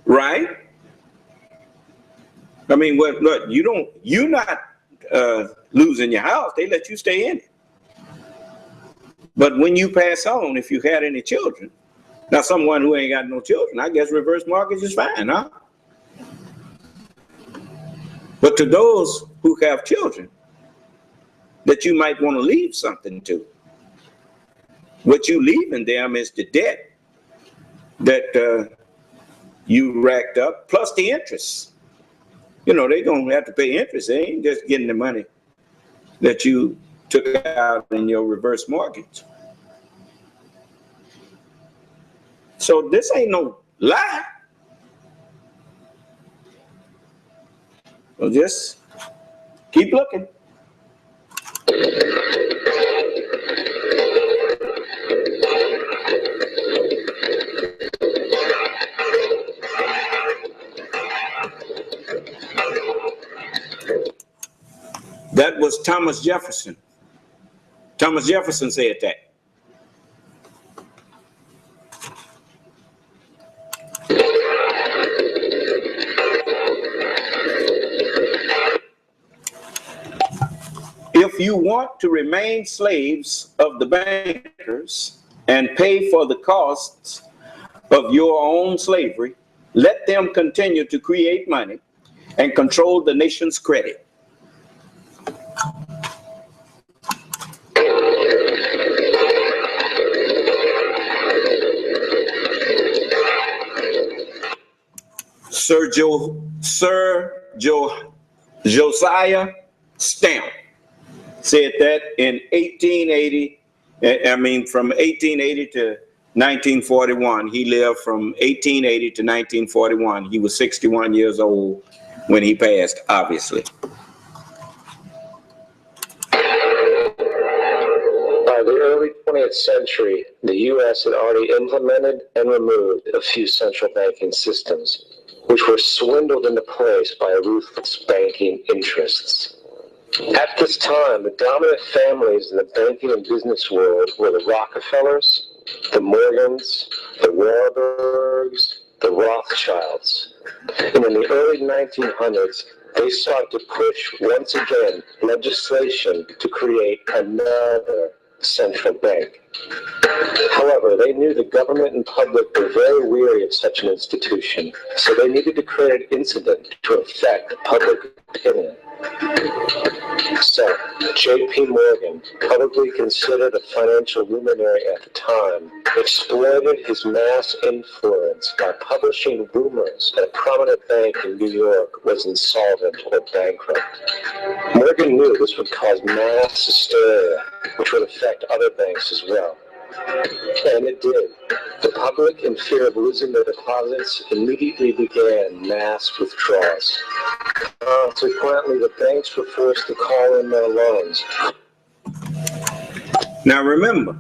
Right? I mean, what you're not losing your house. They let you stay in it. But when you pass on, if you had any children, now someone who ain't got no children, I guess reverse mortgage is fine, huh? But to those who have children that you might want to leave something to, what you leaving them is the debt that you racked up plus the interest. You know, they're going to have to pay interest. They ain't just getting the money that you took out in your reverse mortgage. So this ain't no lie. So just keep looking. That was Thomas Jefferson. Thomas Jefferson said that. If you want to remain slaves of the bankers and pay for the costs of your own slavery, let them continue to create money and control the nation's credit. Josiah Stamp said that in 1880, from 1880 to 1941. He lived from 1880 to 1941. He was 61 years old when he passed, obviously. By the early 20th century, the U.S. had already implemented and removed a few central banking systems, which were swindled into place by ruthless banking interests. At this time, the dominant families in the banking and business world were the Rockefellers, the Morgans, the Warburgs, the Rothschilds. And in the early 1900s, they sought to push once again legislation to create another central bank. However, they knew the government and public were very weary of such an institution, so they needed to create an incident to affect public opinion. So, J.P. Morgan, publicly considered a financial luminary at the time, exploited his mass influence by publishing rumors that a prominent bank in New York was insolvent or bankrupt. Morgan knew this would cause mass hysteria, which would affect other banks as well. And it did. The public, in fear of losing their deposits, immediately began mass withdrawals. Consequently, the banks were forced to call in their loans. Now remember,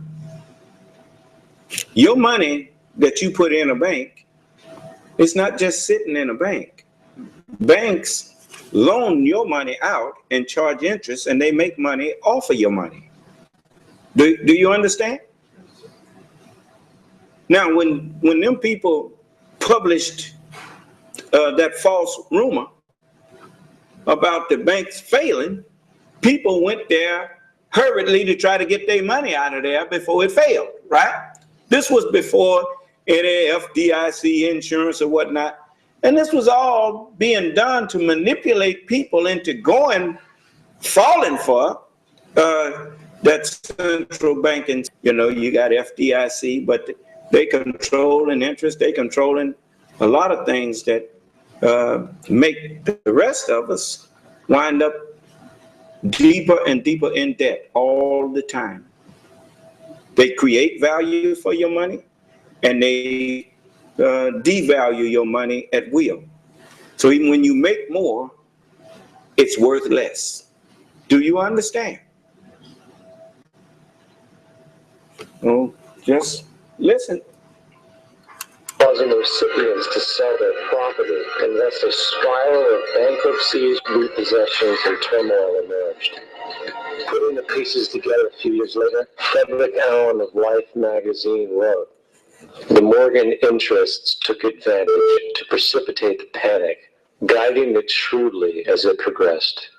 your money that you put in a bank is not just sitting in a bank. Banks loan your money out and charge interest, and they make money off of your money. Do you understand? Now, when them people published that false rumor about the banks failing, people went there hurriedly to try to get their money out of there before it failed, right? This was before any FDIC insurance or whatnot. And this was all being done to manipulate people into falling for that central banking. You know, you got FDIC, but they controlling interest, they controlling a lot of things that make the rest of us wind up deeper and deeper in debt all the time. They create value for your money, and they devalue your money at will. So even when you make more, it's worth less. Do you understand? Oh, just listen. Causing the recipients to sell their property, and thus a spiral of bankruptcies, repossessions, and turmoil emerged. Putting the pieces together a few years later, Frederick Allen of Life magazine wrote, "The Morgan interests took advantage to precipitate the panic, guiding it shrewdly as it progressed.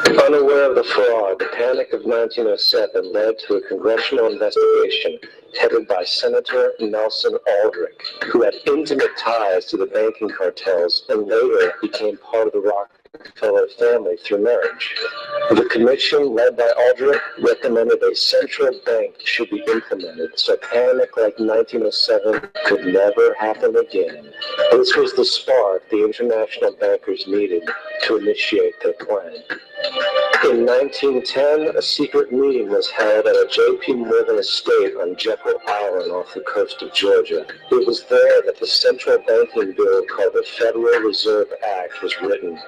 Unaware of the fraud, the panic of 1907 led to a congressional investigation headed by Senator Nelson Aldrich, who had intimate ties to the banking cartels and later became part of the Rockefeller family through marriage. The commission, led by Aldrich, recommended a central bank should be implemented so panic like 1907 could never happen again. This was the spark the international bankers needed to initiate their plan. In 1910, a secret meeting was held at a J.P. Morgan estate on Jekyll Island off the coast of Georgia. It was there that the central banking bill called the Federal Reserve Act was written.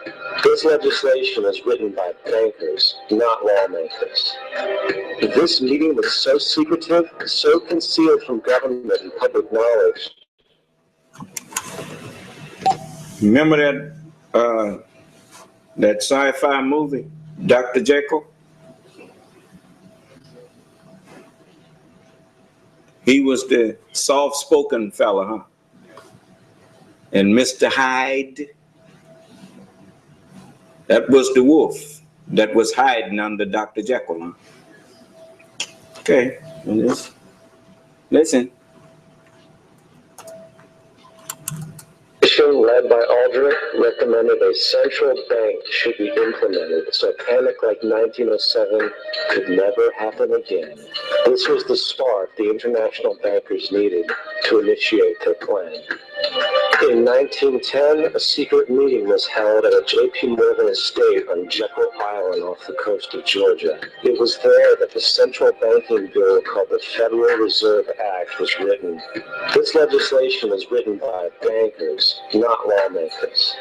This legislation was written by bankers, not lawmakers. This meeting was so secretive, so concealed from government and public knowledge. Remember that sci-fi movie, Dr. Jekyll? He was the soft-spoken fella, huh? And Mr. Hyde, that was the wolf that was hiding under Dr. Jekyll, huh? Okay, listen. Led by Aldrich, recommended a central bank should be implemented so panic like 1907 could never happen again. This was the spark the international bankers needed to initiate their plan. In 1910, a secret meeting was held at a J.P. Morgan estate on Jekyll Island off the coast of Georgia. It was there that the central banking bill called the Federal Reserve Act was written. This legislation was written by bankers, not lawmakers.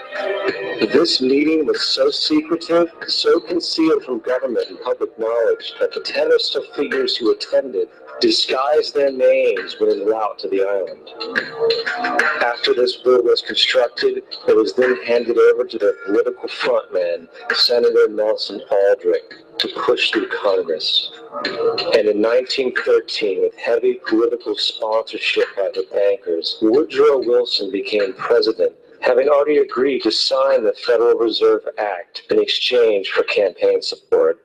This meeting was so secretive, so concealed from government and public knowledge that the 10 or so figures who attended disguised their names when en route to the island. After this bill was constructed, it was then handed over to their political frontman, Senator Nelson Aldrich, to push through Congress. And in 1913, with heavy political sponsorship by the bankers, Woodrow Wilson became president, having already agreed to sign the Federal Reserve Act in exchange for campaign support.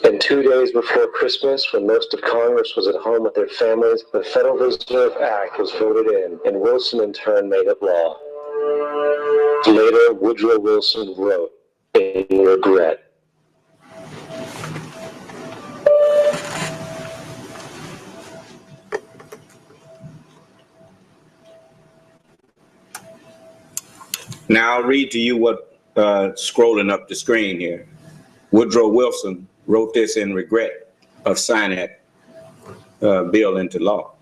And 2 days before Christmas, when most of Congress was at home with their families, the Federal Reserve Act was voted in, and Wilson in turn made it law. Later, Woodrow Wilson wrote, "In regret." Now I'll read to you what scrolling up the screen here. Woodrow Wilson wrote this in regret of signing that bill into law.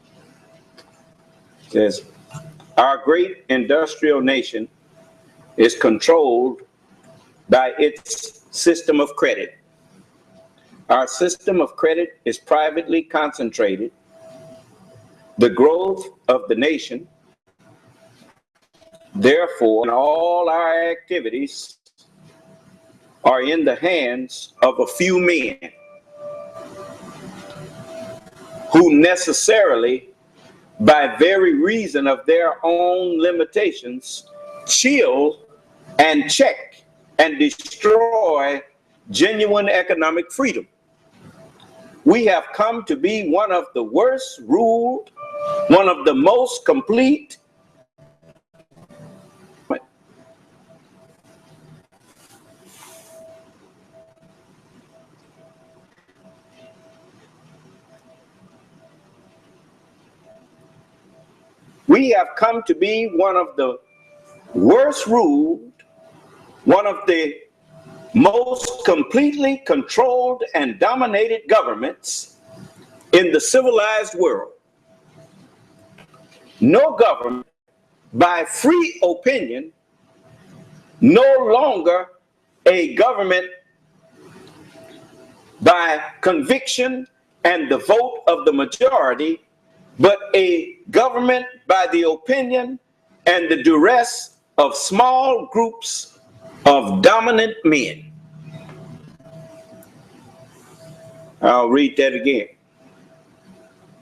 It says, "Our great industrial nation is controlled by its system of credit. Our system of credit is privately concentrated. The growth of the nation, therefore, in all our activities, are in the hands of a few men who necessarily, by very reason of their own limitations, chill and check and destroy genuine economic freedom. We have come to be one of the worst ruled, one of the most complete, we have come to be one of the worst ruled, one of the most completely controlled and dominated governments in the civilized world. No government, by free opinion, no longer a government by conviction and the vote of the majority, but a government by the opinion and the duress of small groups of dominant men." I'll read that again.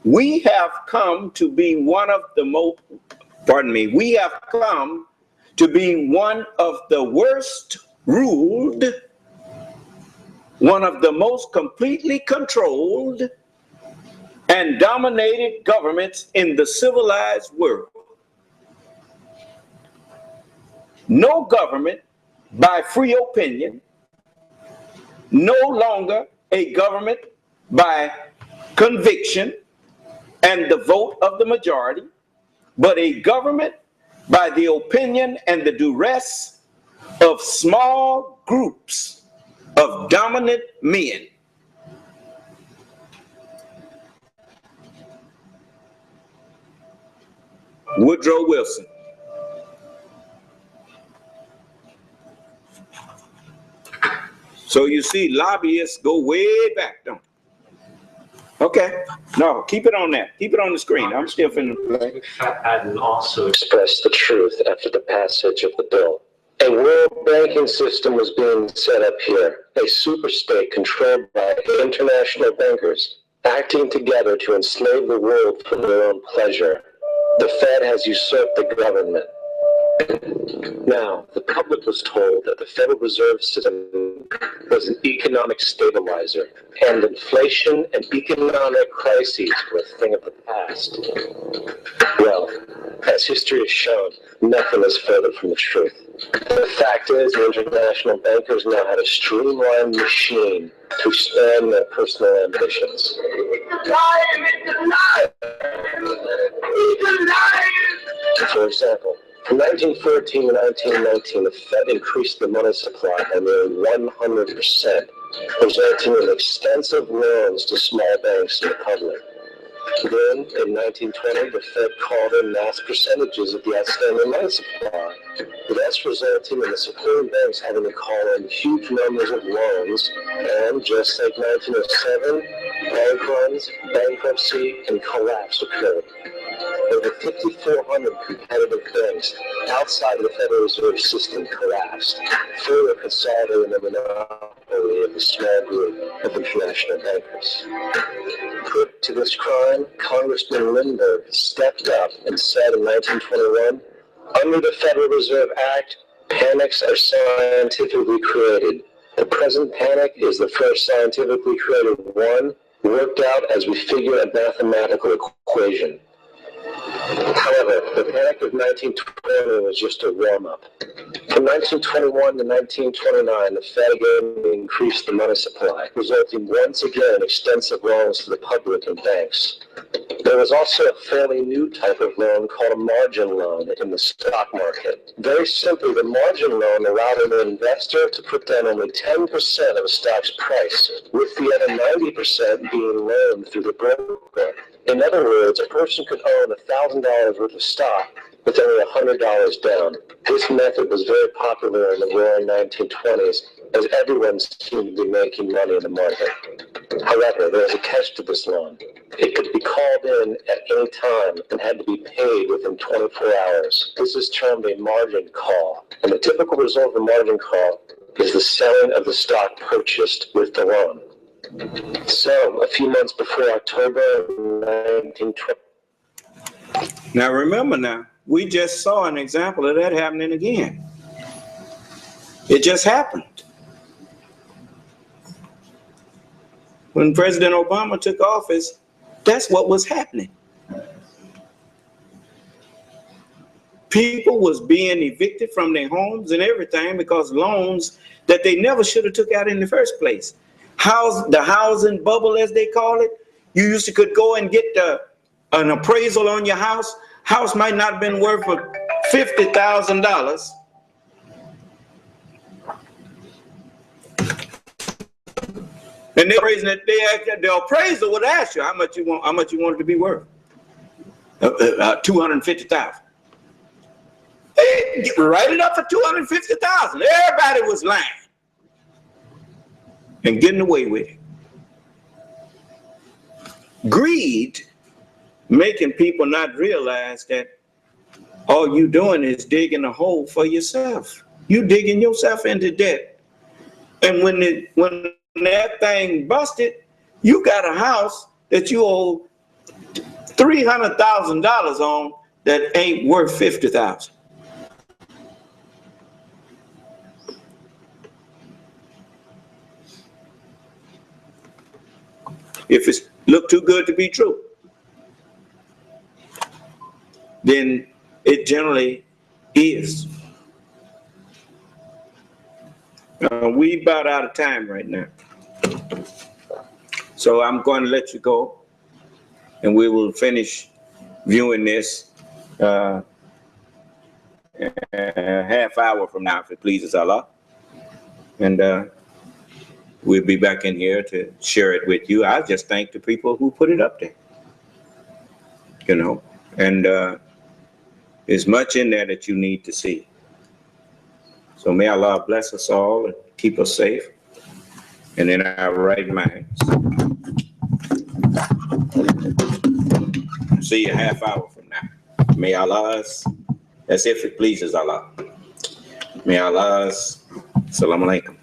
We have come to be one of the most, we have come to be one of the worst ruled, one of the most completely controlled and dominated governments in the civilized world. No government by free opinion, no longer a government by conviction and the vote of the majority, but a government by the opinion and the duress of small groups of dominant men. Woodrow Wilson. So you see, lobbyists go way back, don't they? Okay, no, keep it on that. Keep it on the screen. I'm still finna play. And also express the truth after the passage of the bill. A world banking system was being set up here, a superstate controlled by international bankers, acting together to enslave the world for their own pleasure. The Fed has usurped the government. Now, the public was told that the Federal Reserve System was an economic stabilizer, and inflation and economic crises were a thing of the past. Well, as history has shown, nothing is further from the truth. The fact is, the international bankers now had a streamlined machine to expand their personal ambitions. For example, from 1914 to 1919, the Fed increased the money supply by nearly 100%, resulting in extensive loans to small banks and the public. Then, in 1920, the Fed called in mass percentages of the outstanding money supply, thus resulting in the supporting banks having to call in huge numbers of loans, and just like 1907, bank runs, bankruptcy, and collapse occurred. Over 5,400 competitive banks outside of the Federal Reserve System collapsed, further consolidating the monopoly of the small group of international bankers. Put to this crime, Congressman Lindbergh stepped up and said in 1921, under the Federal Reserve Act, panics are scientifically created. The present panic is the first scientifically created one, worked out as we figure a mathematical equation. However, the panic of 1920 was just a warm-up. From 1921 to 1929, the Fed again increased the money supply, resulting once again in extensive loans to the public and banks. There was also a fairly new type of loan called a margin loan in the stock market. Very simply, the margin loan allowed an investor to put down only 10% of a stock's price, with the other 90% being loaned through the broker. In other words, a person could own $1,000 worth of stock with only $100 down. This method was very popular in the roaring 1920s, as everyone seemed to be making money in the market. However, there was a catch to this loan. It could be called in at any time and had to be paid within 24 hours. This is termed a margin call, and the typical result of a margin call is the selling of the stock purchased with the loan. So, a few months before October 1920. Now remember now, we just saw an example of that happening again. It just happened. When President Obama took office, that's what was happening. People was being evicted from their homes and everything because loans that they never should have took out in the first place. The housing bubble, as they call it, you used to could go and get an appraisal on your house. House might not have been worth $50,000. And the appraiser would ask you how much you want it to be worth. $250,000. Hey, write it up for $250,000. Everybody was lying and getting away with it. Greed, making people not realize that all you doing is digging a hole for yourself. You digging yourself into debt. And when that thing busted, you got a house that you owe $300,000 on that ain't worth $50,000. If it's look too good to be true, then it generally is. We about out of time right now. So I'm going to let you go, and we will finish viewing this a half hour from now, if it pleases Allah. And we'll be back in here to share it with you. I just thank the people who put it up there, you know, and there's much in there that you need to see. So may Allah bless us all and keep us safe and in our right minds. See you a half hour from now. May Allah's, that's if it pleases Allah. May Allah's, Assalamu alaikum.